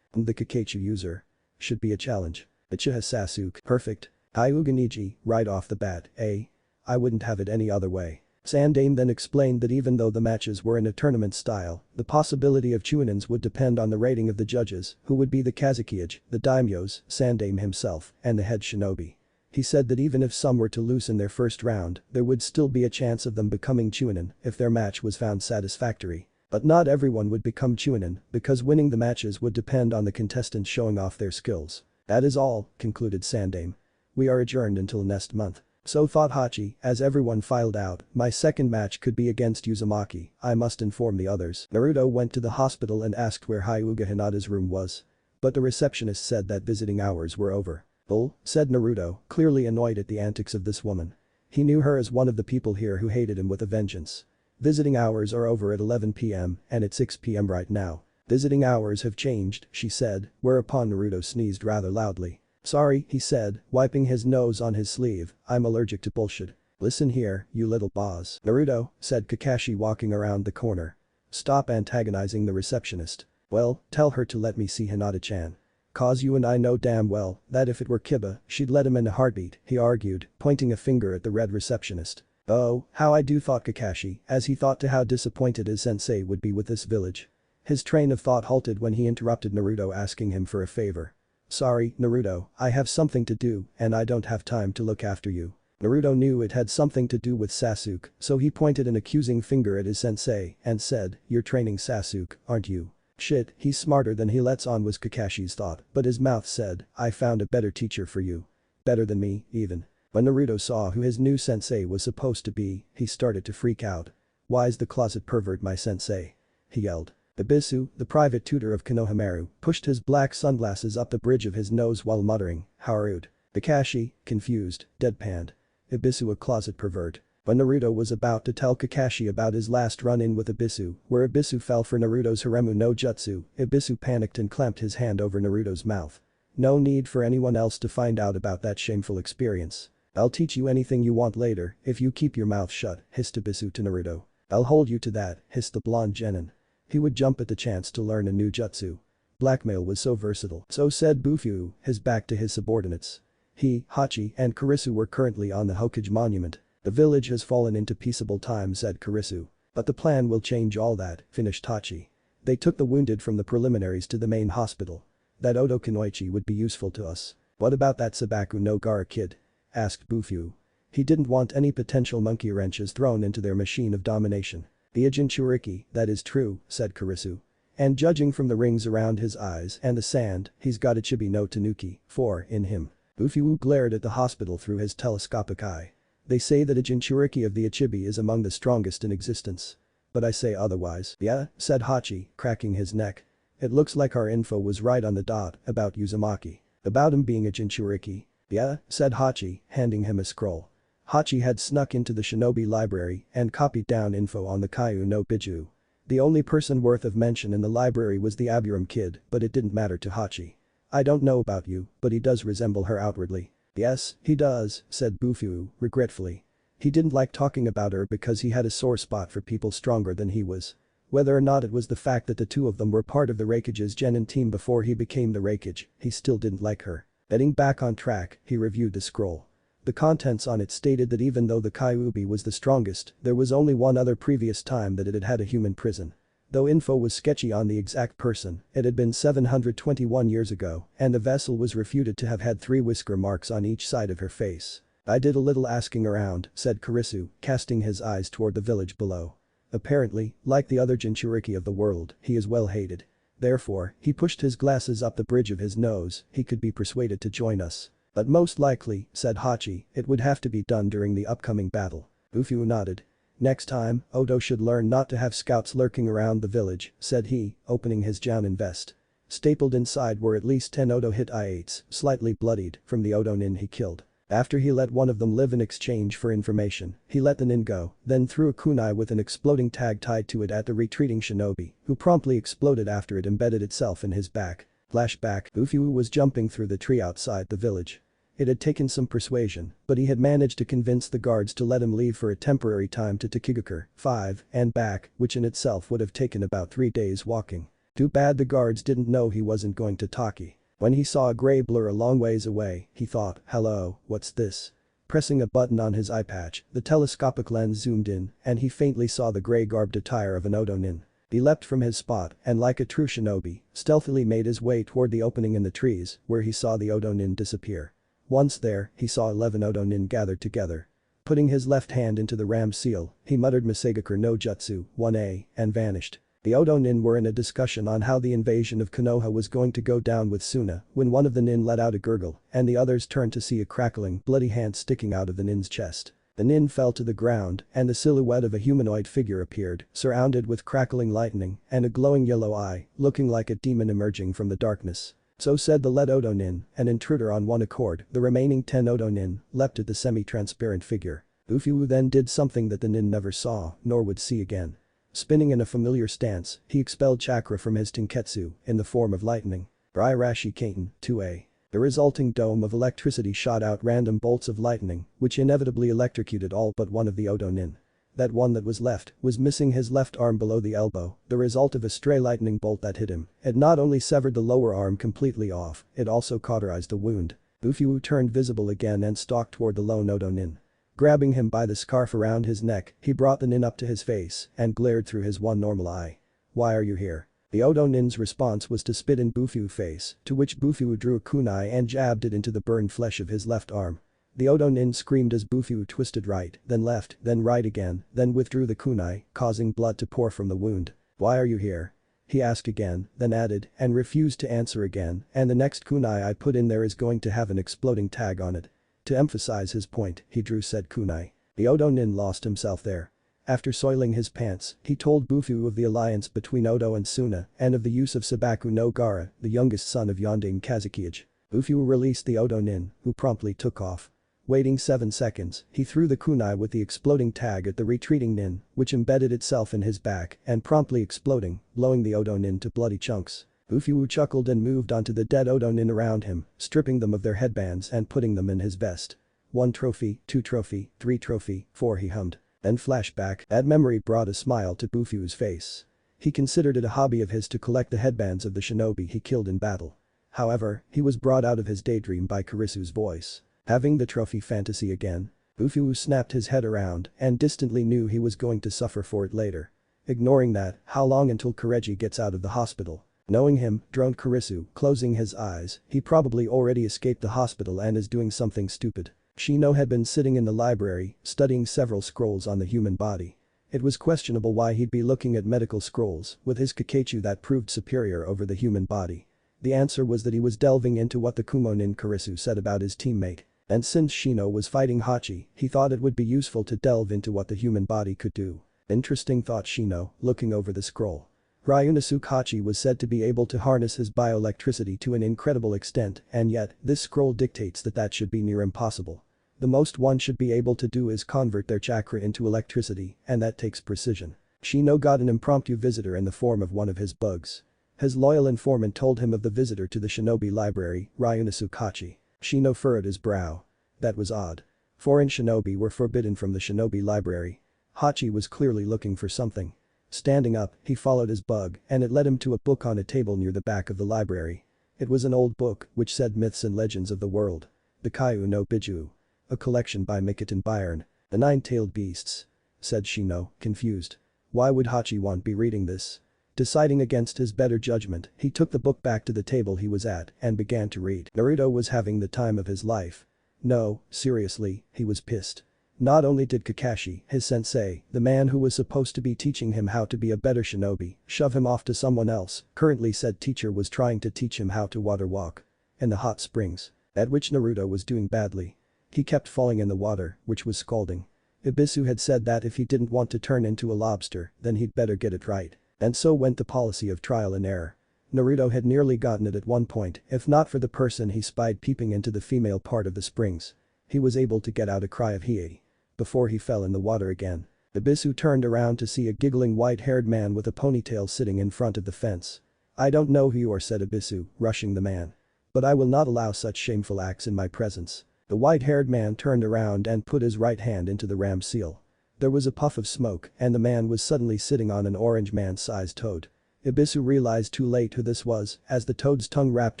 The Kakachu user. Should be a challenge. Uchiha Sasuke. Perfect. Hyuga Neji, right off the bat, eh? I wouldn't have it any other way. Sandaime then explained that even though the matches were in a tournament style, the possibility of Chunins would depend on the rating of the judges, who would be the Kazukiage, the daimyos, Sandaime himself, and the head shinobi. He said that even if some were to lose in their first round, there would still be a chance of them becoming Chunin if their match was found satisfactory. But not everyone would become Chunin because winning the matches would depend on the contestants showing off their skills. That is all, concluded Sandaime. We are adjourned until next month. So thought Hachi, as everyone filed out, my second match could be against Uzumaki, I must inform the others. Naruto went to the hospital and asked where Hyuga Hinata's room was. But the receptionist said that visiting hours were over. Bull, said Naruto, clearly annoyed at the antics of this woman. He knew her as one of the people here who hated him with a vengeance. Visiting hours are over at 11 p.m. and it's 6 p.m. right now. Visiting hours have changed, she said, whereupon Naruto sneezed rather loudly. Sorry, he said, wiping his nose on his sleeve, I'm allergic to bullshit. Listen here, you little boss. Naruto, said Kakashi walking around the corner. Stop antagonizing the receptionist. Well, tell her to let me see Hinata-chan. "'Cause you and I know damn well that if it were Kiba, she'd let him in a heartbeat," he argued, pointing a finger at the red receptionist. "Oh, how I do," thought Kakashi, as he thought to how disappointed his sensei would be with this village. His train of thought halted when he interrupted Naruto, asking him for a favor. "Sorry, Naruto, I have something to do and I don't have time to look after you." Naruto knew it had something to do with Sasuke, so he pointed an accusing finger at his sensei and said, "You're training Sasuke, aren't you?" "Shit, he's smarter than he lets on," was Kakashi's thought, but his mouth said, "I found a better teacher for you. Better than me, even." When Naruto saw who his new sensei was supposed to be, he started to freak out. "Why's the closet pervert my sensei?" he yelled. Ibisu, the private tutor of Konohamaru, pushed his black sunglasses up the bridge of his nose while muttering, "How rude." Kakashi, confused, deadpanned. "Ibisu a closet pervert." When Naruto was about to tell Kakashi about his last run-in with Ibisu, where Ibisu fell for Naruto's Haremu no Jutsu, Ibisu panicked and clamped his hand over Naruto's mouth. "No need for anyone else to find out about that shameful experience. I'll teach you anything you want later if you keep your mouth shut," hissed Ibisu to Naruto. "I'll hold you to that," hissed the blonde genin. He would jump at the chance to learn a new jutsu. Blackmail was so versatile, so said Bufu, his back to his subordinates. He, Hachi, and Kurisu were currently on the Hokage monument. "The village has fallen into peaceable times," said Kurisu. "But the plan will change all that," finished Hachi. "They took the wounded from the preliminaries to the main hospital. That Oto Kunoichi would be useful to us." "What about that Sabaku no Gara kid?" asked Bufu. He didn't want any potential monkey wrenches thrown into their machine of domination. "The Ijinchuriki, that is true," said Kurisu. "And judging from the rings around his eyes and the sand, he's got a Chibi no Tanuki, 4, in him." Bufu glared at the hospital through his telescopic eye. "They say that a Jinchuriki of the Ichibi is among the strongest in existence. But I say otherwise." "Yeah?" said Hachi, cracking his neck. "It looks like our info was right on the dot about Uzumaki. About him being a Jinchuriki." "Yeah?" said Hachi, handing him a scroll. Hachi had snuck into the shinobi library and copied down info on the Kaiu no Biju. The only person worth of mention in the library was the Aburam kid, but it didn't matter to Hachi. "I don't know about you, but he does resemble her outwardly." "Yes, he does," said Bufu, regretfully. He didn't like talking about her because he had a sore spot for people stronger than he was. Whether or not it was the fact that the two of them were part of the Raikage's genin team before he became the Raikage, he still didn't like her. Getting back on track, he reviewed the scroll. The contents on it stated that even though the Kyuubi was the strongest, there was only one other previous time that it had had a human prison. Though info was sketchy on the exact person, it had been 721 years ago, and the vessel was refuted to have had 3 whisker marks on each side of her face. "I did a little asking around," said Kurisu, casting his eyes toward the village below. "Apparently, like the other Jinchuriki of the world, he is well hated. Therefore, he pushed his glasses up the bridge of his nose, he could be persuaded to join us. But most likely," said Hachi, "it would have to be done during the upcoming battle." Bufu nodded. "Next time, Odo should learn not to have scouts lurking around the village," said he, opening his Jounin vest. Stapled inside were at least 10 Odo hit I-8s, slightly bloodied, from the Odo nin he killed. After he let one of them live in exchange for information, he let the nin go, then threw a kunai with an exploding tag tied to it at the retreating shinobi, who promptly exploded after it embedded itself in his back. Flashback, Bufu was jumping through the tree outside the village. It had taken some persuasion, but he had managed to convince the guards to let him leave for a temporary time to Takigakure, 5, and back, which in itself would have taken about 3 days walking. Too bad the guards didn't know he wasn't going to Taki. When he saw a gray blur a long ways away, he thought, "Hello, what's this?" Pressing a button on his eye patch, the telescopic lens zoomed in, and he faintly saw the gray garbed attire of an Odo nin. He leapt from his spot and like a true shinobi, stealthily made his way toward the opening in the trees, where he saw the Odo nin disappear. Once there, he saw 11 Odo nin gathered together. Putting his left hand into the ram seal, he muttered Masegakure no Jutsu, 1A, and vanished. The Odo nin were in a discussion on how the invasion of Konoha was going to go down with Suna when one of the nin let out a gurgle and the others turned to see a crackling, bloody hand sticking out of the nin's chest. The nin fell to the ground and the silhouette of a humanoid figure appeared, surrounded with crackling lightning and a glowing yellow eye, looking like a demon emerging from the darkness. So said the lead Odo nin, an intruder on one accord. The remaining 10 Odo nin leapt at the semi-transparent figure. Bufu then did something that the nin never saw, nor would see again. Spinning in a familiar stance, he expelled chakra from his Tenketsu in the form of lightning. Rairashi Kaiten, 2A. The resulting dome of electricity shot out random bolts of lightning, which inevitably electrocuted all but one of the Odo nin. That one that was left was missing his left arm below the elbow, the result of a stray lightning bolt that hit him. It not only severed the lower arm completely off, it also cauterized the wound. Bufuyu turned visible again and stalked toward the lone Odo nin. Grabbing him by the scarf around his neck, he brought the nin up to his face and glared through his one normal eye. "Why are you here?" The Odo nin's response was to spit in Bufuyu's face, to which Bufuyu drew a kunai and jabbed it into the burned flesh of his left arm. The Odo nin screamed as Bufuyu twisted right, then left, then right again, then withdrew the kunai, causing blood to pour from the wound. "Why are you here?" he asked again, then added, and refused to answer again, "and the next kunai I put in there is going to have an exploding tag on it." To emphasize his point, he drew said kunai. The Odo nin lost himself there. After soiling his pants, he told Bufuyu of the alliance between Odo and Suna and of the use of Sabaku no Gara, the youngest son of Yonde Kazukiage. Bufuyu released the Odo nin, who promptly took off. Waiting 7 seconds, he threw the kunai with the exploding tag at the retreating nin, which embedded itself in his back and promptly exploding, blowing the Odo nin to bloody chunks. Bufuyu chuckled and moved onto the dead Odo nin around him, stripping them of their headbands and putting them in his vest. 1 trophy, 2 trophy, 3 trophy, 4 he hummed. Then flashback. That memory brought a smile to Bufuyu's face. He considered it a hobby of his to collect the headbands of the shinobi he killed in battle. However, he was brought out of his daydream by Kurisu's voice. Having the trophy fantasy again, Bufuyu snapped his head around and distantly knew he was going to suffer for it later. Ignoring that, how long until Kureji gets out of the hospital? Knowing him, droned Kurisu, closing his eyes, he probably already escaped the hospital and is doing something stupid. Shino had been sitting in the library, studying several scrolls on the human body. It was questionable why he'd be looking at medical scrolls with his Kakechu that proved superior over the human body. The answer was that he was delving into what the Kumo nin Kurisu said about his teammate. And since Shino was fighting Hachi, he thought it would be useful to delve into what the human body could do. Interesting, thought Shino, looking over the scroll. Ryunosuke Hachi was said to be able to harness his bioelectricity to an incredible extent, and yet, this scroll dictates that should be near impossible. The most one should be able to do is convert their chakra into electricity, and that takes precision. Shino got an impromptu visitor in the form of one of his bugs. His loyal informant told him of the visitor to the shinobi library, Ryunosuke Hachi. Shino furrowed his brow. That was odd. Foreign shinobi were forbidden from the shinobi library. Hachi was clearly looking for something. Standing up, he followed his bug, and it led him to a book on a table near the back of the library. It was an old book which said Myths and Legends of the World. The Kaiu no Biju. A collection by Mikotan Byron. The Nine-Tailed Beasts. Said Shino, confused. Why would Hachi want be reading this? Deciding against his better judgment, he took the book back to the table he was at and began to read. Naruto was having the time of his life. No, seriously, he was pissed. Not only did Kakashi, his sensei, the man who was supposed to be teaching him how to be a better shinobi, shove him off to someone else, currently said teacher was trying to teach him how to water walk. In the hot springs. At which Naruto was doing badly. He kept falling in the water, which was scalding. Ibisu had said that if he didn't want to turn into a lobster, then he'd better get it right. And so went the policy of trial and error. Naruto had nearly gotten it at one point, if not for the person he spied peeping into the female part of the springs. He was able to get out a cry of "Hiei" before he fell in the water again. Ibisu turned around to see a giggling white-haired man with a ponytail sitting in front of the fence. "I don't know who you are," said Ibisu, rushing the man. "But I will not allow such shameful acts in my presence." The white-haired man turned around and put his right hand into the ram seal. There was a puff of smoke and the man was suddenly sitting on an orange man-sized toad. Ibisu realized too late who this was as the toad's tongue wrapped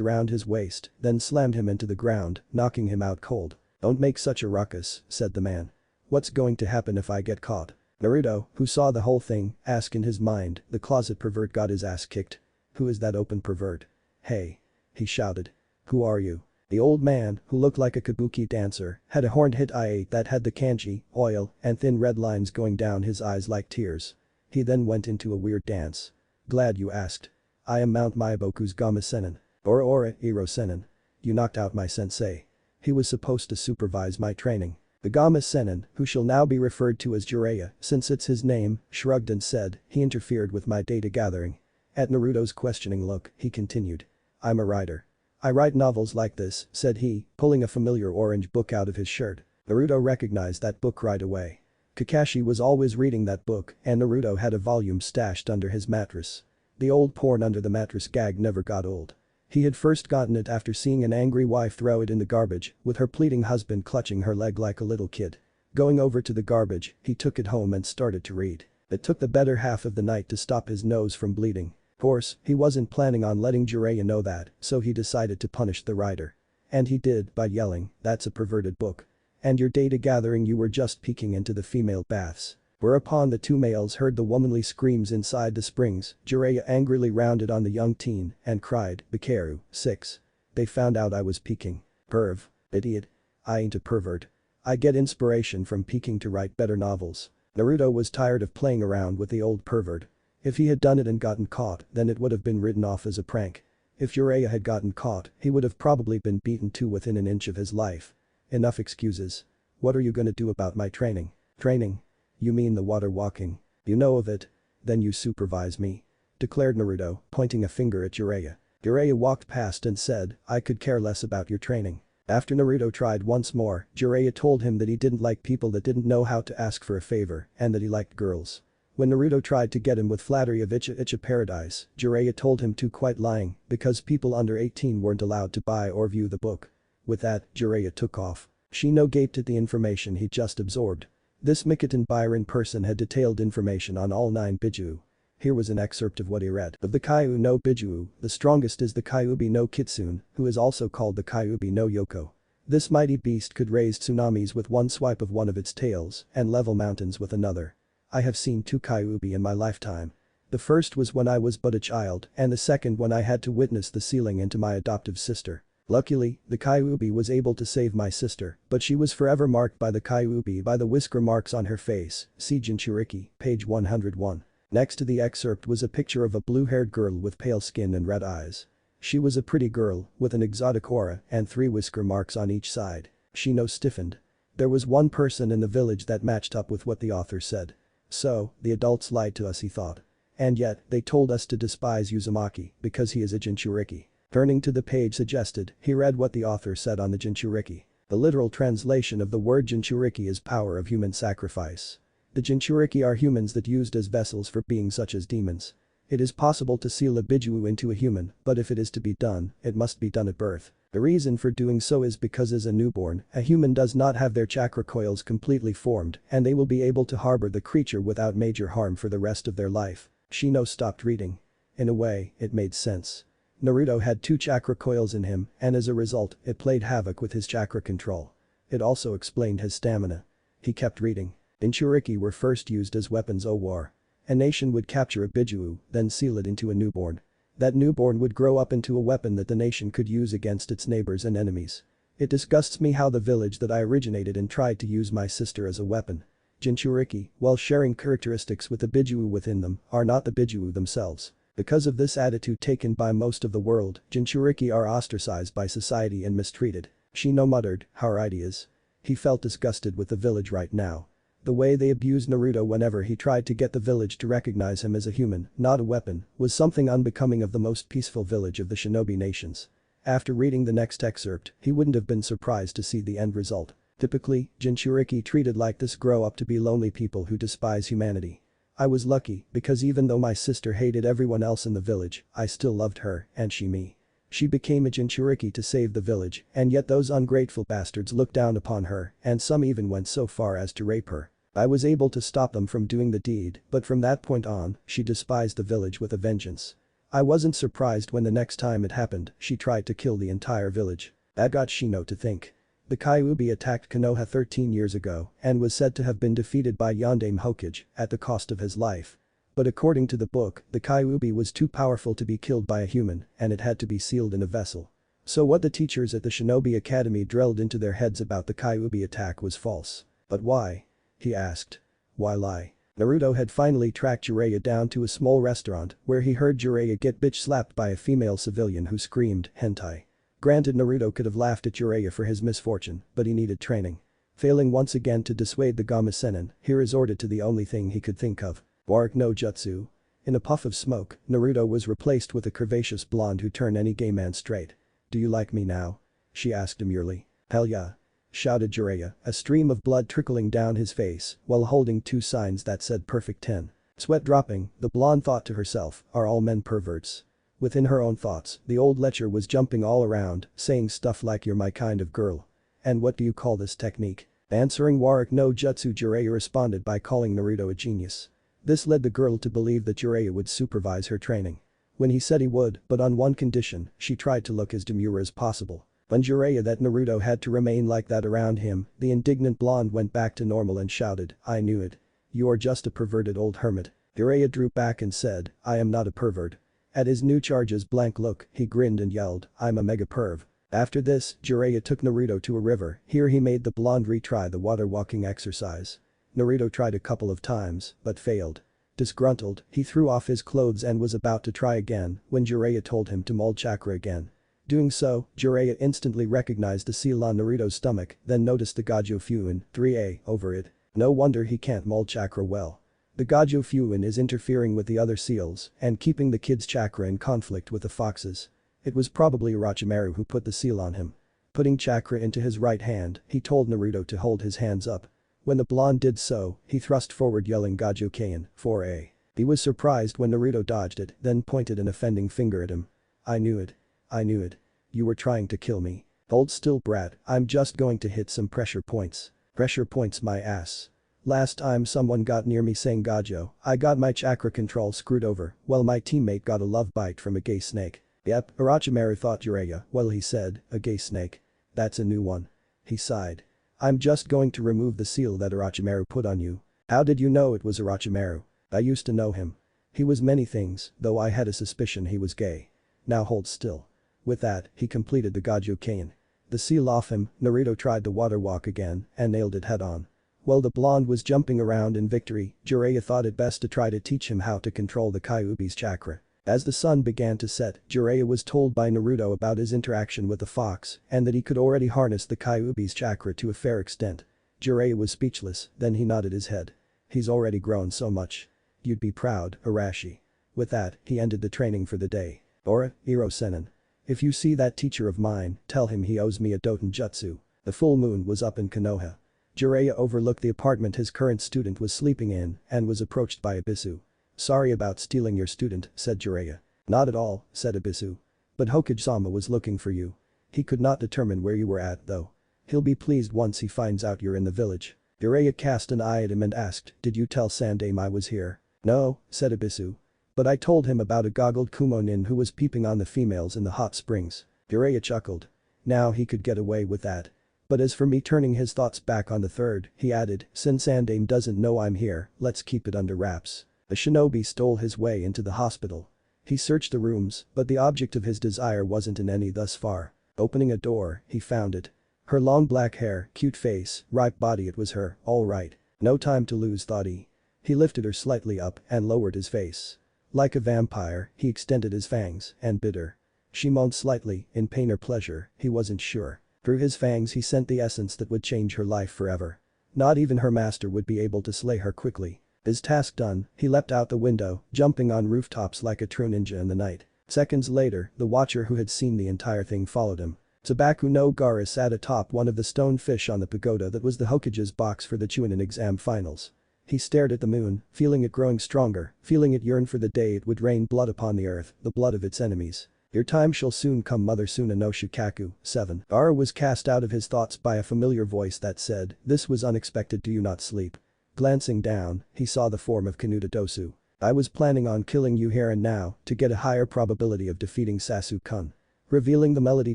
around his waist, then slammed him into the ground, knocking him out cold. "Don't make such a ruckus," said the man. "What's going to happen if I get caught?" Naruto, who saw the whole thing, asked in his mind. The closet pervert got his ass kicked. "Who is that open pervert?" "Hey!" he shouted. "Who are you?" The old man, who looked like a kabuki dancer, had a horned hit eye that had the kanji, oil, and thin red lines going down his eyes like tears. He then went into a weird dance. "Glad you asked. I am Mount Maiboku's Gama Senin. Ora Iro Senin. You knocked out my sensei. He was supposed to supervise my training." The Gama Senin, who shall now be referred to as Jiraiya since it's his name, shrugged and said, "He interfered with my data gathering." At Naruto's questioning look, he continued. "I'm a writer. I write novels like this," said he, pulling a familiar orange book out of his shirt. Naruto recognized that book right away. Kakashi was always reading that book and Naruto had a volume stashed under his mattress. The old porn under the mattress gag never got old. He had first gotten it after seeing an angry wife throw it in the garbage, with her pleading husband clutching her leg like a little kid. Going over to the garbage, he took it home and started to read. It took the better half of the night to stop his nose from bleeding. Of course, he wasn't planning on letting Jiraiya know that, so he decided to punish the writer. And he did by yelling, "That's a perverted book. And your data gathering you were just peeking into the female baths." Whereupon the two males heard the womanly screams inside the springs. Jiraiya angrily rounded on the young teen and cried, "Bikaru, 6. They found out I was peeking. Perv. Idiot. I ain't a pervert. I get inspiration from peeking to write better novels." Naruto was tired of playing around with the old pervert. If he had done it and gotten caught, then it would have been written off as a prank. If Jiraiya had gotten caught, he would have probably been beaten to within an inch of his life. Enough excuses. What are you gonna do about my training? Training? You mean the water walking? You know of it? Then you supervise me. Declared Naruto, pointing a finger at Jiraiya. Jiraiya walked past and said, "I could care less about your training." After Naruto tried once more, Jiraiya told him that he didn't like people that didn't know how to ask for a favor and that he liked girls. When Naruto tried to get him with flattery of Icha Paradise, Jiraiya told him to quit lying because people under 18 weren't allowed to buy or view the book. With that, Jiraiya took off. Shino gaped at the information he just absorbed. This Mikotan Byron person had detailed information on all 9 Biju. Here was an excerpt of what he read. Of the Kaiu no Biju, the strongest is the Kyuubi no Kitsune, who is also called the Kyuubi no Yoko. This mighty beast could raise tsunamis with one swipe of one of its tails and level mountains with another. I have seen 2 Kyuubi in my lifetime. The first was when I was but a child and the second when I had to witness the sealing into my adoptive sister. Luckily, the Kyuubi was able to save my sister, but she was forever marked by the Kyuubi by the whisker marks on her face. See Jinchuriki, page 101. Next to the excerpt was a picture of a blue-haired girl with pale skin and red eyes. She was a pretty girl, with an exotic aura and 3 whisker marks on each side. Shino stiffened. There was one person in the village that matched up with what the author said. So, the adults lied to us, he thought. And yet, they told us to despise Uzumaki because he is a Jinchuriki. Turning to the page suggested, he read what the author said on the Jinchuriki. The literal translation of the word Jinchuriki is power of human sacrifice. The Jinchuriki are humans that used as vessels for beings such as demons. It is possible to seal a Biju into a human, but if it is to be done, it must be done at birth. The reason for doing so is because as a newborn, a human does not have their chakra coils completely formed and they will be able to harbor the creature without major harm for the rest of their life. Shino stopped reading. In a way, it made sense. Naruto had 2 chakra coils in him and as a result, it played havoc with his chakra control. It also explained his stamina. He kept reading. Jinchuriki were first used as weapons of war. A nation would capture a Biju, then seal it into a newborn. That newborn would grow up into a weapon that the nation could use against its neighbors and enemies. It disgusts me how the village that I originated in tried to use my sister as a weapon. Jinchuriki, while sharing characteristics with the Biju within them, are not the Biju themselves. Because of this attitude taken by most of the world, Jinchuriki are ostracized by society and mistreated. Shino muttered, "How right he is." He felt disgusted with the village right now. The way they abused Naruto whenever he tried to get the village to recognize him as a human, not a weapon, was something unbecoming of the most peaceful village of the shinobi nations. After reading the next excerpt, he wouldn't have been surprised to see the end result. Typically, Jinchuriki treated like this grow up to be lonely people who despise humanity. I was lucky because even though my sister hated everyone else in the village, I still loved her and she me. She became a Jinchuriki to save the village and yet those ungrateful bastards looked down upon her and some even went so far as to rape her. I was able to stop them from doing the deed, but from that point on, she despised the village with a vengeance. I wasn't surprised when the next time it happened, she tried to kill the entire village. That got Shino to think. The Kyuubi attacked Konoha 13 years ago and was said to have been defeated by Yondaime Hokage at the cost of his life. But according to the book, the Kyuubi was too powerful to be killed by a human and it had to be sealed in a vessel. So what the teachers at the Shinobi Academy drilled into their heads about the Kyuubi attack was false. But why? He asked. Why lie? Naruto had finally tracked Jiraiya down to a small restaurant where he heard Jiraiya get bitch slapped by a female civilian who screamed, "Hentai." Granted, Naruto could have laughed at Jiraiya for his misfortune, but he needed training. Failing once again to dissuade the Gamasenin, he resorted to the only thing he could think of. Wark no Jutsu. In a puff of smoke, Naruto was replaced with a curvaceous blonde who turned any gay man straight. "Do you like me now?" she asked demurely. "Hell yeah," shouted Jiraiya, a stream of blood trickling down his face while holding 2 signs that said perfect 10. Sweat dropping, the blonde thought to herself, are all men perverts? Within her own thoughts, the old lecher was jumping all around, saying stuff like you're my kind of girl. And what do you call this technique? Answering Warwick no Jutsu, Jiraiya responded by calling Naruto a genius. This led the girl to believe that Jiraiya would supervise her training. When he said he would, but on one condition, she tried to look as demure as possible. When Jiraiya that Naruto had to remain like that around him, the indignant blonde went back to normal and shouted, "I knew it. You are just a perverted old hermit." Jiraiya drew back and said, "I am not a pervert." At his new charge's blank look, he grinned and yelled, "I'm a mega perv." After this, Jiraiya took Naruto to a river. Here he made the blonde retry the water walking exercise. Naruto tried a couple of times, but failed. Disgruntled, he threw off his clothes and was about to try again when Jiraiya told him to mold chakra again. Doing so, Jiraiya instantly recognized the seal on Naruto's stomach, then noticed the Gajo Fuin 3A over it. No wonder he can't mold chakra well. The Gajo Fuin is interfering with the other seals and keeping the kid's chakra in conflict with the fox's. It was probably Orochimaru who put the seal on him. Putting chakra into his right hand, he told Naruto to hold his hands up. When the blonde did so, he thrust forward yelling Gajo Kain 4A. He was surprised when Naruto dodged it, then pointed an offending finger at him. "I knew it. I knew it. You were trying to kill me. Hold still, brat, I'm just going to hit some pressure points." "Pressure points my ass. Last time someone got near me saying Gajo, I got my chakra control screwed over, while my teammate got a love bite from a gay snake." "Yep," Orochimaru thought Jiraiya, well he said, "A gay snake. That's a new one." He sighed. "I'm just going to remove the seal that Orochimaru put on you." "How did you know it was Orochimaru?" "I used to know him. He was many things, though I had a suspicion he was gay." "Now hold still." With that, he completed the Gajo Kain. The seal off him, Naruto tried the water walk again and nailed it head on. While the blonde was jumping around in victory, Jiraiya thought it best to try to teach him how to control the Kyuubi's chakra. As the sun began to set, Jiraiya was told by Naruto about his interaction with the fox and that he could already harness the Kyuubi's chakra to a fair extent. Jiraiya was speechless, then he nodded his head. "He's already grown so much. You'd be proud, Arashi." With that, he ended the training for the day. "Ora, Iro Senin. If you see that teacher of mine, tell him he owes me a Doton Jutsu." The full moon was up in Konoha. Jiraiya overlooked the apartment his current student was sleeping in and was approached by Abisu. "Sorry about stealing your student," said Jiraiya. "Not at all," said Abisu. "But Hokage-sama was looking for you. He could not determine where you were at though. He'll be pleased once he finds out you're in the village." Jiraiya cast an eye at him and asked, "Did you tell Sandaime I was here?" "No," said Abisu. "But I told him about a goggled Kumo nin who was peeping on the females in the hot springs." Jiraiya chuckled. Now he could get away with that. But as for me, turning his thoughts back on the third, he added, "Since Sandaime doesn't know I'm here, let's keep it under wraps." A shinobi stole his way into the hospital. He searched the rooms, but the object of his desire wasn't in any thus far. Opening a door, he found it. Her long black hair, cute face, ripe body, it was her, all right. No time to lose, thought he. He lifted her slightly up and lowered his face. Like a vampire, he extended his fangs and bit her. She moaned slightly, in pain or pleasure, he wasn't sure. Through his fangs he sent the essence that would change her life forever. Not even her master would be able to slay her quickly. His task done, he leapt out the window, jumping on rooftops like a true ninja in the night. Seconds later, the watcher who had seen the entire thing followed him. Tsubaku no Gara sat atop one of the stone fish on the pagoda that was the Hokage's box for the Chunin exam finals. He stared at the moon, feeling it growing stronger, feeling it yearn for the day it would rain blood upon the earth, the blood of its enemies. "Your time shall soon come, Mother Suna no Shikaku." 7. Gara was cast out of his thoughts by a familiar voice that said, "This was unexpected, do you not sleep?" Glancing down, he saw the form of Kanuta Dosu. "I was planning on killing you here and now to get a higher probability of defeating Sasuke-kun." Revealing the melody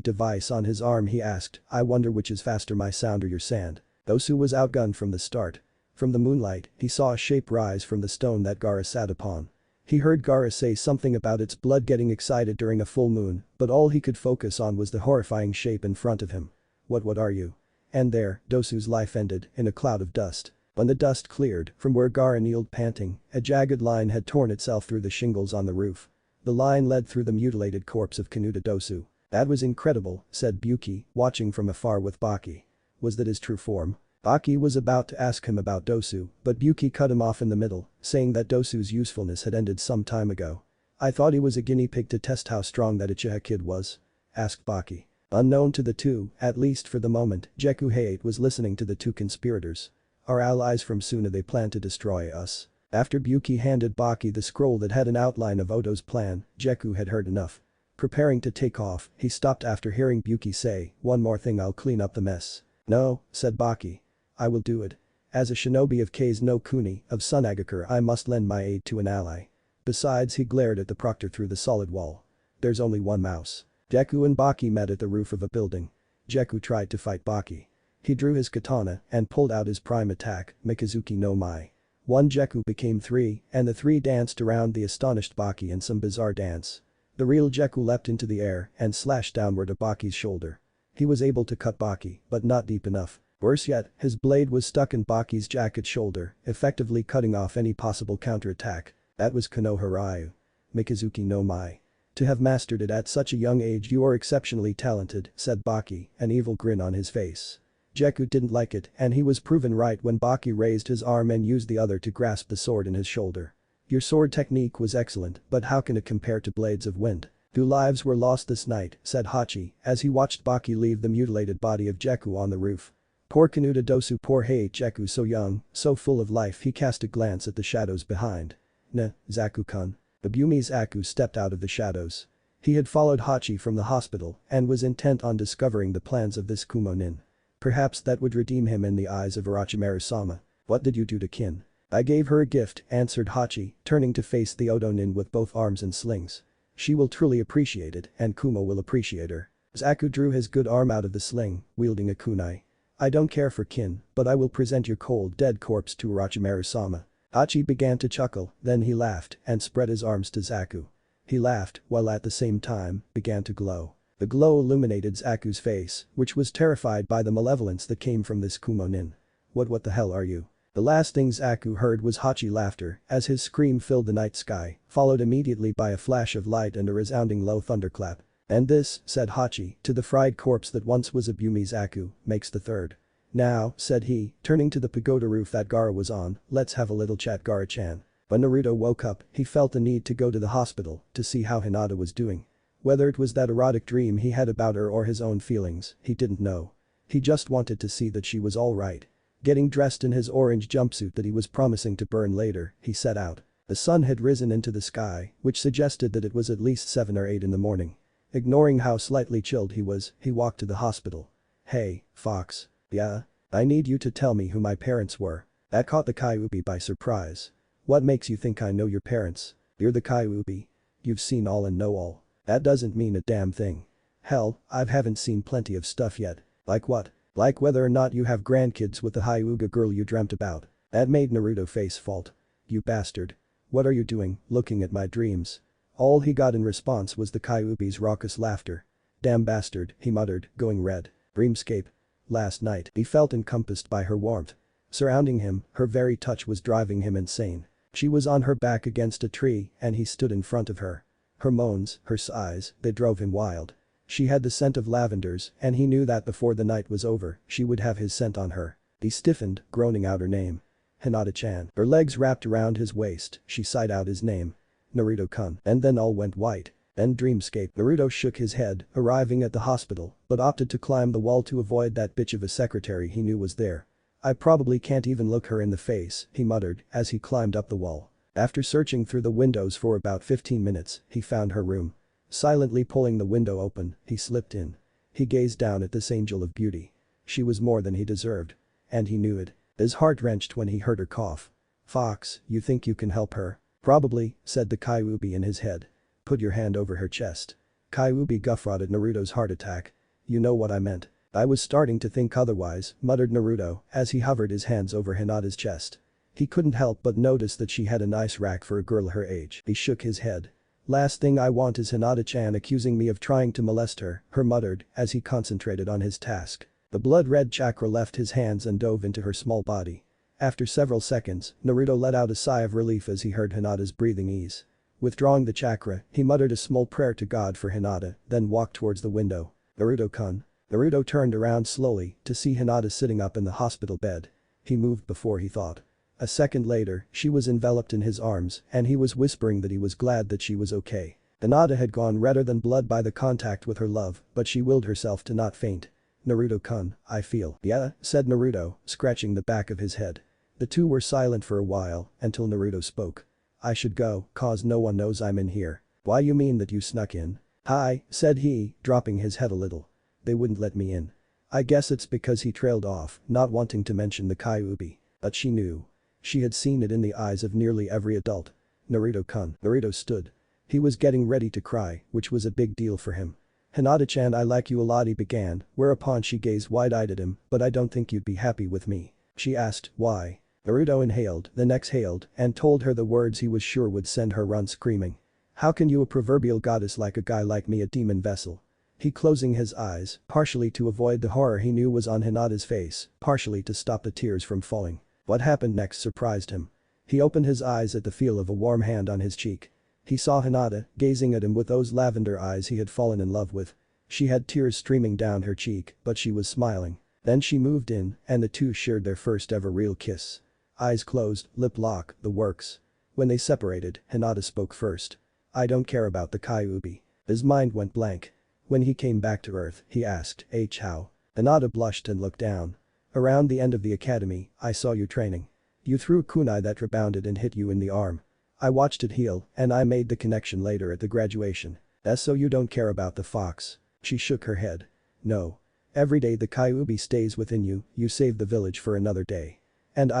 device on his arm, he asked, "I wonder which is faster, my sound or your sand?" Dosu was outgunned from the start. From the moonlight, he saw a shape rise from the stone that Gara sat upon. He heard Gara say something about its blood getting excited during a full moon, but all he could focus on was the horrifying shape in front of him. What are you?" And there, Dosu's life ended in a cloud of dust. When the dust cleared, from where Gara kneeled panting, a jagged line had torn itself through the shingles on the roof. The line led through the mutilated corpse of Kanuta Dosu. "That was incredible," said Byuki, watching from afar with Baki. "Was that his true form?" Baki was about to ask him about Dosu, but Byuki cut him off in the middle, saying that Dosu's usefulness had ended some time ago. "I thought he was a guinea pig to test how strong that Uchiha kid was?" asked Baki. Unknown to the two, at least for the moment, Jeku was listening to the two conspirators. "Our allies from Suna, they plan to destroy us." After Byuki handed Baki the scroll that had an outline of Oto's plan, Jeku had heard enough. Preparing to take off, he stopped after hearing Byuki say, "One more thing, I'll clean up the mess." "No," said Baki. I will do it. As a shinobi of K's no Kuni, of Sunagakure I must lend my aid to an ally. Besides he glared at the proctor through the solid wall. There's only one mouse. Deku and Baki met at the roof of a building. Deku tried to fight Baki. He drew his katana and pulled out his prime attack, Mikazuki no Mai. One Deku became three, and the three danced around the astonished Baki in some bizarre dance. The real Deku leapt into the air and slashed downward at Baki's shoulder. He was able to cut Baki, but not deep enough. Worse yet, his blade was stuck in Baki's jacket shoulder, effectively cutting off any possible counterattack. That was Konoha Ryu. Mikazuki no Mai. To have mastered it at such a young age you are exceptionally talented, said Baki, an evil grin on his face. Deku didn't like it and he was proven right when Baki raised his arm and used the other to grasp the sword in his shoulder. Your sword technique was excellent, but how can it compare to blades of wind? 2 lives were lost this night, said Hachi as he watched Baki leave the mutilated body of Deku on the roof. Poor Kanuta Dosu, poor Deku, so young, so full of life. He cast a glance at the shadows behind. Zaku-kun. Ibumi Zaku stepped out of the shadows. He had followed Hachi from the hospital and was intent on discovering the plans of this Kumo nin. Perhaps that would redeem him in the eyes of Orochimaru-sama. What did you do to Kin? I gave her a gift, answered Hachi, turning to face the Odo nin with both arms and slings. She will truly appreciate it and Kumo will appreciate her. Zaku drew his good arm out of the sling, wielding a kunai. I don't care for Kin, but I will present your cold dead corpse to Orochimaru-sama. Hachi began to chuckle, then he laughed and spread his arms to Zaku. He laughed, while at the same time, began to glow. The glow illuminated Zaku's face, which was terrified by the malevolence that came from this Kumo nin. What the hell are you? The last thing Zaku heard was Hachi laughter as his scream filled the night sky, followed immediately by a flash of light and a resounding low thunderclap. And this, said Hachi, to the fried corpse that once was Ibumi Zaku, makes the third. Now, said he, turning to the pagoda roof that Gaara was on, let's have a little chat, Gaara-chan. When Naruto woke up, he felt the need to go to the hospital to see how Hinata was doing. Whether it was that erotic dream he had about her or his own feelings, he didn't know. He just wanted to see that she was alright. Getting dressed in his orange jumpsuit that he was promising to burn later, he set out. The sun had risen into the sky, which suggested that it was at least 7 or 8 in the morning. Ignoring how slightly chilled he was, he walked to the hospital. Hey, Fox. Yeah? I need you to tell me who my parents were. That caught the Kyuubi by surprise. What makes you think I know your parents? You're the Kyuubi. You've seen all and know all. That doesn't mean a damn thing. Hell, I haven't seen plenty of stuff yet. Like what? Like whether or not you have grandkids with the Hyuga girl you dreamt about. That made Naruto face fault. You bastard. What are you doing, looking at my dreams? All he got in response was the Kyuubi's raucous laughter. Damn bastard, he muttered, going red. Dreamscape. Last night, he felt encompassed by her warmth. Surrounding him, her very touch was driving him insane. She was on her back against a tree and he stood in front of her. Her moans, her sighs, they drove him wild. She had the scent of lavenders and he knew that before the night was over, she would have his scent on her. He stiffened, groaning out her name. Hinata-chan. Her legs wrapped around his waist, she sighed out his name. Naruto-kun. And then all went white. Then dreamscape. Naruto shook his head, arriving at the hospital, but opted to climb the wall to avoid that bitch of a secretary he knew was there. I probably can't even look her in the face, he muttered as he climbed up the wall. After searching through the windows for about 15 minutes, he found her room. Silently pulling the window open, he slipped in. He gazed down at this angel of beauty. She was more than he deserved. And he knew it. His heart wrenched when he heard her cough. Fox, you think you can help her? Probably, said the Kyuubi in his head. Put your hand over her chest. Kyuubi guffawed at Naruto's heart attack. You know what I meant. I was starting to think otherwise, muttered Naruto as he hovered his hands over Hinata's chest. He couldn't help but notice that she had a nice rack for a girl her age. He shook his head. Last thing I want is Hinata-chan accusing me of trying to molest her, he muttered as he concentrated on his task. The blood-red chakra left his hands and dove into her small body. After several seconds, Naruto let out a sigh of relief as he heard Hinata's breathing ease. Withdrawing the chakra, he muttered a small prayer to God for Hinata, then walked towards the window. Naruto-kun. Naruto turned around slowly to see Hinata sitting up in the hospital bed. He moved before he thought. A second later, she was enveloped in his arms and he was whispering that he was glad that she was okay. Hinata had gone redder than blood by the contact with her love, but she willed herself to not faint. Naruto-kun, I feel. Yeah, said Naruto, scratching the back of his head. The two were silent for a while until Naruto spoke. I should go, cause no one knows I'm in here. Why you mean that you snuck in? Hi, said he, dropping his head a little. They wouldn't let me in. I guess it's because he trailed off, not wanting to mention the Kyuubi. But she knew. She had seen it in the eyes of nearly every adult. Naruto-kun. Naruto stood. He was getting ready to cry, which was a big deal for him. "Hinata-chan, I like you a lot," he began, whereupon she gazed wide-eyed at him, "but I don't think you'd be happy with me." She asked, "Why?" Naruto inhaled, then exhaled, and told her the words he was sure would send her run screaming. "How can you, a proverbial goddess, like a guy like me, a demon vessel?" He closing his eyes, partially to avoid the horror he knew was on Hinata's face, partially to stop the tears from falling. What happened next surprised him. He opened his eyes at the feel of a warm hand on his cheek. He saw Hinata, gazing at him with those lavender eyes he had fallen in love with. She had tears streaming down her cheek, but she was smiling. Then she moved in, and the two shared their first ever real kiss. Eyes closed, lip lock, the works. When they separated, Hinata spoke first. "I don't care about the Kyuubi." His mind went blank. When he came back to Earth, he asked, how?" Hinata blushed and looked down. "Around the end of the academy, I saw you training. You threw a kunai that rebounded and hit you in the arm. I watched it heal, and I made the connection later at the graduation. So you don't care about the fox?" She shook her head. "No. Every day the Kyuubi stays within you, you save the village for another day."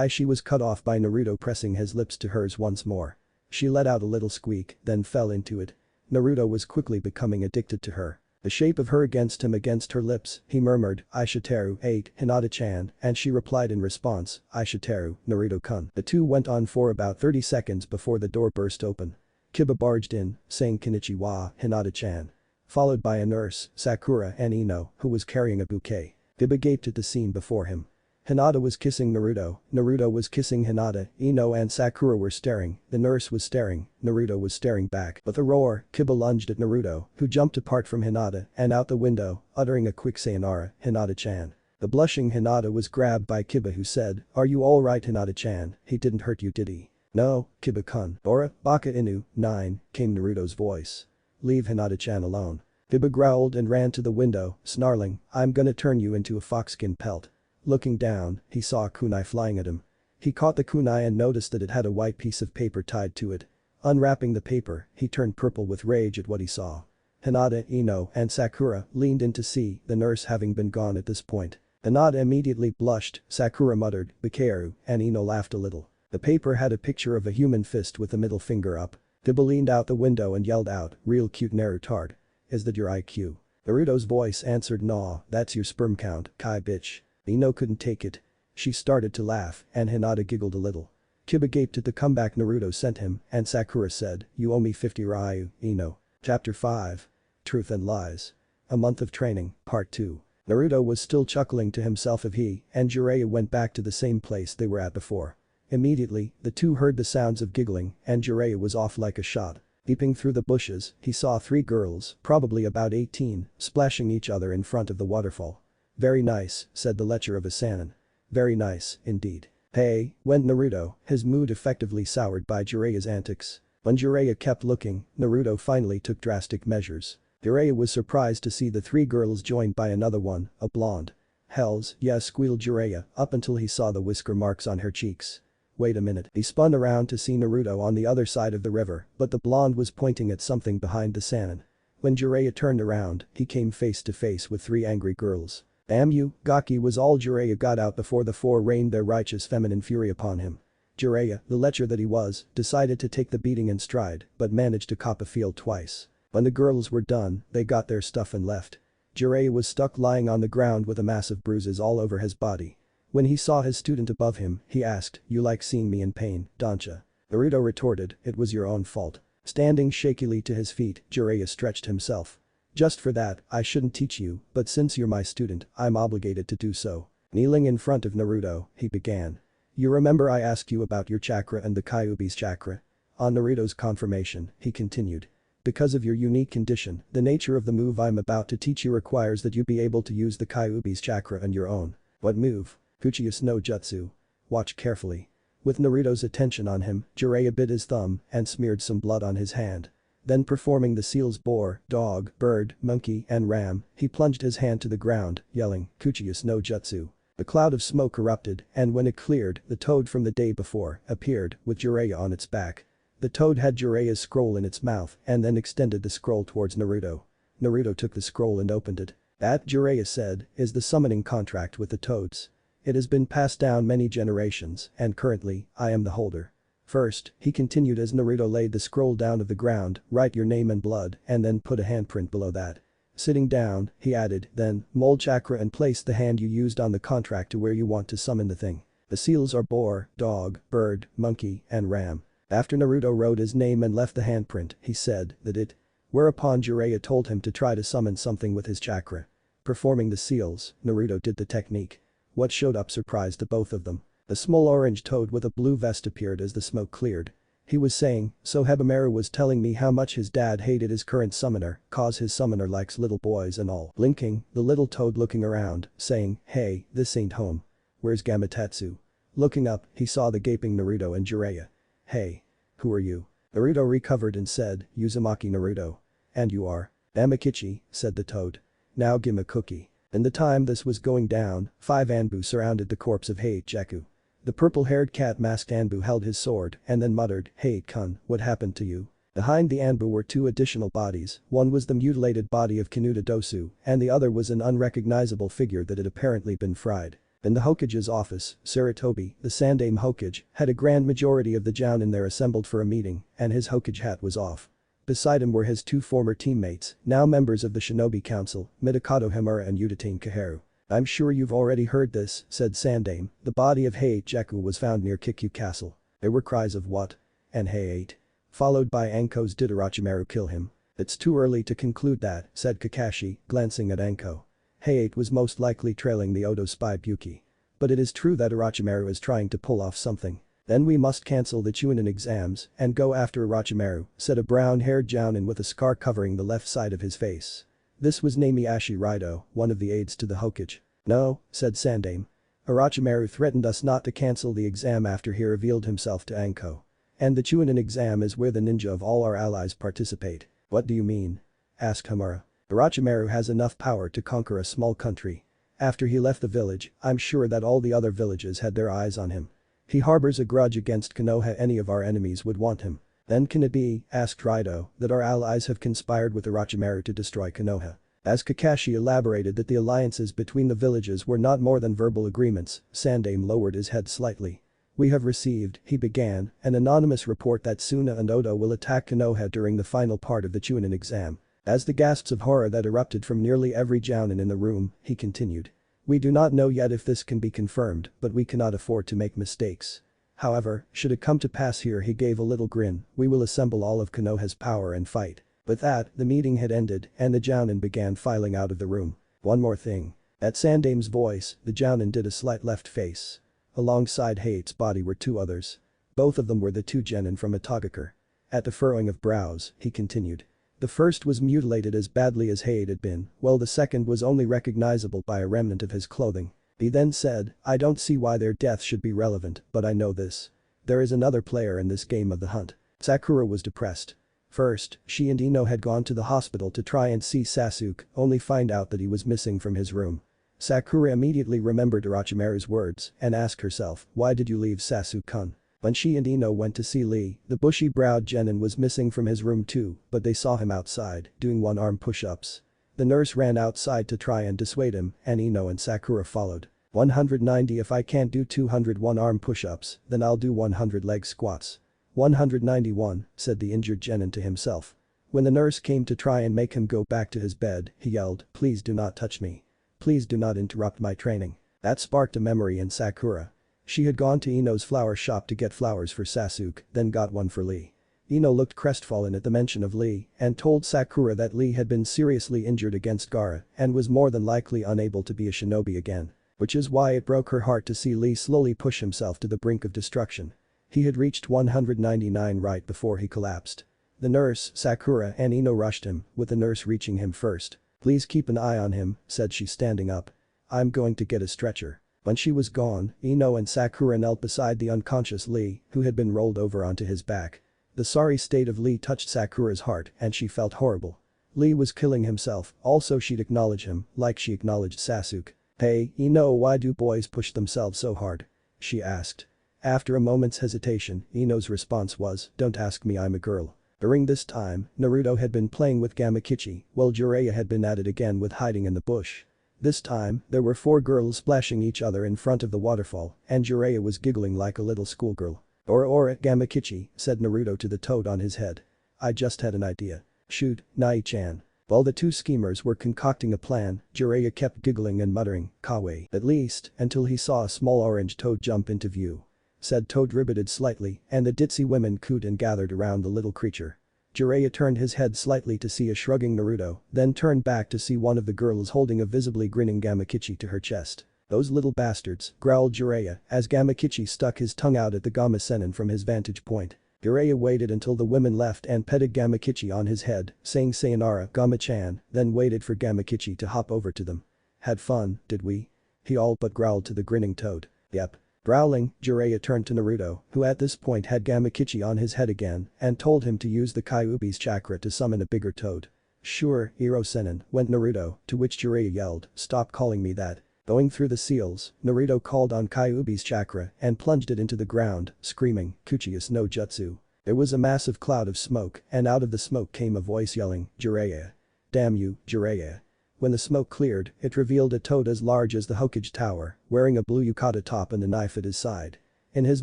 She was cut off by Naruto pressing his lips to hers once more. She let out a little squeak, then fell into it. Naruto was quickly becoming addicted to her. The shape of her against him against her lips, he murmured, "Aishiteru, 8, Hinata-chan," and she replied in response, "Aishiteru, Naruto-kun." The two went on for about 30 seconds before the door burst open. Kiba barged in, saying "Konnichiwa, Hinata-chan." Followed by a nurse, Sakura and Ino, who was carrying a bouquet. Kiba gaped at the scene before him. Hinata was kissing Naruto, Naruto was kissing Hinata, Ino and Sakura were staring, the nurse was staring, Naruto was staring back. With a roar, Kiba lunged at Naruto, who jumped apart from Hinata and out the window, uttering a quick sayonara, "Hinata-chan." The blushing Hinata was grabbed by Kiba, who said, "Are you alright, Hinata-chan? He didn't hurt you, did he?" "No, Kiba-kun." "Ora, baka inu, 9, came Naruto's voice. "Leave Hinata-chan alone." Kiba growled and ran to the window, snarling, "I'm gonna turn you into a foxskin pelt." Looking down, he saw a kunai flying at him. He caught the kunai and noticed that it had a white piece of paper tied to it. Unwrapping the paper, he turned purple with rage at what he saw. Hinata, Ino, and Sakura leaned in to see, the nurse having been gone at this point. Hinata immediately blushed, Sakura muttered, "Bikeru," and Ino laughed a little. The paper had a picture of a human fist with the middle finger up. Kiba leaned out the window and yelled out, "Real cute Narutard. Is that your IQ?" Naruto's voice answered, "Nah, that's your sperm count, Kai bitch." Ino couldn't take it. She started to laugh, and Hinata giggled a little. Kiba gaped at the comeback Naruto sent him, and Sakura said, "You owe me 50 Ryu, Ino." Chapter 5. Truth and Lies. A Month of Training, Part 2. Naruto was still chuckling to himself if he and Jiraiya went back to the same place they were at before. Immediately, the two heard the sounds of giggling, and Jiraiya was off like a shot. Peeping through the bushes, he saw 3 girls, probably about 18, splashing each other in front of the waterfall. "Very nice," said the lecher of a Sannin. "Very nice, indeed." "Hey," went Naruto, his mood effectively soured by Jiraiya's antics. When Jiraiya kept looking, Naruto finally took drastic measures. Jiraiya was surprised to see the 3 girls joined by another one, a blonde. "Hells, yeah," squealed Jiraiya, up until he saw the whisker marks on her cheeks. "Wait a minute." He spun around to see Naruto on the other side of the river, but the blonde was pointing at something behind the Sannin. When Jiraiya turned around, he came face to face with 3 angry girls. "Damn you, Gaki," was all Jiraiya got out before the 4 rained their righteous feminine fury upon him. Jiraiya, the lecher that he was, decided to take the beating in stride, but managed to cop a field twice. When the girls were done, they got their stuff and left. Jiraiya was stuck lying on the ground with a massive bruises all over his body. When he saw his student above him, he asked, "You like seeing me in pain, don't ya?" Naruto retorted, "It was your own fault." Standing shakily to his feet, Jiraiya stretched himself. "Just for that, I shouldn't teach you, but since you're my student, I'm obligated to do so." Kneeling in front of Naruto, he began. "You remember I asked you about your chakra and the Kyuubi's chakra?" On Naruto's confirmation, he continued. "Because of your unique condition, the nature of the move I'm about to teach you requires that you be able to use the Kyuubi's chakra and your own." "What move?" "Kuchiyus no Jutsu." "Watch carefully." With Naruto's attention on him, Jiraiya bit his thumb and smeared some blood on his hand. Then performing the seals boar, dog, bird, monkey, and ram, he plunged his hand to the ground, yelling, "Kuchiyus no Jutsu." A cloud of smoke erupted, and when it cleared, the toad from the day before appeared, with Jiraiya on its back. The toad had Jiraiya's scroll in its mouth and then extended the scroll towards Naruto. Naruto took the scroll and opened it. That, Jiraiya said, is the summoning contract with the toads. It has been passed down many generations, and currently, I am the holder. First, he continued as Naruto laid the scroll down of the ground, write your name and blood, and then put a handprint below that. Sitting down, he added, then, mold chakra and place the hand you used on the contract to where you want to summon the thing. The seals are boar, dog, bird, monkey, and ram. After Naruto wrote his name and left the handprint, he said that it. Whereupon Jiraiya told him to try to summon something with his chakra. Performing the seals, Naruto did the technique. What showed up surprised the both of them. A small orange toad with a blue vest appeared as the smoke cleared. He was saying, so Shikamaru was telling me how much his dad hated his current summoner, cause his summoner likes little boys and all. Blinking, the little toad looking around, saying, hey, this ain't home. Where's Gamatetsu? Looking up, he saw the gaping Naruto and Jiraiya. Hey. Who are you? Naruto recovered and said, Uzumaki Naruto. And you are? Gamakichi, said the toad. Now gimme a cookie. In the time this was going down, 5 Anbu surrounded the corpse of Zaku. The purple-haired cat-masked Anbu held his sword and then muttered, hey kun, what happened to you? Behind the Anbu were 2 additional bodies, one was the mutilated body of Kinuta Dosu, and the other was an unrecognizable figure that had apparently been fried. In the Hokage's office, Sarutobi, the Sandaime Hokage, had a grand majority of the Jounin there assembled for a meeting, and his Hokage hat was off. Beside him were his 2 former teammates, now members of the Shinobi Council, Midokado Himura and Udateen Kaharu. I'm sure you've already heard this, said Sandaime, the body of Zaku was found near Kikyu Castle. There were cries of what? And ate. Followed by Anko's did Orochimaru kill him? It's too early to conclude that, said Kakashi, glancing at Anko. Hayate was most likely trailing the Odo spy Buki. But it is true that Orochimaru is trying to pull off something. Then we must cancel the Chunin exams and go after Orochimaru, said a brown-haired Jounin with a scar covering the left side of his face. This was Namiashi Raido, one of the aides to the Hokage. No, said Sandaime. Orochimaru threatened us not to cancel the exam after he revealed himself to Anko. And the Chunin exam is where the ninja of all our allies participate. What do you mean? Asked Himura. Orochimaru has enough power to conquer a small country. After he left the village, I'm sure that all the other villages had their eyes on him. He harbors a grudge against Konoha. Any of our enemies would want him. Then can it be, asked Raido, that our allies have conspired with Orochimaru to destroy Konoha? As Kakashi elaborated that the alliances between the villages were not more than verbal agreements, Sandaime lowered his head slightly. We have received, he began, an anonymous report that Suna and Odo will attack Konoha during the final part of the Chunin exam. As the gasps of horror that erupted from nearly every Jounin in the room, he continued. We do not know yet if this can be confirmed, but we cannot afford to make mistakes. However, should it come to pass here, he gave a little grin, we will assemble all of Konoha's power and fight. With that, the meeting had ended and the Jounin began filing out of the room. One more thing. At Sandaime's voice, the Jounin did a slight left face. Alongside Hate's body were 2 others. Both of them were the 2 genin from Itagakure. At the furrowing of brows, he continued. The first was mutilated as badly as Hate had been, while the second was only recognizable by a remnant of his clothing. He then said, I don't see why their death should be relevant, but I know this. There is another player in this game of the hunt. Sakura was depressed. First, she and Ino had gone to the hospital to try and see Sasuke, only find out that he was missing from his room. Sakura immediately remembered Orochimaru's words and asked herself, why did you leave Sasuke-kun? When she and Ino went to see Lee, the bushy-browed genin was missing from his room too, but they saw him outside, doing one-arm push-ups. The nurse ran outside to try and dissuade him, and Ino and Sakura followed. 190 If I can't do 200 one-arm push-ups, then I'll do 100 leg squats. 191, said the injured genin to himself. When the nurse came to try and make him go back to his bed, he yelled, please do not touch me. Please do not interrupt my training. That sparked a memory in Sakura. She had gone to Ino's flower shop to get flowers for Sasuke, then got one for Lee. Ino looked crestfallen at the mention of Lee and told Sakura that Lee had been seriously injured against Gaara and was more than likely unable to be a shinobi again. Which is why it broke her heart to see Lee slowly push himself to the brink of destruction. He had reached 199 right before he collapsed. The nurse, Sakura and Ino rushed him, with the nurse reaching him first. Please keep an eye on him, said she standing up. I'm going to get a stretcher. When she was gone, Ino and Sakura knelt beside the unconscious Lee, who had been rolled over onto his back. The sorry state of Lee touched Sakura's heart and she felt horrible. Lee was killing himself, also she'd acknowledge him, like she acknowledged Sasuke. Hey, Ino, why do boys push themselves so hard? She asked. After a moment's hesitation, Ino's response was, don't ask me, I'm a girl. During this time, Naruto had been playing with Gamakichi, while Jiraiya had been at it again with hiding in the bush. This time, there were 4 girls splashing each other in front of the waterfall, and Jiraiya was giggling like a little schoolgirl. Ora Gamakichi, said Naruto to the toad on his head. I just had an idea. Shoot, Nai-chan. While the 2 schemers were concocting a plan, Jiraiya kept giggling and muttering, kawaii, at least, until he saw a small orange toad jump into view. Said toad riveted slightly, and the ditzy women cooed and gathered around the little creature. Jiraiya turned his head slightly to see a shrugging Naruto, then turned back to see one of the girls holding a visibly grinning Gamakichi to her chest. Those little bastards, growled Jiraiya, as Gamakichi stuck his tongue out at the Gama-senin from his vantage point. Jiraiya waited until the women left and petted Gamakichi on his head, saying sayonara, Gama-chan, then waited for Gamakichi to hop over to them. Had fun, did we? He all but growled to the grinning toad. Yep. Growling, Jiraiya turned to Naruto, who at this point had Gamakichi on his head again, and told him to use the Kyuubi's chakra to summon a bigger toad. Sure, Iro-senin, went Naruto, to which Jiraiya yelled, stop calling me that. Going through the seals, Naruto called on Kyuubi's chakra and plunged it into the ground, screaming, Kuchius no Jutsu. There was a massive cloud of smoke, and out of the smoke came a voice yelling, Jiraiya. Damn you, Jiraiya. When the smoke cleared, it revealed a toad as large as the Hokage Tower, wearing a blue yukata top and a knife at his side. In his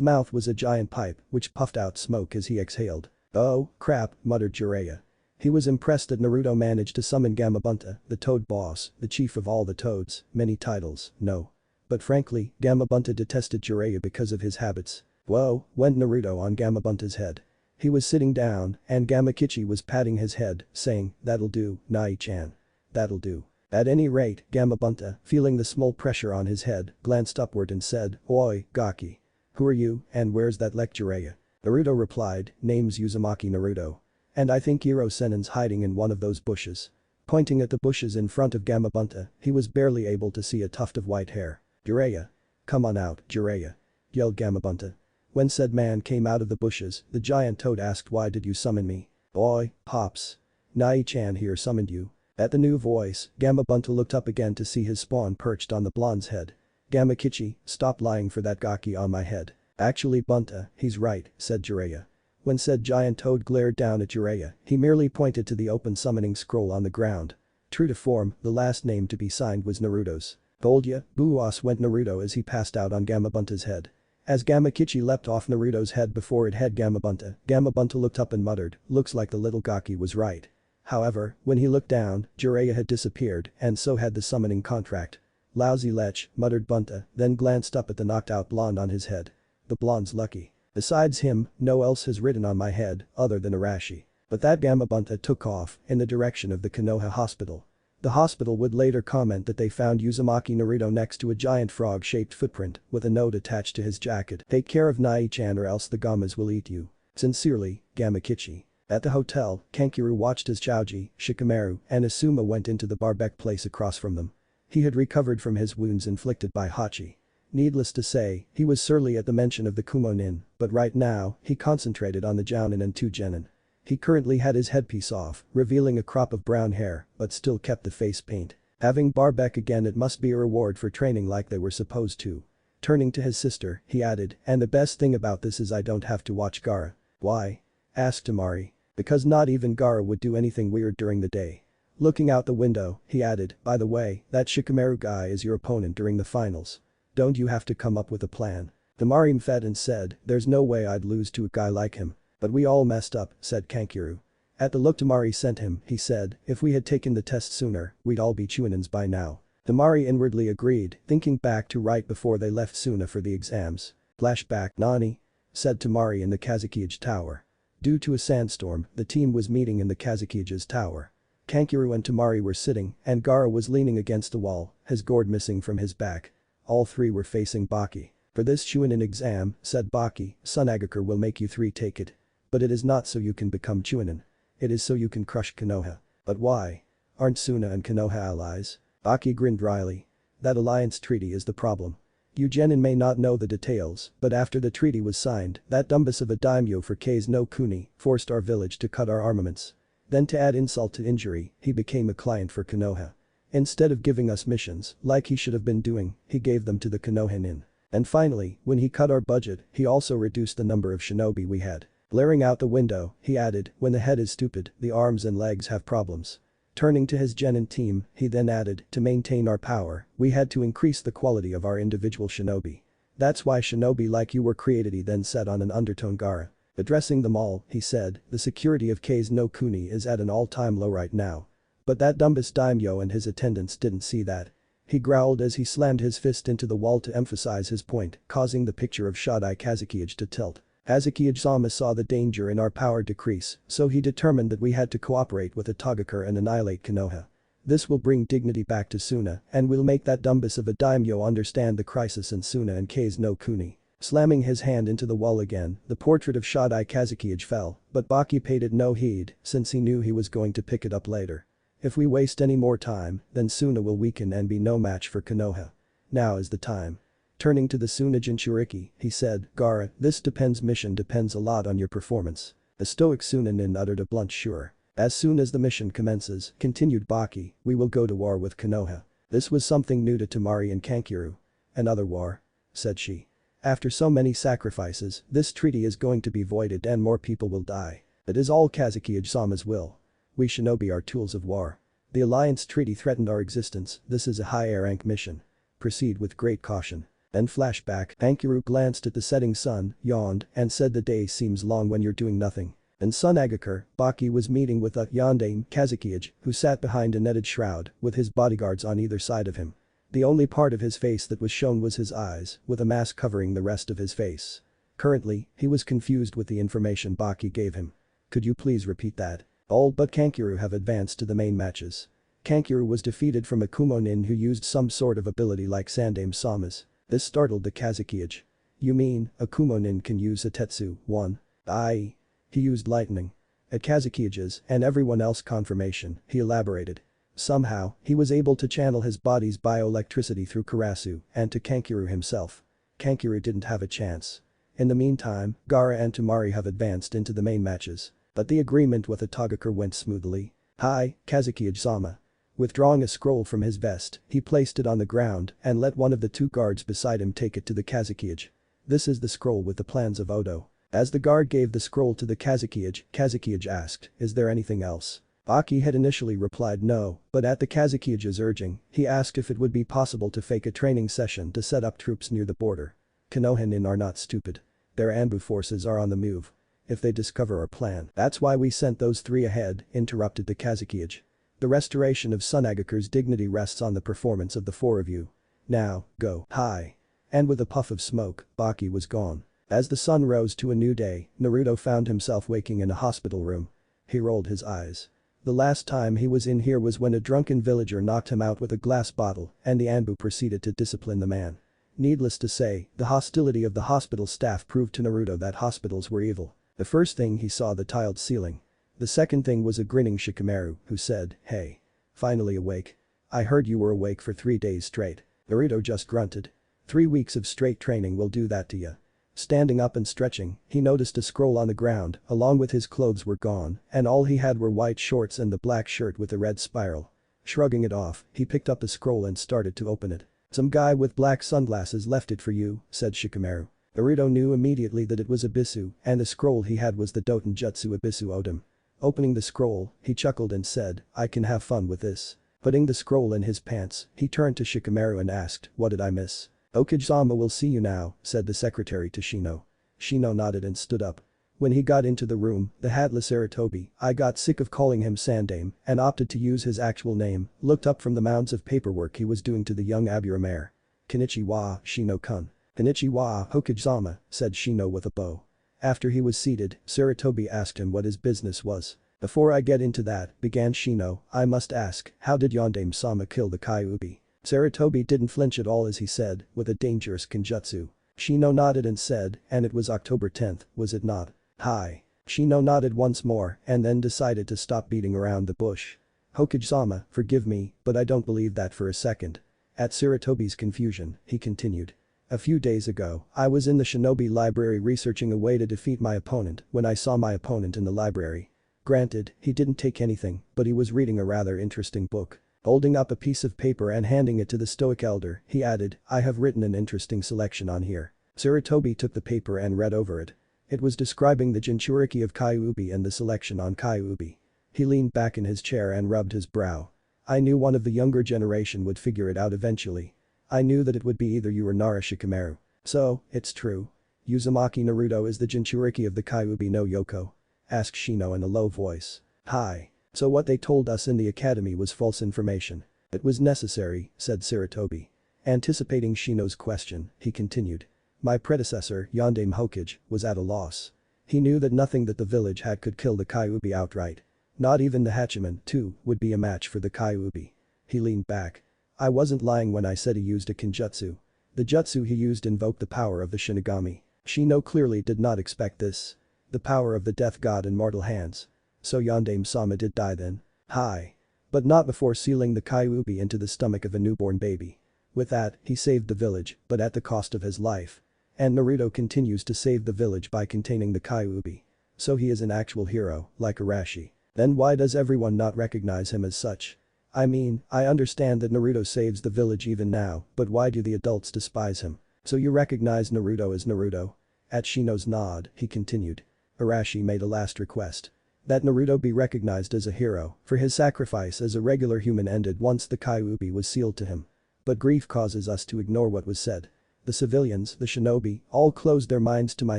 mouth was a giant pipe, which puffed out smoke as he exhaled. Oh, crap, muttered Jiraiya. He was impressed that Naruto managed to summon Gamabunta, the toad boss, the chief of all the toads, many titles, no. But frankly, Gamabunta detested Jiraiya because of his habits. Whoa, went Naruto on Gamabunta's head. He was sitting down, and Gamakichi was patting his head, saying, that'll do, Nai-chan. That'll do. At any rate, Gamabunta, feeling the small pressure on his head, glanced upward and said, Oi, Gaki. Who are you, and where's that Jiraiya? Naruto replied, name's Uzumaki Naruto. And I think Iro-senin's hiding in one of those bushes. Pointing at the bushes in front of Gamabunta, he was barely able to see a tuft of white hair. Jiraiya. Come on out, Jiraiya. Yelled Gamabunta. When said man came out of the bushes, the giant toad asked why did you summon me? Oi, Pops. Nai-chan here summoned you. At the new voice, Gamabunta looked up again to see his spawn perched on the blonde's head. Gamakichi, stop lying for that Gaki on my head. Actually Bunta, he's right, said Jiraiya. When said giant toad glared down at Jiraiya, he merely pointed to the open summoning scroll on the ground. True to form, the last name to be signed was Naruto's. Told ya, Buwas went Naruto as he passed out on Gamabunta's head. As Gamakichi leapt off Naruto's head before it had Gamabunta, Gamabunta looked up and muttered, looks like the little Gaki was right. However, when he looked down, Jiraiya had disappeared, and so had the summoning contract. Lousy lech, muttered Bunta, then glanced up at the knocked-out blonde on his head. The blonde's lucky. Besides him, no else has ridden on my head, other than Arashi. But that Gamabunta took off, in the direction of the Konoha hospital. The hospital would later comment that they found Uzumaki Naruto next to a giant frog-shaped footprint, with a note attached to his jacket, take care of Nai-chan or else the Gamas will eat you. Sincerely, Gamakichi. At the hotel, Kankiru watched as Choji, Shikamaru, and Asuma went into the barbecue place across from them. He had recovered from his wounds inflicted by Hachi. Needless to say, he was surly at the mention of the Kumo nin, but right now, he concentrated on the Jounin and 2 genin. He currently had his headpiece off, revealing a crop of brown hair, but still kept the face paint. Having barbecue again it must be a reward for training like they were supposed to. Turning to his sister, he added, and the best thing about this is I don't have to watch Gaara. Why? Asked Tamari. Because not even Gaara would do anything weird during the day. Looking out the window, he added, by the way, that Shikamaru guy is your opponent during the finals. Don't you have to come up with a plan? Tamari mfed and said, there's no way I'd lose to a guy like him. But we all messed up, said Kankiru. At the look Tamari sent him, he said, if we had taken the test sooner, we'd all be Chunins by now. Tamari inwardly agreed, thinking back to right before they left Suna for the exams. Flashback, Nani? Said Tamari in the Kazekage Tower. Due to a sandstorm, the team was meeting in the Kazakige's tower. Kankiru and Tamari were sitting, and Gaara was leaning against the wall, his gourd missing from his back. All 3 were facing Baki. For this Chunin exam, said Baki, Sunagakur will make you 3 take it. But it is not so you can become Chunin. It is so you can crush Konoha. But why? Aren't Suna and Konoha allies? Baki grinned wryly. That alliance treaty is the problem. You genin may not know the details, but after the treaty was signed, that dumbus of a daimyo for K's no Kuni forced our village to cut our armaments. Then to add insult to injury, he became a client for Konoha. Instead of giving us missions, like he should have been doing, he gave them to the Konoha nin. And finally, when he cut our budget, he also reduced the number of shinobi we had. Glaring out the window, he added, when the head is stupid, the arms and legs have problems. Turning to his genin team, he then added, to maintain our power, we had to increase the quality of our individual shinobi. That's why shinobi like you were created, he then said on an undertone. Gaara. Addressing them all, he said, the security of Kei's no Kuni is at an all-time low right now. But that dumbass daimyo and his attendants didn't see that. He growled as he slammed his fist into the wall to emphasize his point, causing the picture of Shodai Kazekage to tilt. Kazekage-sama saw the danger in our power decrease, so he determined that we had to cooperate with Itagikur and annihilate Konoha. This will bring dignity back to Suna and will make that dumbass of a daimyo understand the crisis in Suna and Kei's no Kuni. Slamming his hand into the wall again, the portrait of Shodai Kazekage fell, but Baki paid it no heed since he knew he was going to pick it up later. If we waste any more time, then Suna will weaken and be no match for Konoha. Now is the time. Turning to the Suna Jinchuriki, he said, Gaara, this mission depends a lot on your performance. The stoic Sunanin uttered a blunt sure. As soon as the mission commences, continued Baki, we will go to war with Konoha. This was something new to Tamari and Kankiru. Another war? Said she. After so many sacrifices, this treaty is going to be voided and more people will die. It is all Kazekage-sama's will. We shinobi are tools of war. The alliance treaty threatened our existence, this is a high-rank mission. Proceed with great caution. Then flashback, Kankiru glanced at the setting sun, yawned, and said the day seems long when you're doing nothing. In Sun Agakur, Baki was meeting with a yondaime Kazekage, who sat behind a netted shroud, with his bodyguards on either side of him. The only part of his face that was shown was his eyes, with a mask covering the rest of his face. Currently, he was confused with the information Baki gave him. Could you please repeat that? All but Kankiru have advanced to the main matches. Kankiru was defeated from a Kumo nin who used some sort of ability like Sandaime-sama's. This startled the Kazekage. You mean, a Kumo nin can use a Tetsu, one? Aye. He used lightning. At Kazekage's and everyone else confirmation, he elaborated. Somehow, he was able to channel his body's bioelectricity through Karasu and to Kankiru himself. Kankiru didn't have a chance. In the meantime, Gaara and Tamari have advanced into the main matches. But the agreement with Itagikur went smoothly. Hi, Kazekage-sama. Withdrawing a scroll from his vest, he placed it on the ground and let one of the two guards beside him take it to the Kazekage. This is the scroll with the plans of Odo. As the guard gave the scroll to the Kazekage, Kazekage asked, is there anything else? Baki had initially replied no, but at the Kazekage's urging, he asked if it would be possible to fake a training session to set up troops near the border. Konoha nin are not stupid. Their Anbu forces are on the move. If they discover our plan, that's why we sent those three ahead, interrupted the Kazekage. The restoration of Sun Agakur's dignity rests on the performance of the four of you. Now, go. Hi. And with a puff of smoke, Baki was gone. As the sun rose to a new day, Naruto found himself waking in a hospital room. He rolled his eyes. The last time he was in here was when a drunken villager knocked him out with a glass bottle and the Anbu proceeded to discipline the man. Needless to say, the hostility of the hospital staff proved to Naruto that hospitals were evil. The first thing he saw the tiled ceiling. The second thing was a grinning Shikamaru, who said, hey. Finally awake. I heard you were awake for 3 days straight. Naruto just grunted. 3 weeks of straight training will do that to ya. Standing up and stretching, he noticed a scroll on the ground, along with his clothes were gone, and all he had were white shorts and the black shirt with the red spiral. Shrugging it off, he picked up the scroll and started to open it. Some guy with black sunglasses left it for you, said Shikamaru. Naruto knew immediately that it was Abisu, and the scroll he had was the Doten Jutsu Abisu owed him. Opening the scroll, he chuckled and said, I can have fun with this. Putting the scroll in his pants, he turned to Shikamaru and asked, what did I miss? Okage-sama will see you now, said the secretary to Shino. Shino nodded and stood up. When he got into the room, the hatless Aratobi, I got sick of calling him Sandaime and opted to use his actual name, looked up from the mounds of paperwork he was doing to the young Aburame. Konnichiwa, Shino-kun. Konnichiwa, Okage-sama, said Shino with a bow. After he was seated, Saratobi asked him what his business was. Before I get into that, began Shino, I must ask, how did Yondaime-sama kill the Kyuubi? Saratobi didn't flinch at all as he said, with a dangerous kenjutsu. Shino nodded and said, and it was October 10th, was it not? Hi. Shino nodded once more and then decided to stop beating around the bush. Hokage-sama, forgive me, but I don't believe that for a second. At Saratobi's confusion, he continued. A few days ago, I was in the shinobi library researching a way to defeat my opponent when I saw my opponent in the library. Granted, he didn't take anything, but he was reading a rather interesting book. Holding up a piece of paper and handing it to the stoic elder, he added, I have written an interesting selection on here. Saratobi took the paper and read over it. It was describing the Jinchuriki of Kyuubi and the selection on Kyuubi. He leaned back in his chair and rubbed his brow. I knew one of the younger generation would figure it out eventually. I knew that it would be either you or Nara Shikamaru. So, it's true. Uzumaki Naruto is the Jinchuriki of the Kyuubi no Yoko? Asked Shino in a low voice. Hi. So what they told us in the academy was false information. It was necessary, said Sarutobi. Anticipating Shino's question, he continued. My predecessor, Yondaime Hokage, was at a loss. He knew that nothing that the village had could kill the Kyuubi outright. Not even the Hachiman, too, would be a match for the Kyuubi. He leaned back. I wasn't lying when I said he used a kinjutsu. The jutsu he used invoked the power of the Shinigami. Shino clearly did not expect this. The power of the death god in mortal hands. So Yondaime-sama did die then. Hi. But not before sealing the Kyuubi into the stomach of a newborn baby. With that, he saved the village, but at the cost of his life. And Naruto continues to save the village by containing the Kyuubi. So he is an actual hero, like Arashi. Then why does everyone not recognize him as such? I mean, I understand that Naruto saves the village even now, but why do the adults despise him? So you recognize Naruto as Naruto? At Shino's nod, he continued. Arashi made a last request. That Naruto be recognized as a hero, for his sacrifice as a regular human ended once the Kyuubi was sealed to him. But grief causes us to ignore what was said. The civilians, the shinobi, all closed their minds to my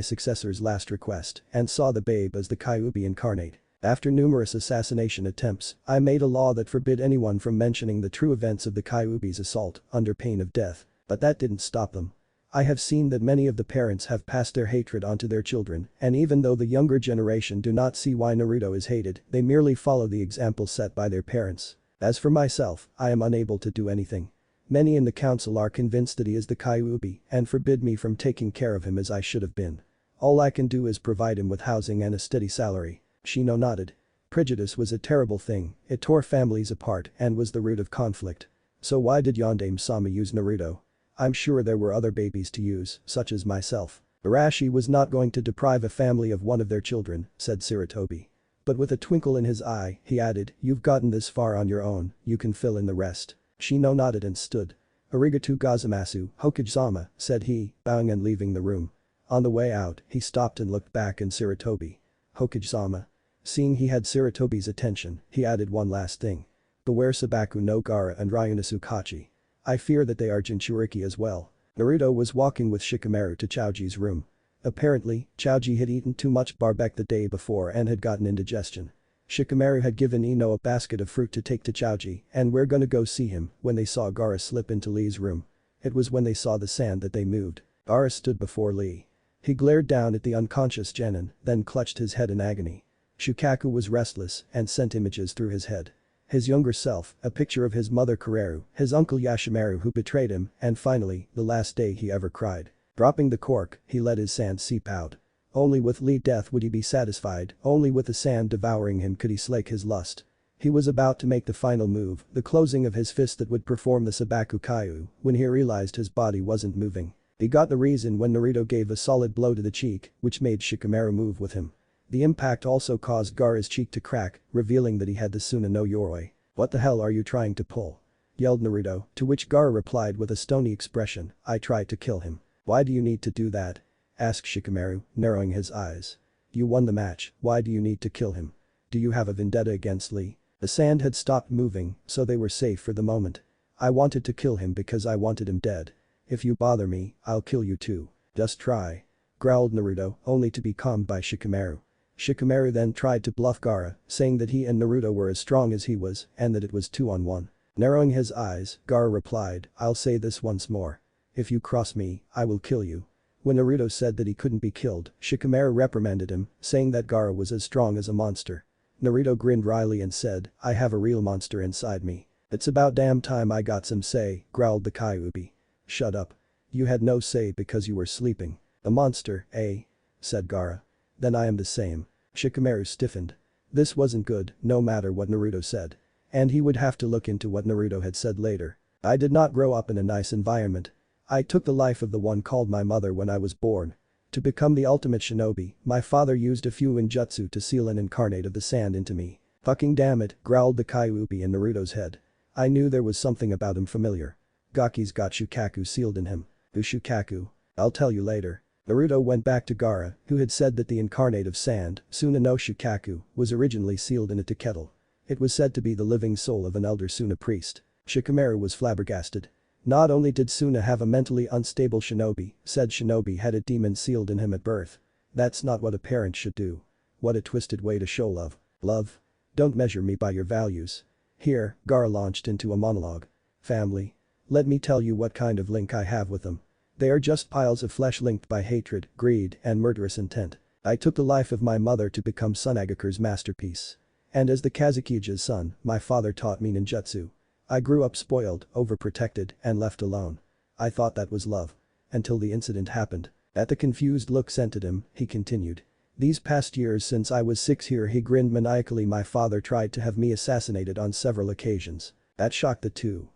successor's last request and saw the babe as the Kyuubi incarnate. After numerous assassination attempts, I made a law that forbid anyone from mentioning the true events of the Kyuubi's assault under pain of death. But that didn't stop them. I have seen that many of the parents have passed their hatred onto their children, and even though the younger generation do not see why Naruto is hated, they merely follow the example set by their parents. As for myself, I am unable to do anything. Many in the council are convinced that he is the Kyuubi and forbid me from taking care of him as I should have been. All I can do is provide him with housing and a steady salary. Shino nodded. Prejudice was a terrible thing, it tore families apart and was the root of conflict. So why did Yondaime-sama use Naruto? I'm sure there were other babies to use, such as myself. Arashi was not going to deprive a family of one of their children, said Sarutobi. But with a twinkle in his eye, he added, you've gotten this far on your own, you can fill in the rest. Shino nodded and stood. Arigatou gozaimasu, Hokage-sama, said he, bowing and leaving the room. On the way out, he stopped and looked back at Sarutobi. Hokage-sama. Seeing he had Sarutobi's attention, he added one last thing. Beware Sabaku no Gaara and Ryunosuke Kachi. I fear that they are Jinchuriki as well. Naruto was walking with Shikamaru to Choji's room. Apparently, Choji had eaten too much barbecue the day before and had gotten indigestion. Shikamaru had given Ino a basket of fruit to take to Choji, and we're gonna go see him when they saw Gaara slip into Lee's room. It was when they saw the sand that they moved. Gaara stood before Lee. He glared down at the unconscious Genin, then clutched his head in agony. Shukaku was restless and sent images through his head. His younger self, a picture of his mother Kareru, his uncle Yashimaru who betrayed him, and finally, the last day he ever cried. Dropping the cork, he let his sand seep out. Only with Lee death would he be satisfied, only with the sand devouring him could he slake his lust. He was about to make the final move, the closing of his fist that would perform the Sabaku Kaiu, when he realized his body wasn't moving. He got the reason when Naruto gave a solid blow to the cheek, which made Shikamaru move with him. The impact also caused Gaara's cheek to crack, revealing that he had the Suna no Yoroi. What the hell are you trying to pull? Yelled Naruto, to which Gaara replied with a stony expression, I tried to kill him. Why do you need to do that? Asked Shikamaru, narrowing his eyes. You won the match, why do you need to kill him? Do you have a vendetta against Lee? The sand had stopped moving, so they were safe for the moment. I wanted to kill him because I wanted him dead. If you bother me, I'll kill you too. Just try. Growled Naruto, only to be calmed by Shikamaru. Shikamaru then tried to bluff Gaara, saying that he and Naruto were as strong as he was and that it was 2-on-1. Narrowing his eyes, Gaara replied, I'll say this once more. If you cross me, I will kill you. When Naruto said that he couldn't be killed, Shikamaru reprimanded him, saying that Gaara was as strong as a monster. Naruto grinned wryly and said, I have a real monster inside me. It's about damn time I got some say, growled the Kyuubi. Shut up. You had no say because you were sleeping. A monster, eh? Said Gaara. Then I am the same. Shikamaru stiffened. This wasn't good, no matter what Naruto said. And he would have to look into what Naruto had said later. I did not grow up in a nice environment. I took the life of the one called my mother when I was born. To become the ultimate shinobi, my father used a few ninjutsu to seal an incarnate of the sand into me. Fucking damn it, growled the Kyuubi in Naruto's head. I knew there was something about him familiar. Gaki's got Shukaku sealed in him. Who's Shukaku? I'll tell you later. Naruto went back to Gaara, who had said that the incarnate of sand, Suna no Shikaku, was originally sealed in a tea kettle. It was said to be the living soul of an elder Suna priest. Shikamaru was flabbergasted. Not only did Suna have a mentally unstable shinobi, said shinobi had a demon sealed in him at birth. That's not what a parent should do. What a twisted way to show love. Love? Don't measure me by your values. Here, Gaara launched into a monologue. Family. Let me tell you what kind of link I have with them. They are just piles of flesh linked by hatred, greed, and murderous intent. I took the life of my mother to become Sunagaku's masterpiece. And as the Kazukige's son, my father taught me ninjutsu. I grew up spoiled, overprotected, and left alone. I thought that was love. Until the incident happened. At the confused look sent at him, he continued. These past years since I was 6 here he grinned maniacally. My father tried to have me assassinated on several occasions. That shocked the two.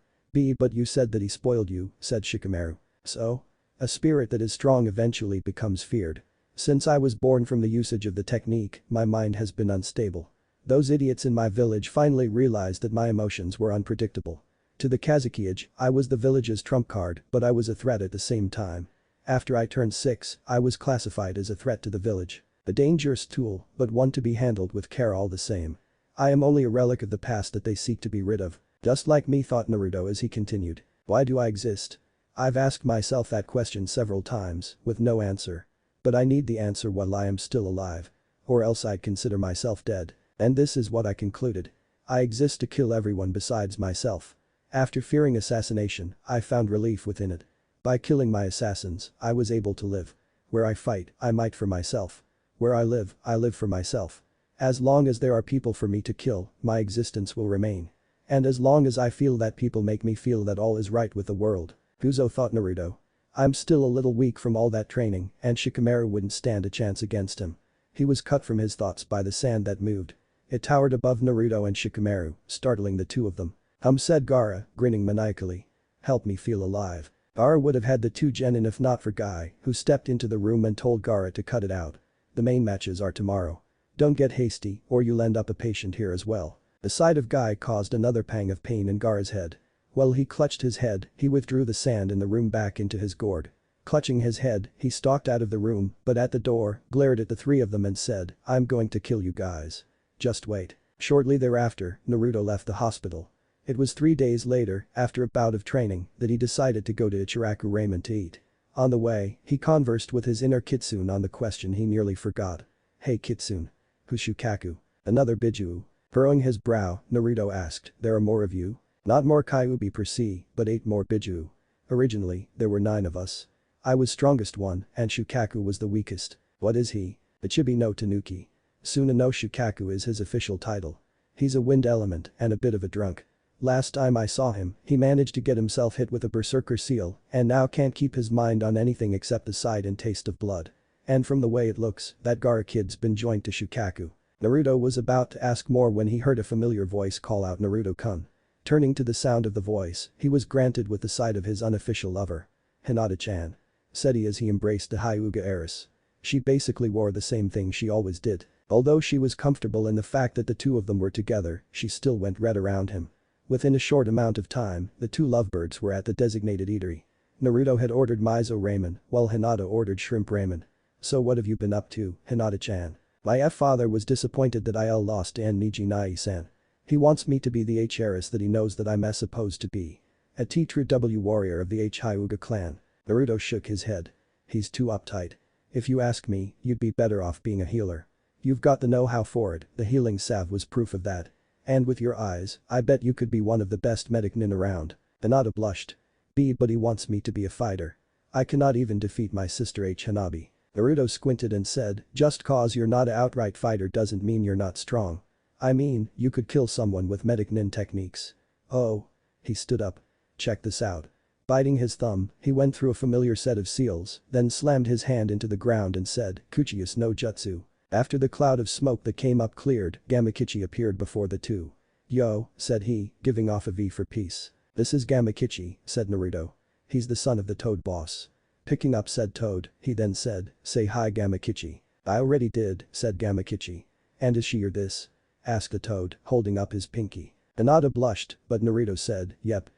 But you said that he spoiled you, said Shikamaru. So? A spirit that is strong eventually becomes feared. Since I was born from the usage of the technique, my mind has been unstable. Those idiots in my village finally realized that my emotions were unpredictable. To the Kazukige, I was the village's trump card, but I was a threat at the same time. After I turned 6, I was classified as a threat to the village. A dangerous tool, but one to be handled with care all the same. I am only a relic of the past that they seek to be rid of. Just like me, thought Naruto as he continued. Why do I exist? I've asked myself that question several times, with no answer. But I need the answer while I am still alive. Or else I'd consider myself dead. And this is what I concluded. I exist to kill everyone besides myself. After fearing assassination, I found relief within it. By killing my assassins, I was able to live. Where I fight, I might for myself. Where I live for myself. As long as there are people for me to kill, my existence will remain. And as long as I feel that people make me feel that all is right with the world. Uzo, thought Naruto. I'm still a little weak from all that training, and Shikamaru wouldn't stand a chance against him. He was cut from his thoughts by the sand that moved. It towered above Naruto and Shikamaru, startling the two of them. Said Gaara, grinning maniacally. Help me feel alive. Gaara would have had the two genin if not for Guy, who stepped into the room and told Gaara to cut it out. The main matches are tomorrow. Don't get hasty, or you'll end up a patient here as well. The sight of Guy caused another pang of pain in Gaara's head. While he clutched his head, he withdrew the sand in the room back into his gourd. Clutching his head, he stalked out of the room, but at the door, glared at the three of them and said, I'm going to kill you guys. Just wait. Shortly thereafter, Naruto left the hospital. It was 3 days later, after a bout of training, that he decided to go to Ichiraku Ramen to eat. On the way, he conversed with his inner Kitsune on the question he nearly forgot. Hey Kitsune. Who's Shukaku? Another Biju. Furrowing his brow, Naruto asked, there are more of you? Not more Kyuubi per se, but 8 more Biju. Originally, there were 9 of us. I was strongest one, and Shukaku was the weakest. What is he? A Chibi no Tanuki. Suna no Shukaku is his official title. He's a wind element and a bit of a drunk. Last time I saw him, he managed to get himself hit with a berserker seal and now can't keep his mind on anything except the sight and taste of blood. And from the way it looks, that Gaara kid's been joined to Shukaku. Naruto was about to ask more when he heard a familiar voice call out Naruto-kun. Turning to the sound of the voice, he was granted with the sight of his unofficial lover. Hinata-chan. Said he as he embraced the Hyuga heiress. She basically wore the same thing she always did. Although she was comfortable in the fact that the two of them were together, she still went red around him. Within a short amount of time, the two lovebirds were at the designated eatery. Naruto had ordered miso ramen, while Hinata ordered shrimp ramen. So what have you been up to, Hinata-chan? My father was disappointed that I lost to Neji Nai-san. He wants me to be the heiress that he knows that I'm supposed to be. A true W warrior of the Hyuga clan. Naruto shook his head. He's too uptight. If you ask me, you'd be better off being a healer. You've got the know-how for it, the healing salve was proof of that. And with your eyes, I bet you could be one of the best medic nin around. Hinata blushed. But he wants me to be a fighter. I cannot even defeat my sister Hanabi. Naruto squinted and said, just cause you're not an outright fighter doesn't mean you're not strong. I mean, you could kill someone with medic nin techniques. Oh. He stood up. Check this out. Biting his thumb, he went through a familiar set of seals, then slammed his hand into the ground and said, Kuchius no Jutsu. After the cloud of smoke that came up cleared, Gamakichi appeared before the two. Yo, said he, giving off a V for peace. This is Gamakichi, said Naruto. He's the son of the Toad boss. Picking up said Toad, he then said, say hi Gamakichi. I already did, said Gamakichi. And is she your this? Asked the Toad, holding up his pinky. Hinata blushed, but Naruto said, yep.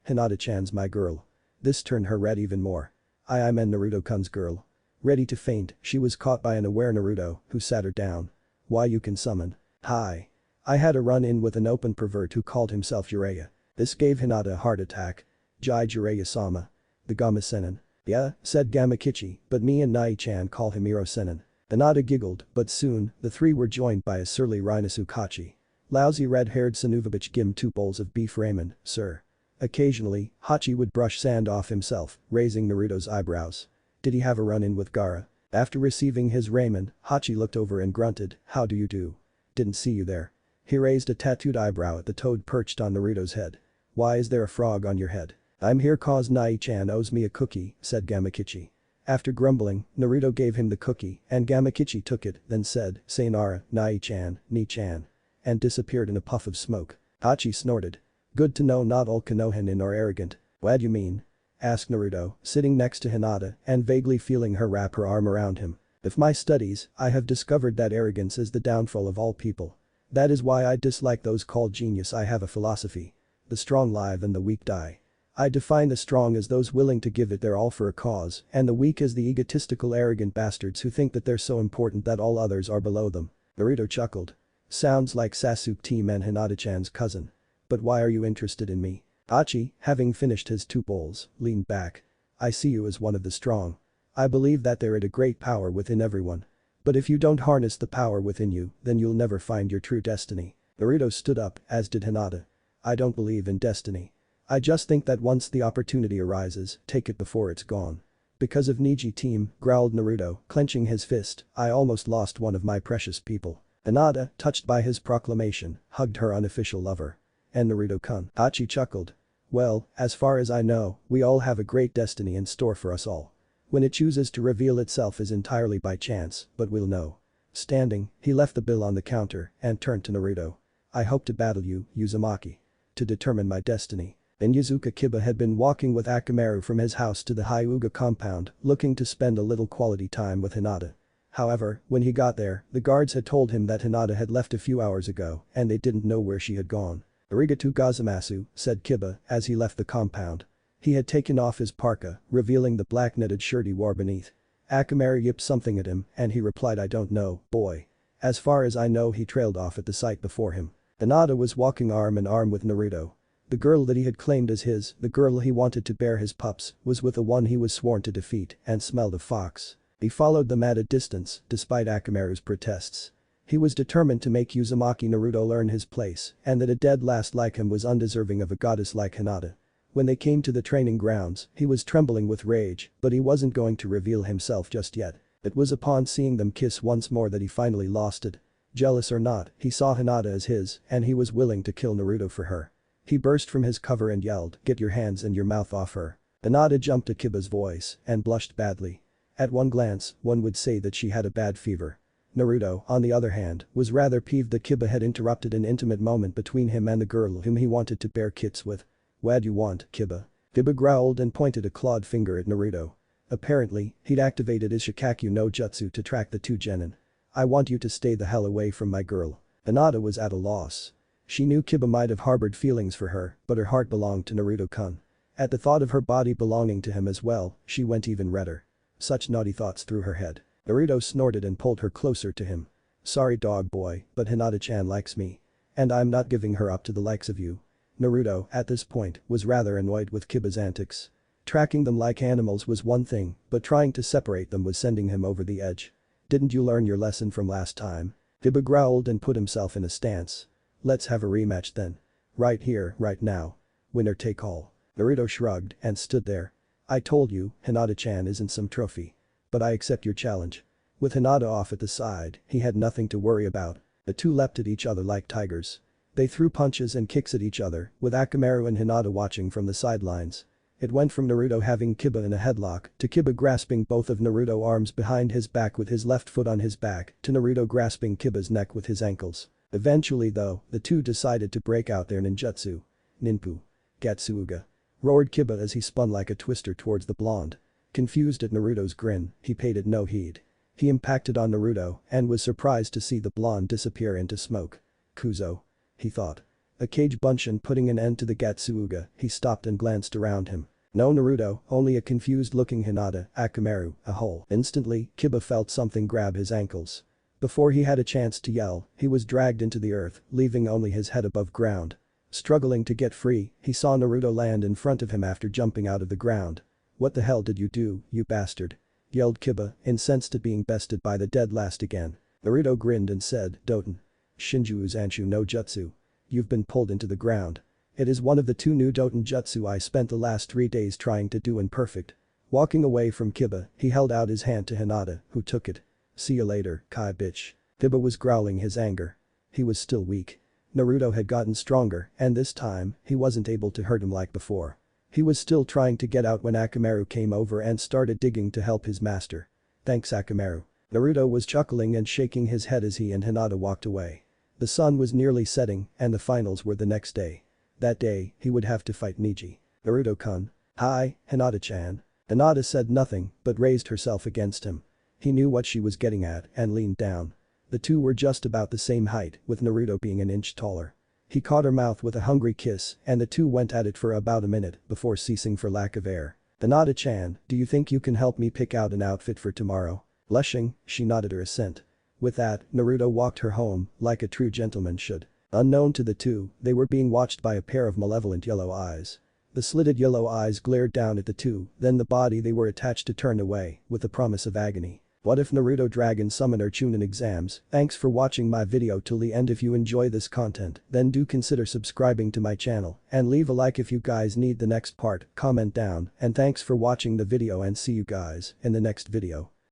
Hinata-chan's my girl. This turned her red even more. I meant Naruto-kun's girl. Ready to faint, she was caught by an aware Naruto, who sat her down. Why you can summon. Hi. I had a run-in with an open pervert who called himself Jiraiya. This gave Hinata a heart attack. Jai Jiraiya-sama. The Gama-senin. Yeah, said Gamakichi, but me and Nai-chan call him Iro-senin. Hinata giggled, but soon, the three were joined by a surly Rhinosu Kachi. Lousy red-haired Sanuvabich gim 2 bowls of beef ramen, sir. Occasionally, Hachi would brush sand off himself, raising Naruto's eyebrows. Did he have a run-in with Gaara? After receiving his ramen, Hachi looked over and grunted, how do you do? Didn't see you there. He raised a tattooed eyebrow at the toad perched on Naruto's head. Why is there a frog on your head? I'm here cause Nai-chan owes me a cookie, said Gamakichi. After grumbling, Naruto gave him the cookie and Gamakichi took it, then said, sayonara, Nai-chan, Ni-chan. And disappeared in a puff of smoke. Hachi snorted. Good to know not all Konohinin are arrogant. What do you mean? Asked Naruto, sitting next to Hinata and vaguely feeling her wrap her arm around him. If my studies, I have discovered that arrogance is the downfall of all people. That is why I dislike those called genius. I have a philosophy. The strong live and the weak die. I define the strong as those willing to give it their all for a cause, and the weak as the egotistical arrogant bastards who think that they're so important that all others are below them. Naruto chuckled. Sounds like Sasuke team and Hinata-chan's cousin. But why are you interested in me? Hachi, having finished his 2 bowls, leaned back. I see you as one of the strong. I believe that there is a great power within everyone. But if you don't harness the power within you, then you'll never find your true destiny. Naruto stood up, as did Hinata. I don't believe in destiny. I just think that once the opportunity arises, take it before it's gone. Because of Neji team, growled Naruto, clenching his fist, I almost lost one of my precious people. Hinata, touched by his proclamation, hugged her unofficial lover. And Naruto-kun. Hachi chuckled. Well, as far as I know, we all have a great destiny in store for us all. When it chooses to reveal itself is entirely by chance, but we'll know. Standing, he left the bill on the counter and turned to Naruto. I hope to battle you, Uzumaki. To determine my destiny. Then Yuzuka Kiba had been walking with Akamaru from his house to the Hyuga compound, looking to spend a little quality time with Hinata. However, when he got there, the guards had told him that Hinata had left a few hours ago and they didn't know where she had gone. Arigato gozaimasu, said Kiba as he left the compound. He had taken off his parka, revealing the black knitted shirt he wore beneath. Akamaru yipped something at him and he replied I don't know, boy. As far as I know he trailed off at the sight before him. Hinata was walking arm in arm with Naruto. The girl that he had claimed as his, the girl he wanted to bear his pups, was with the one he was sworn to defeat and smelled of fox. He followed them at a distance, despite Akamaru's protests. He was determined to make Uzumaki Naruto learn his place and that a dead last like him was undeserving of a goddess like Hinata. When they came to the training grounds, he was trembling with rage, but he wasn't going to reveal himself just yet. It was upon seeing them kiss once more that he finally lost it. Jealous or not, he saw Hinata as his and he was willing to kill Naruto for her. He burst from his cover and yelled, get your hands and your mouth off her. Hinata jumped at Kiba's voice and blushed badly. At one glance, one would say that she had a bad fever. Naruto, on the other hand, was rather peeved that Kiba had interrupted an intimate moment between him and the girl whom he wanted to bear kits with. What'd you want, Kiba? Kiba growled and pointed a clawed finger at Naruto. Apparently, he'd activated his Shikakyu no Jutsu to track the 2 genin. I want you to stay the hell away from my girl. Hinata was at a loss. She knew Kiba might have harbored feelings for her, but her heart belonged to Naruto-kun. At the thought of her body belonging to him as well, she went even redder. Such naughty thoughts through her head. Naruto snorted and pulled her closer to him. Sorry dog boy, but Hinata-chan likes me. And I'm not giving her up to the likes of you. Naruto, at this point, was rather annoyed with Kiba's antics. Tracking them like animals was one thing, but trying to separate them was sending him over the edge. Didn't you learn your lesson from last time? Kiba growled and put himself in a stance. Let's have a rematch then. Right here, right now. Winner take all. Naruto shrugged and stood there. I told you, Hinata-chan isn't some trophy. But I accept your challenge. With Hinata off at the side, he had nothing to worry about. The two leapt at each other like tigers. They threw punches and kicks at each other, with Akamaru and Hinata watching from the sidelines. It went from Naruto having Kiba in a headlock to Kiba grasping both of Naruto's arms behind his back with his left foot on his back to Naruto grasping Kiba's neck with his ankles. Eventually though, the two decided to break out their ninjutsu. Ninpu. Gatsuuga. Roared Kiba as he spun like a twister towards the blonde. Confused at Naruto's grin, he paid it no heed. He impacted on Naruto and was surprised to see the blonde disappear into smoke. Kuzo. He thought. A cage bunshin putting an end to the Gatsuuga, he stopped and glanced around him. No Naruto, only a confused-looking Hinata, Akamaru, a hole. Instantly, Kiba felt something grab his ankles. Before he had a chance to yell, he was dragged into the earth, leaving only his head above ground. Struggling to get free, he saw Naruto land in front of him after jumping out of the ground. "What the hell did you do, you bastard?" yelled Kiba, incensed at being bested by the dead last again. Naruto grinned and said, "Doten. Shinju's Anshu no Jutsu. You've been pulled into the ground. It is one of the 2 new Doten Jutsu I spent the last 3 days trying to do in perfect." Walking away from Kiba, he held out his hand to Hinata, who took it. "See you later, Kai bitch." Kiba was growling his anger. He was still weak. Naruto had gotten stronger, and this time, he wasn't able to hurt him like before. He was still trying to get out when Akamaru came over and started digging to help his master. "Thanks, Akamaru." Naruto was chuckling and shaking his head as he and Hinata walked away. The sun was nearly setting, and the finals were the next day. That day, he would have to fight Neji. "Naruto-kun." "Hi, Hinata-chan." Hinata said nothing, but raised herself against him. He knew what she was getting at and leaned down. The two were just about the same height, with Naruto being an inch taller. He caught her mouth with a hungry kiss, and the two went at it for about a minute before ceasing for lack of air. "Hinata-chan, do you think you can help me pick out an outfit for tomorrow?" Blushing, she nodded her assent. With that, Naruto walked her home, like a true gentleman should. Unknown to the two, they were being watched by a pair of malevolent yellow eyes. The slitted yellow eyes glared down at the two, then the body they were attached to turned away, with a promise of agony. What if Naruto Dragon Summoner Chunin Exams? Thanks for watching my video till the end. If you enjoy this content, then do consider subscribing to my channel and leave a like if you guys need the next part, comment down, and thanks for watching the video and see you guys in the next video.